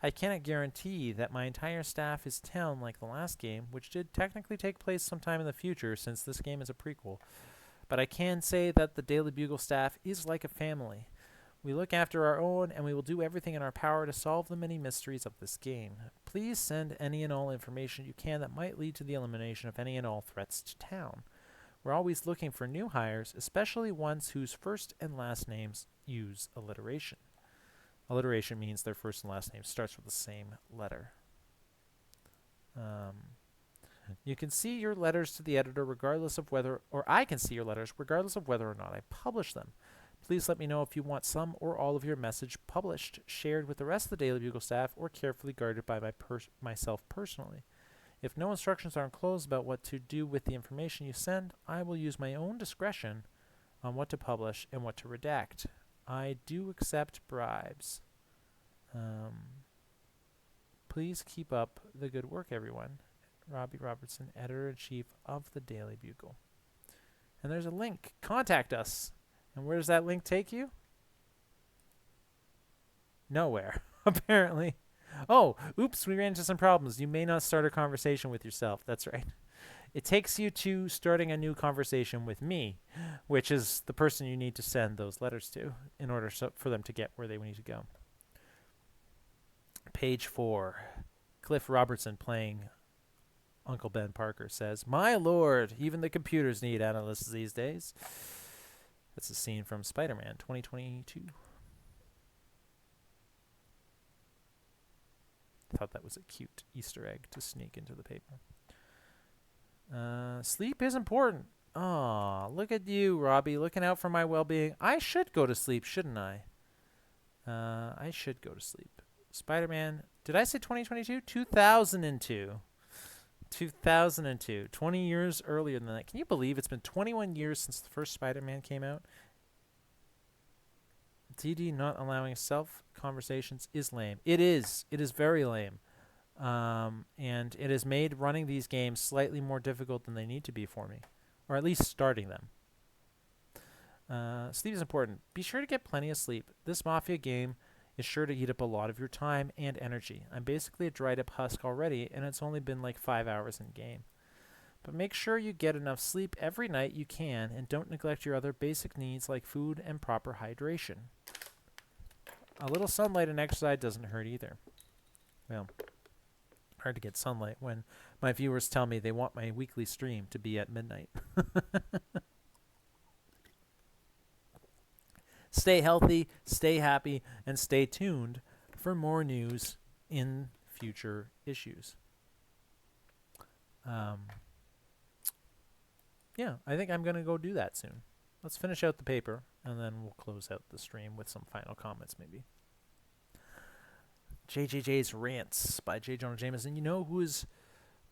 I cannot guarantee that my entire staff is town like the last game, which did technically take place sometime in the future since this game is a prequel. But I can say that the Daily Bugle staff is like a family. We look after our own, and we will do everything in our power to solve the many mysteries of this game. Please send any and all information you can that might lead to the elimination of any and all threats to town. We're always looking for new hires, especially ones whose first and last names use alliteration. Alliteration means their first and last name starts with the same letter. You can see your letters to the editor regardless of whether, or I can see your letters regardless of whether or not I publish them. Please let me know if you want some or all of your message published, shared with the rest of the Daily Bugle staff, or carefully guarded by myself personally. If no instructions are enclosed about what to do with the information you send, I will use my own discretion on what to publish and what to redact. I do accept bribes. Please keep up the good work, everyone. Robbie Robertson, Editor-in-Chief of the Daily Bugle. And there's a link. Contact us. And where does that link take you? Nowhere, apparently. Oh, oops, we ran into some problems. You may not start a conversation with yourself. That's right. It takes you to starting a new conversation with me, which is the person you need to send those letters to in order for them to get where they need to go. Page 4. Cliff Robertson playing Uncle Ben Parker says, "My lord, even the computers need analysts these days." That's a scene from Spider-Man 2022. Thought that was a cute Easter egg to sneak into the paper. Sleep is important. Aw, look at you, Robbie, looking out for my well-being. I should go to sleep, shouldn't I? I should go to sleep. Spider-Man, did I say 2022? 2002. 2002. 20 years earlier than that. Can you believe it's been 21 years since the first Spider-Man came out? DD not allowing self-conversations is lame. It is. It is very lame. And it has made running these games slightly more difficult than they need to be for me. Or at least starting them. Sleep is important. Be sure to get plenty of sleep. This Mafia game is sure to eat up a lot of your time and energy. I'm basically a dried up husk already, and it's only been like 5 hours in game. But make sure you get enough sleep every night you can, and don't neglect your other basic needs like food and proper hydration. A little sunlight and exercise doesn't hurt either. Well, hard to get sunlight when my viewers tell me they want my weekly stream to be at midnight. Stay healthy, stay happy, and stay tuned for more news in future issues. Yeah, I think I'm going to go do that soon. Let's finish out the paper, and then we'll close out the stream with some final comments, maybe. JJJ's Rants by J. Jonah Jameson. You know who is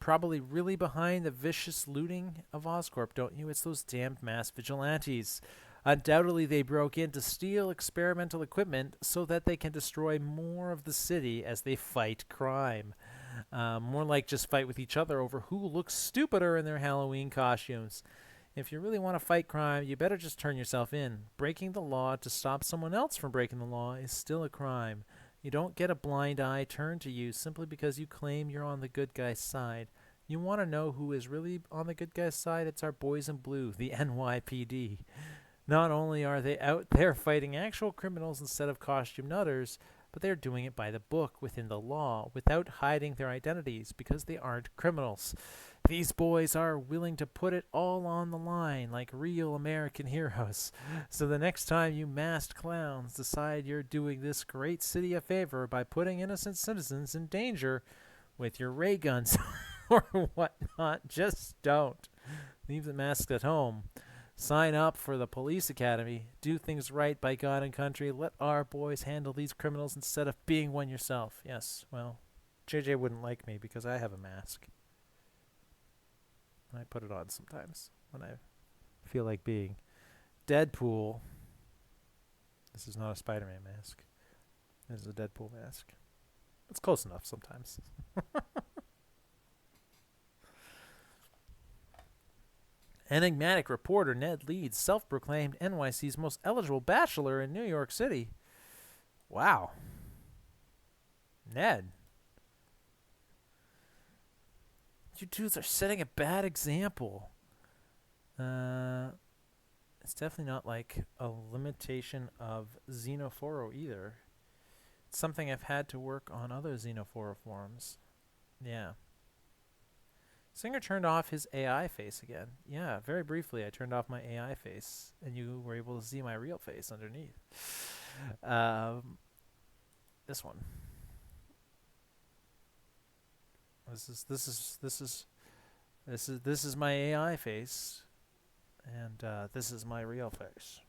probably really behind the vicious looting of Oscorp, don't you? It's those damned mass vigilantes. Undoubtedly, they broke in to steal experimental equipment so that they can destroy more of the city as they fight crime. More like just fight with each other over who looks stupider in their Halloween costumes. If you really want to fight crime, you better just turn yourself in. Breaking the law to stop someone else from breaking the law is still a crime. You don't get a blind eye turned to you simply because you claim you're on the good guy's side. You want to know who is really on the good guy's side? It's our boys in blue, the NYPD. Not only are they out there fighting actual criminals instead of costume nutters, but they're doing it by the book within the law without hiding their identities because they aren't criminals. These boys are willing to put it all on the line like real American heroes. So the next time you masked clowns decide you're doing this great city a favor by putting innocent citizens in danger with your ray guns or whatnot, just don't. Leave the masks at home. Sign up for the police academy. Do things right by God and country. Let our boys handle these criminals instead of being one yourself. Yes, well, JJ wouldn't like me because I have a mask. I put it on sometimes when I feel like being Deadpool. This is not a Spider-Man mask. This is a Deadpool mask. It's close enough sometimes. Enigmatic reporter Ned Leeds, self-proclaimed NYC's most eligible bachelor in New York City. Wow. Ned. You dudes are setting a bad example. It's definitely not like a limitation of Xenophoro either. It's something I've had to work on other Xenophoro forums. Yeah. Zinger turned off his AI face again. Yeah, very briefly I turned off my AI face, and you were able to see my real face underneath. This one. This is my AI face, and this is my real face.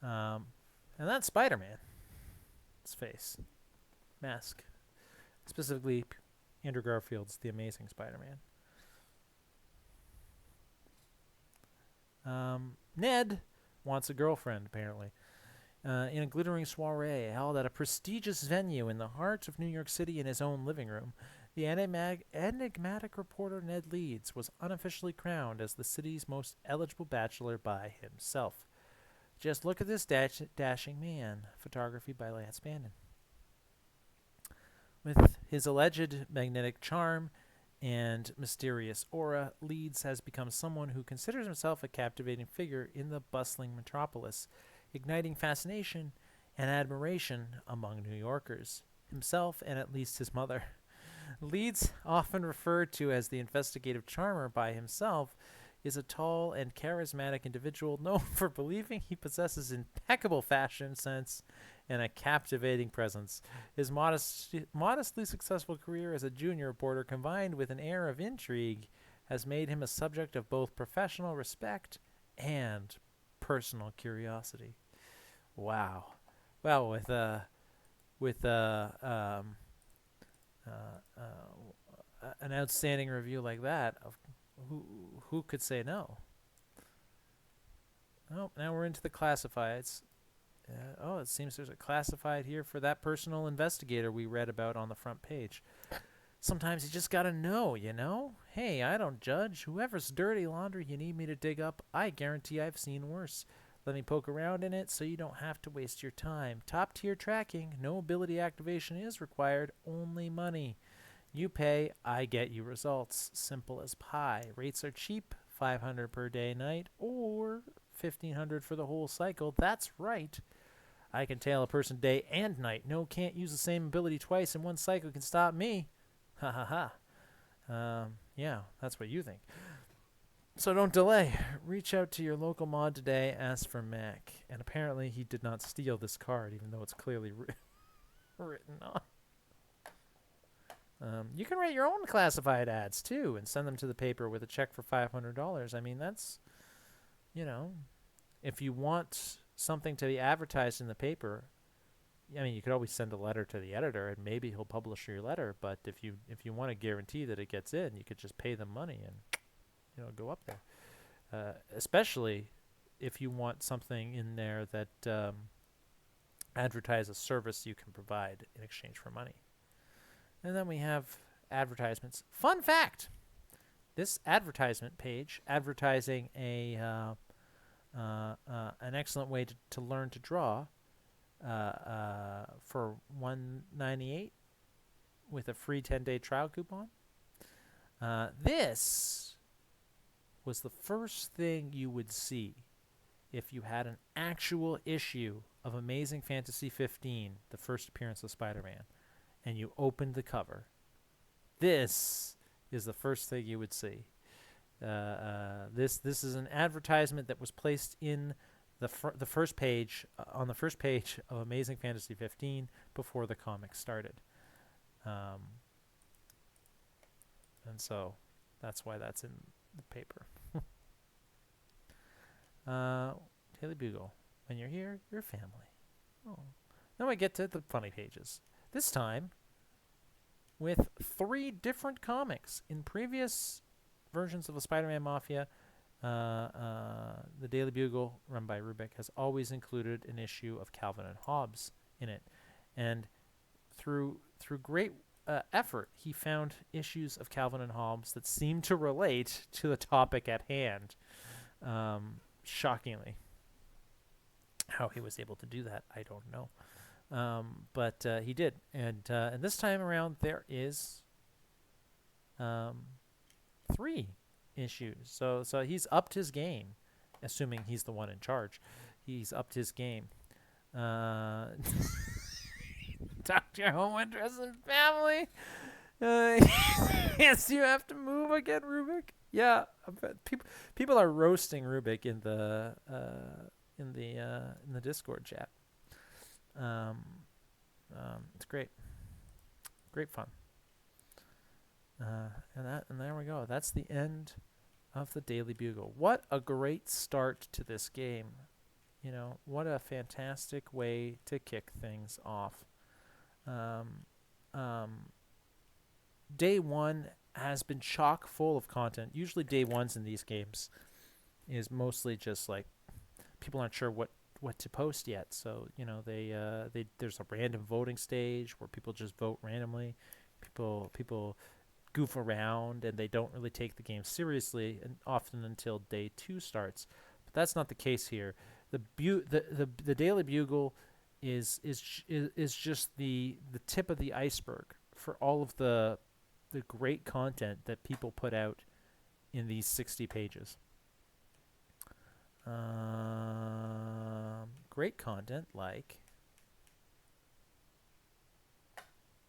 And that's Spider-Man's face, mask, specifically Andrew Garfield's The Amazing Spider-Man. Ned wants a girlfriend, apparently. In a glittering soiree held at a prestigious venue in the heart of New York City in his own living room, the enigmatic reporter Ned Leeds was unofficially crowned as the city's most eligible bachelor by himself. Just look at this dashing man. Photography by Lance Bannon. With his alleged magnetic charm and mysterious aura, Leeds has become someone who considers himself a captivating figure in the bustling metropolis, igniting fascination and admiration among New Yorkers, himself and at least his mother. Leeds, often referred to as the investigative charmer by himself, is a tall and charismatic individual known for believing he possesses impeccable fashion sense and a captivating presence. His modestly successful career as a junior reporter, combined with an air of intrigue, has made him a subject of both professional respect and personal curiosity. Wow. Well, with an outstanding review like that, who could say no? Oh, now we're into the classifieds. It seems there's a classified here for that personal investigator we read about on the front page. Sometimes you just gotta know, you know? Hey, I don't judge. Whoever's dirty laundry you need me to dig up, I guarantee I've seen worse. Let me poke around in it so you don't have to waste your time. Top tier tracking, no ability activation is required, only money. You pay, I get you results. Simple as pie. Rates are cheap, $500 per day night, or $1,500 for the whole cycle. That's right. I can tail a person day and night. No, can't use the same ability twice in one cycle can stop me. Ha ha ha. Yeah, that's what you think. So don't delay. Reach out to your local mod today. Ask for Mac. And apparently he did not steal this card, even though it's clearly written on. You can write your own classified ads, too, and send them to the paper with a check for $500. I mean, that's, if you want something to be advertised in the paper, I mean, you could always send a letter to the editor, and maybe he'll publish your letter. But if you want to guarantee that it gets in, you could just pay them money and, go up there. Especially if you want something in there that advertises a service you can provide in exchange for money. And then we have advertisements. Fun fact! this advertisement page advertising an excellent way to learn to draw for $198 with a free 10-day trial coupon. This was the first thing you would see if you had an actual issue of Amazing Fantasy 15, the first appearance of Spider-Man, and you opened the cover. This is the first thing you would see. This is an advertisement that was placed in the first page on the first page of Amazing Fantasy 15 before the comic started, and so that's why that's in the paper. Daily Bugle. When you're here, you're family. Oh. Then we get to the funny pages. This time with 3 different comics. In previous versions of the Spider-Man Mafia, the Daily Bugle, run by Rubik, has always included an issue of Calvin and Hobbes in it. And through great effort, he found issues of Calvin and Hobbes that seemed to relate to the topic at hand. Shockingly. How he was able to do that, I don't know. But he did. And this time around, there is 3 issues. So he's upped his game, assuming he's the one in charge. He's upped his game. Doctor Home Address and Family. Yes, you have to move again, Rubik. Yeah, people are roasting Rubik in the Discord chat. It's great fun. And there we go. That's the end of the Daily Bugle. What a great start to this game. You know, what a fantastic way to kick things off. Day 1 has been chock full of content. Usually day 1s in these games is mostly just like people aren't sure what to post yet. So, you know, they there's a random voting stage where people just vote randomly. People goof around and they don't really take the game seriously, and often until day 2 starts. But that's not the case here. The Daily Bugle is just the tip of the iceberg for all of the great content that people put out in these 60 pages. Great content like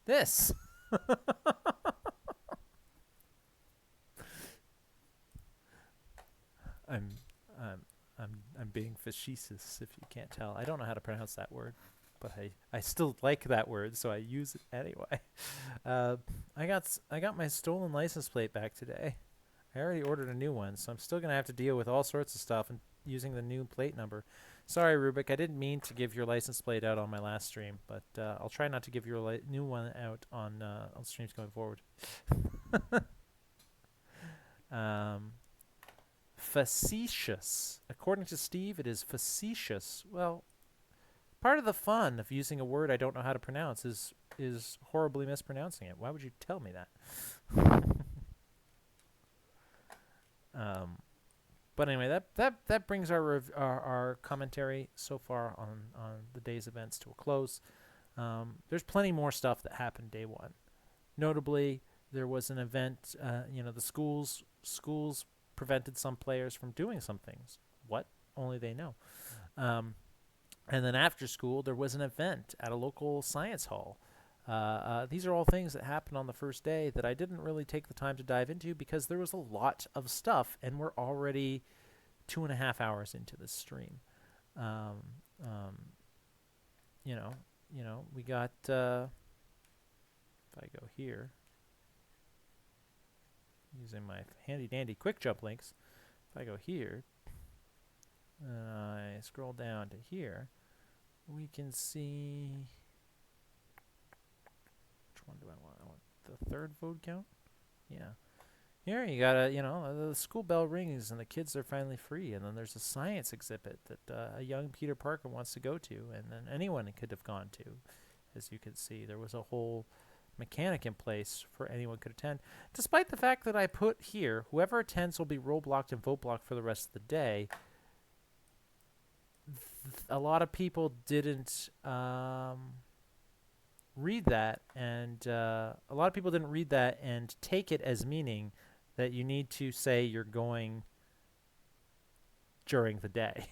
this. I'm being facetious if you can't tell. I don't know how to pronounce that word, but I still like that word, so I use it anyway. I got my stolen license plate back today. I already ordered a new one, so I'm still gonna have to deal with all sorts of stuff and using the new plate number. Sorry, Rubik, I didn't mean to give your license plate out on my last stream, but I'll try not to give your new one out on streams going forward. Facetious. According to Steve, it is facetious. Well, part of the fun of using a word I don't know how to pronounce is horribly mispronouncing it. Why would you tell me that? But anyway, that brings our commentary so far on the day's events to a close. There's plenty more stuff that happened day 1. Notably, there was an event. The schools prevented some players from doing some things. What? Only they know. And then after school, there was an event at a local science hall. These are all things that happened on the first day that I didn't really take the time to dive into because there was a lot of stuff, and we're already 2.5 hours into this stream. We got. If I go here, using my handy dandy quick jump links, if I go here, and I scroll down to here, we can see. One do I want? I want the 3rd vote count. Yeah. Here you got the school bell rings and the kids are finally free, and then there's a science exhibit that a young Peter Parker wants to go to, and then anyone could have gone to. As you can see, there was a whole mechanic in place for anyone could attend, despite the fact that I put here, whoever attends will be role blocked and vote blocked for the rest of the day. A lot of people didn't read that, and take it as meaning that you need to say you're going during the day.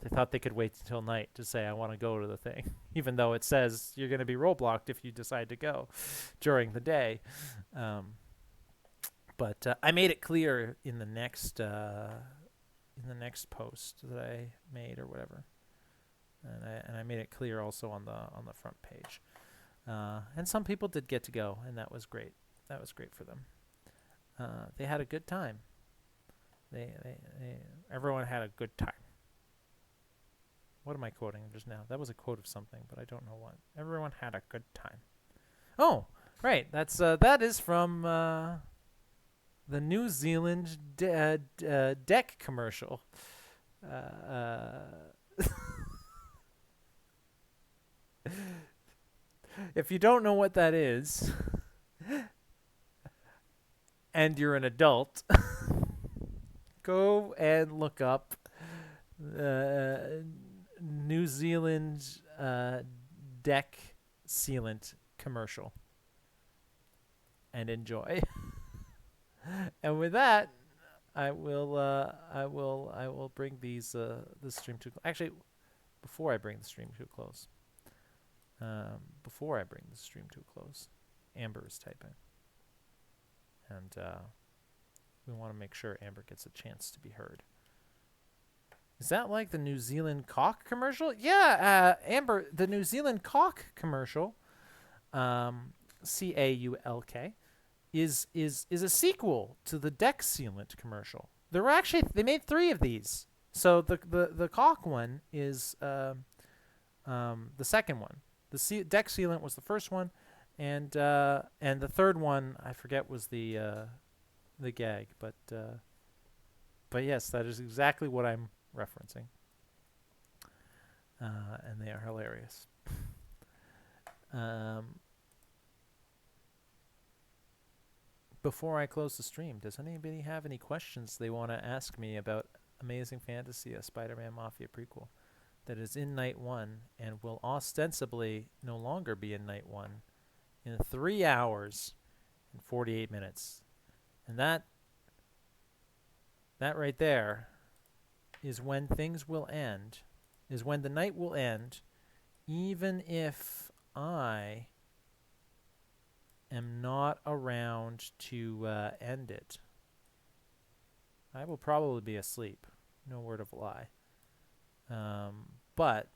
They thought they could wait until night to say, I want to go to the thing, even though it says you're going to be role blocked if you decide to go during the day. But I made it clear in the next post that I made or whatever, and I made it clear also on the front page. And some people did get to go, and that was great. That was great for them. They had a good time. Everyone had a good time. What am I quoting just now? That was a quote of something, but I don't know what. Everyone had a good time. Oh, right. That is from the New Zealand deck commercial. If you don't know what that is, and you're an adult, go and look up New Zealand deck sealant commercial and enjoy. And with that, I will bring the stream to actually before I bring the stream to a close. Amber is typing, and we want to make sure Amber gets a chance to be heard. Is that like the New Zealand cock commercial? Yeah, Amber, the New Zealand cock commercial, CAULK, is a sequel to the deck sealant commercial. They made 3 of these. So the cock one is the second one. The deck sealant was the first one, and the third one I forget was the gag, but yes, that is exactly what I'm referencing, and they are hilarious. Before I close the stream, does anybody have any questions they want to ask me about Amazing Fantasy, a Spider-Man Mafia prequel that is in Night 1 and will ostensibly no longer be in Night 1 in 3 hours and 48 minutes? And that right there is when things will end, is when the night will end, even if I am not around to end it. I will probably be asleep, no word of a lie. But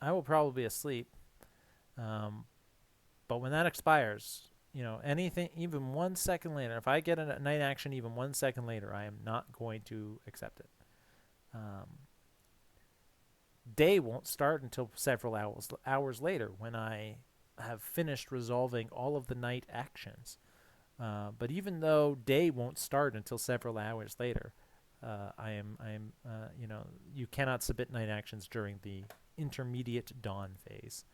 I will probably be asleep. But when that expires, anything even 1 second later, if I get a night action even 1 second later, I am not going to accept it. Day won't start until several hours later when I have finished resolving all of the night actions. But even though day won't start until several hours later, you cannot submit night actions during the intermediate dawn phase.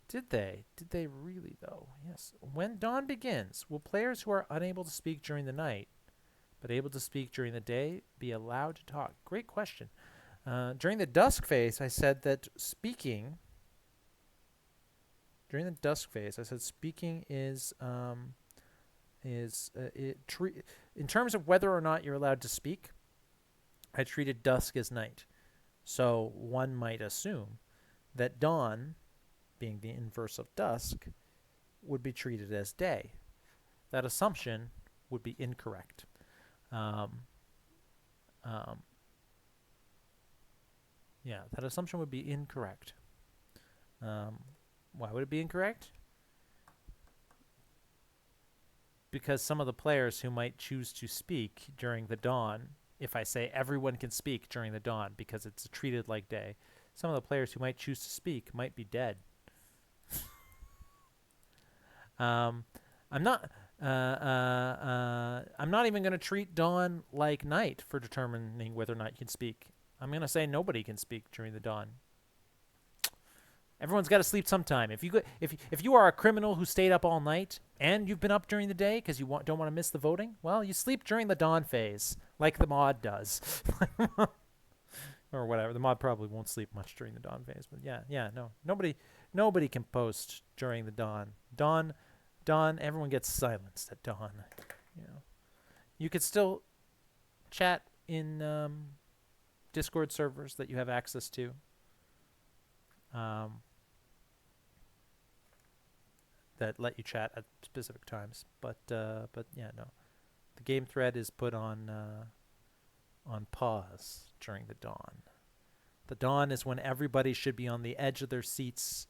Did they really, though? Yes. When dawn begins, will players who are unable to speak during the night but able to speak during the day be allowed to talk? Great question. During the dusk phase, I said that speaking... During the dusk phase, I said speaking is in terms of whether or not you're allowed to speak, I treated dusk as night. So one might assume that dawn, being the inverse of dusk, would be treated as day. That assumption would be incorrect. Yeah, that assumption would be incorrect. Why would it be incorrect? Because some of the players who might choose to speak during the dawn, if I say everyone can speak during the dawn because it's treated like day, some of the players who might choose to speak might be dead. I'm not even going to treat dawn like night for determining whether or not you can speak. I'm going to say nobody can speak during the dawn. Everyone's got to sleep sometime. If you are a criminal who stayed up all night and you've been up during the day because you don't want to miss the voting, well, you sleep during the dawn phase, like the mod does, or whatever. The mod probably won't sleep much during the dawn phase, but no, nobody can post during the dawn. Dawn, everyone gets silenced at dawn. You could still chat in Discord servers that you have access to. That let you chat at specific times, but yeah, no, the game thread is put on pause during the dawn. The dawn is when everybody should be on the edge of their seats,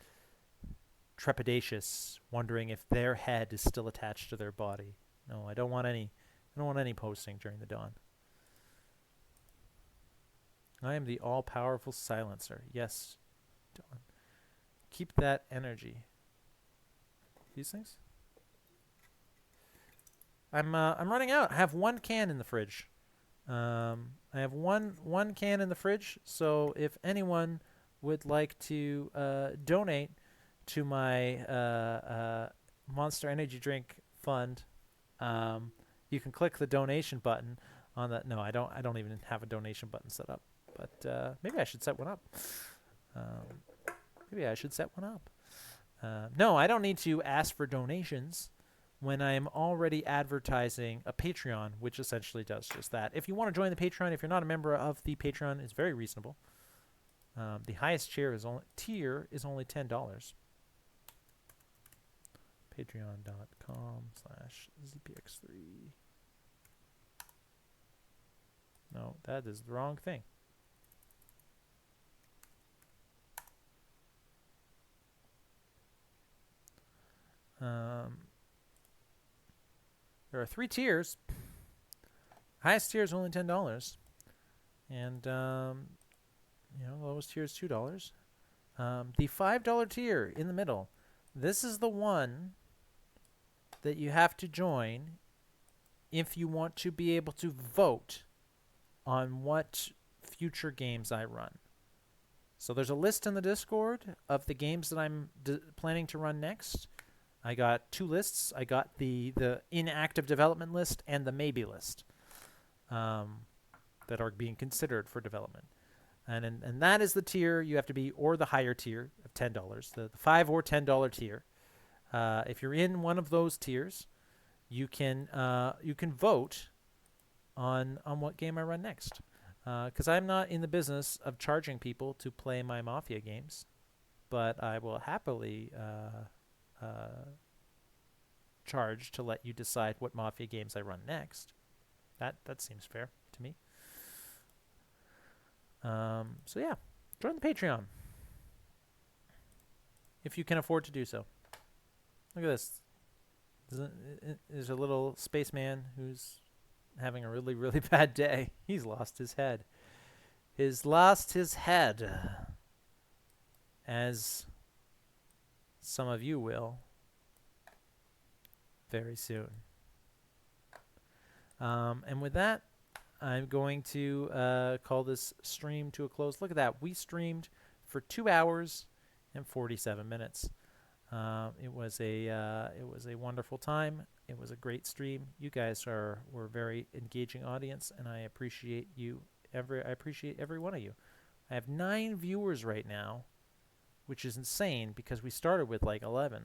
trepidatious, wondering if their head is still attached to their body. No, I don't want any posting during the dawn. I am the all-powerful silencer. Yes, Dawn. Keep that energy. These things? I'm running out. I have one can in the fridge. I have one can in the fridge. So if anyone would like to donate to my Monster Energy Drink Fund, you can click the donation button on that. No, I don't even have a donation button set up. But maybe I should set one up. No, I don't need to ask for donations when I'm already advertising a Patreon, which essentially does just that. If you want to join the Patreon, if you're not a member of the Patreon, it's very reasonable. The highest tier is only $10. Patreon.com/ZPX3. No, that is the wrong thing. There are 3 tiers. Highest tier is only $10, and lowest tier is $2. The $5 tier in the middle. This is the one that you have to join if you want to be able to vote on what future games I run. So there's a list in the Discord of the games that I'm planning to run next. I got 2 lists. I got the inactive development list and the maybe list that are being considered for development. And that is the tier you have to be, or the higher tier of $10, the $5 or $10 tier. If you're in one of those tiers, you can vote on what game I run next. Because I'm not in the business of charging people to play my Mafia games, but I will happily charge to let you decide what Mafia games I run next. That seems fair to me. So yeah, join the Patreon if you can afford to do so. Look at this. There's a little spaceman who's having a really, really bad day. He's lost his head. As some of you will very soon. And with that, I'm going to call this stream to a close. Look at that. We streamed for 2 hours and 47 minutes. It was a wonderful time. It was a great stream. You guys were a very engaging audience, and I appreciate you. I appreciate every one of you. I have 9 viewers right now, which is insane because we started with like 11.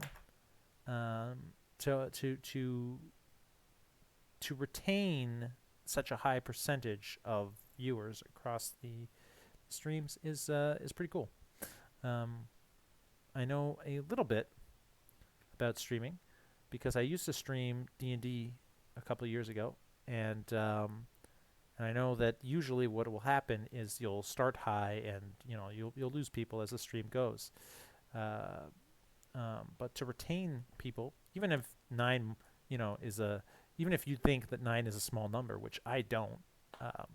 To retain such a high percentage of viewers across the streams is pretty cool. I know a little bit about streaming because I used to stream D&D a couple of years ago, and I know that usually what will happen is you'll start high and you'll lose people as the stream goes. But to retain people, even if 9 even if you think that 9 is a small number, which I don't, I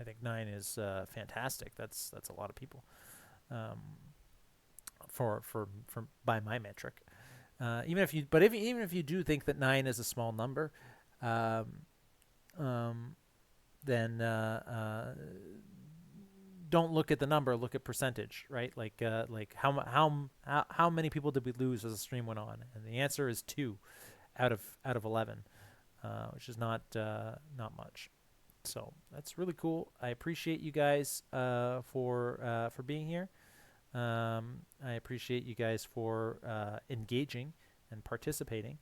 think 9 is fantastic. That's a lot of people for by my metric. Even if you do think that 9 is a small number, then don't look at the number, look at percentage, right? Like how many people did we lose as the stream went on? And the answer is 2 out of 11, which is not much. So that's really cool. I appreciate you guys for being here. I appreciate you guys for engaging and participating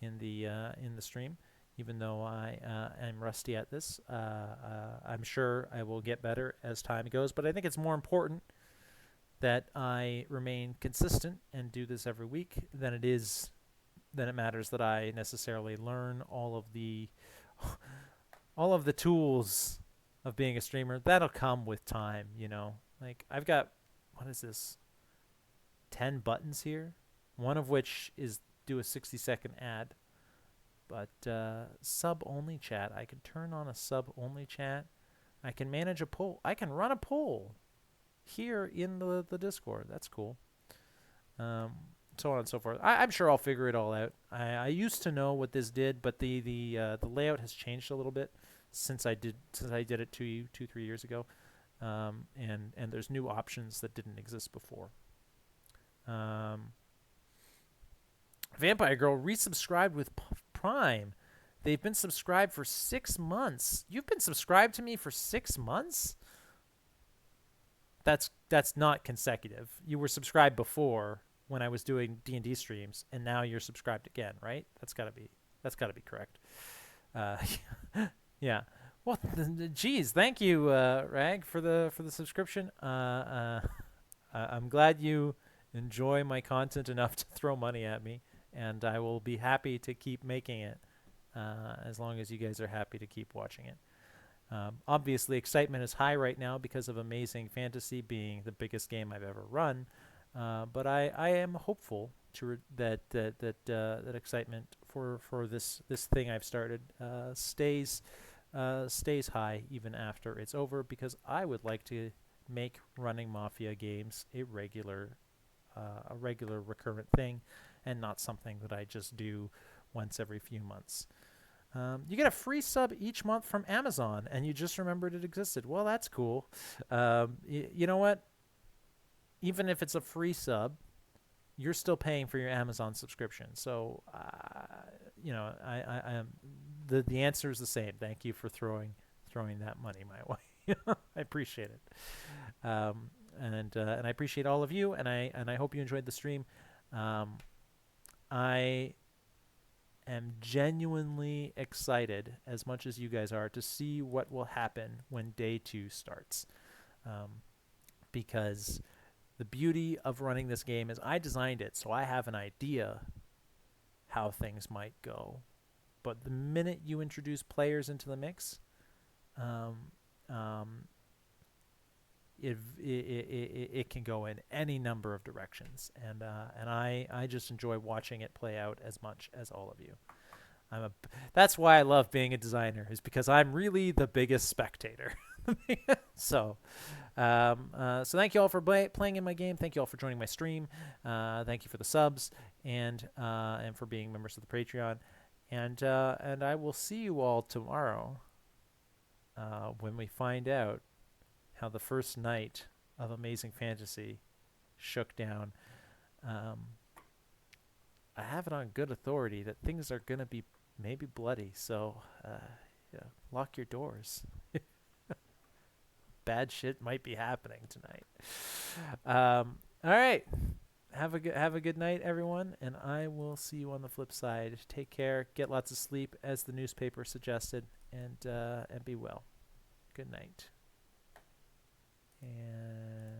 in the stream. Even though I am rusty at this, I'm sure I will get better as time goes. But I think it's more important that I remain consistent and do this every week than it matters that I necessarily learn all of the tools of being a streamer. That'll come with time, you know. Like I've got, what is this, 10 buttons here, one of which is do a 60-second ad. But sub-only chat, I can turn on a sub-only chat. I can manage a poll. I can run a poll here in the Discord. That's cool. So on and so forth. I'm sure I'll figure it all out. I used to know what this did, but the layout has changed a little bit since I did it 3 years ago. And there's new options that didn't exist before. Vampire Girl resubscribed with Prime. They've been subscribed for 6 months. You've been subscribed to me for 6 months? That's not consecutive. You were subscribed before when I was doing D&D streams, and now you're subscribed again, right? That's got to be correct. Yeah. Well, geez, thank you, Rag, for the subscription. I'm glad you enjoy my content enough to throw money at me, and I will be happy to keep making it as long as you guys are happy to keep watching it. Obviously, excitement is high right now because of Amazing Fantasy being the biggest game I've ever run, but I am hopeful that excitement for this thing I've started stays high even after it's over, because I would like to make running Mafia games a regular recurrent thing, and not something that I just do once every few months. You get a free sub each month from Amazon, and you just remembered it existed. Well, that's cool. You know what? Even if it's a free sub, you're still paying for your Amazon subscription. So, you know, the answer is the same. Thank you for throwing that money my way. I appreciate it. And I appreciate all of you, and I hope you enjoyed the stream. I am genuinely excited, as much as you guys are, to see what will happen when day 2 starts. Because the beauty of running this game is I designed it, so I have an idea how things might go. But the minute you introduce players into the mix, it can go in any number of directions, and I just enjoy watching it play out as much as all of you. That's why I love being a designer, is because I'm really the biggest spectator. So thank you all for playing in my game. Thank you all for joining my stream. Thank you for the subs and for being members of the Patreon. And I will see you all tomorrow when we find out how the first night of Amazing Fantasy shook down. I have it on good authority that things are going to be maybe bloody, so yeah, lock your doors. Bad shit might be happening tonight. All right. Have a good night, everyone, and I will see you on the flip side. Take care. Get lots of sleep, as the newspaper suggested, and be well. Good night. And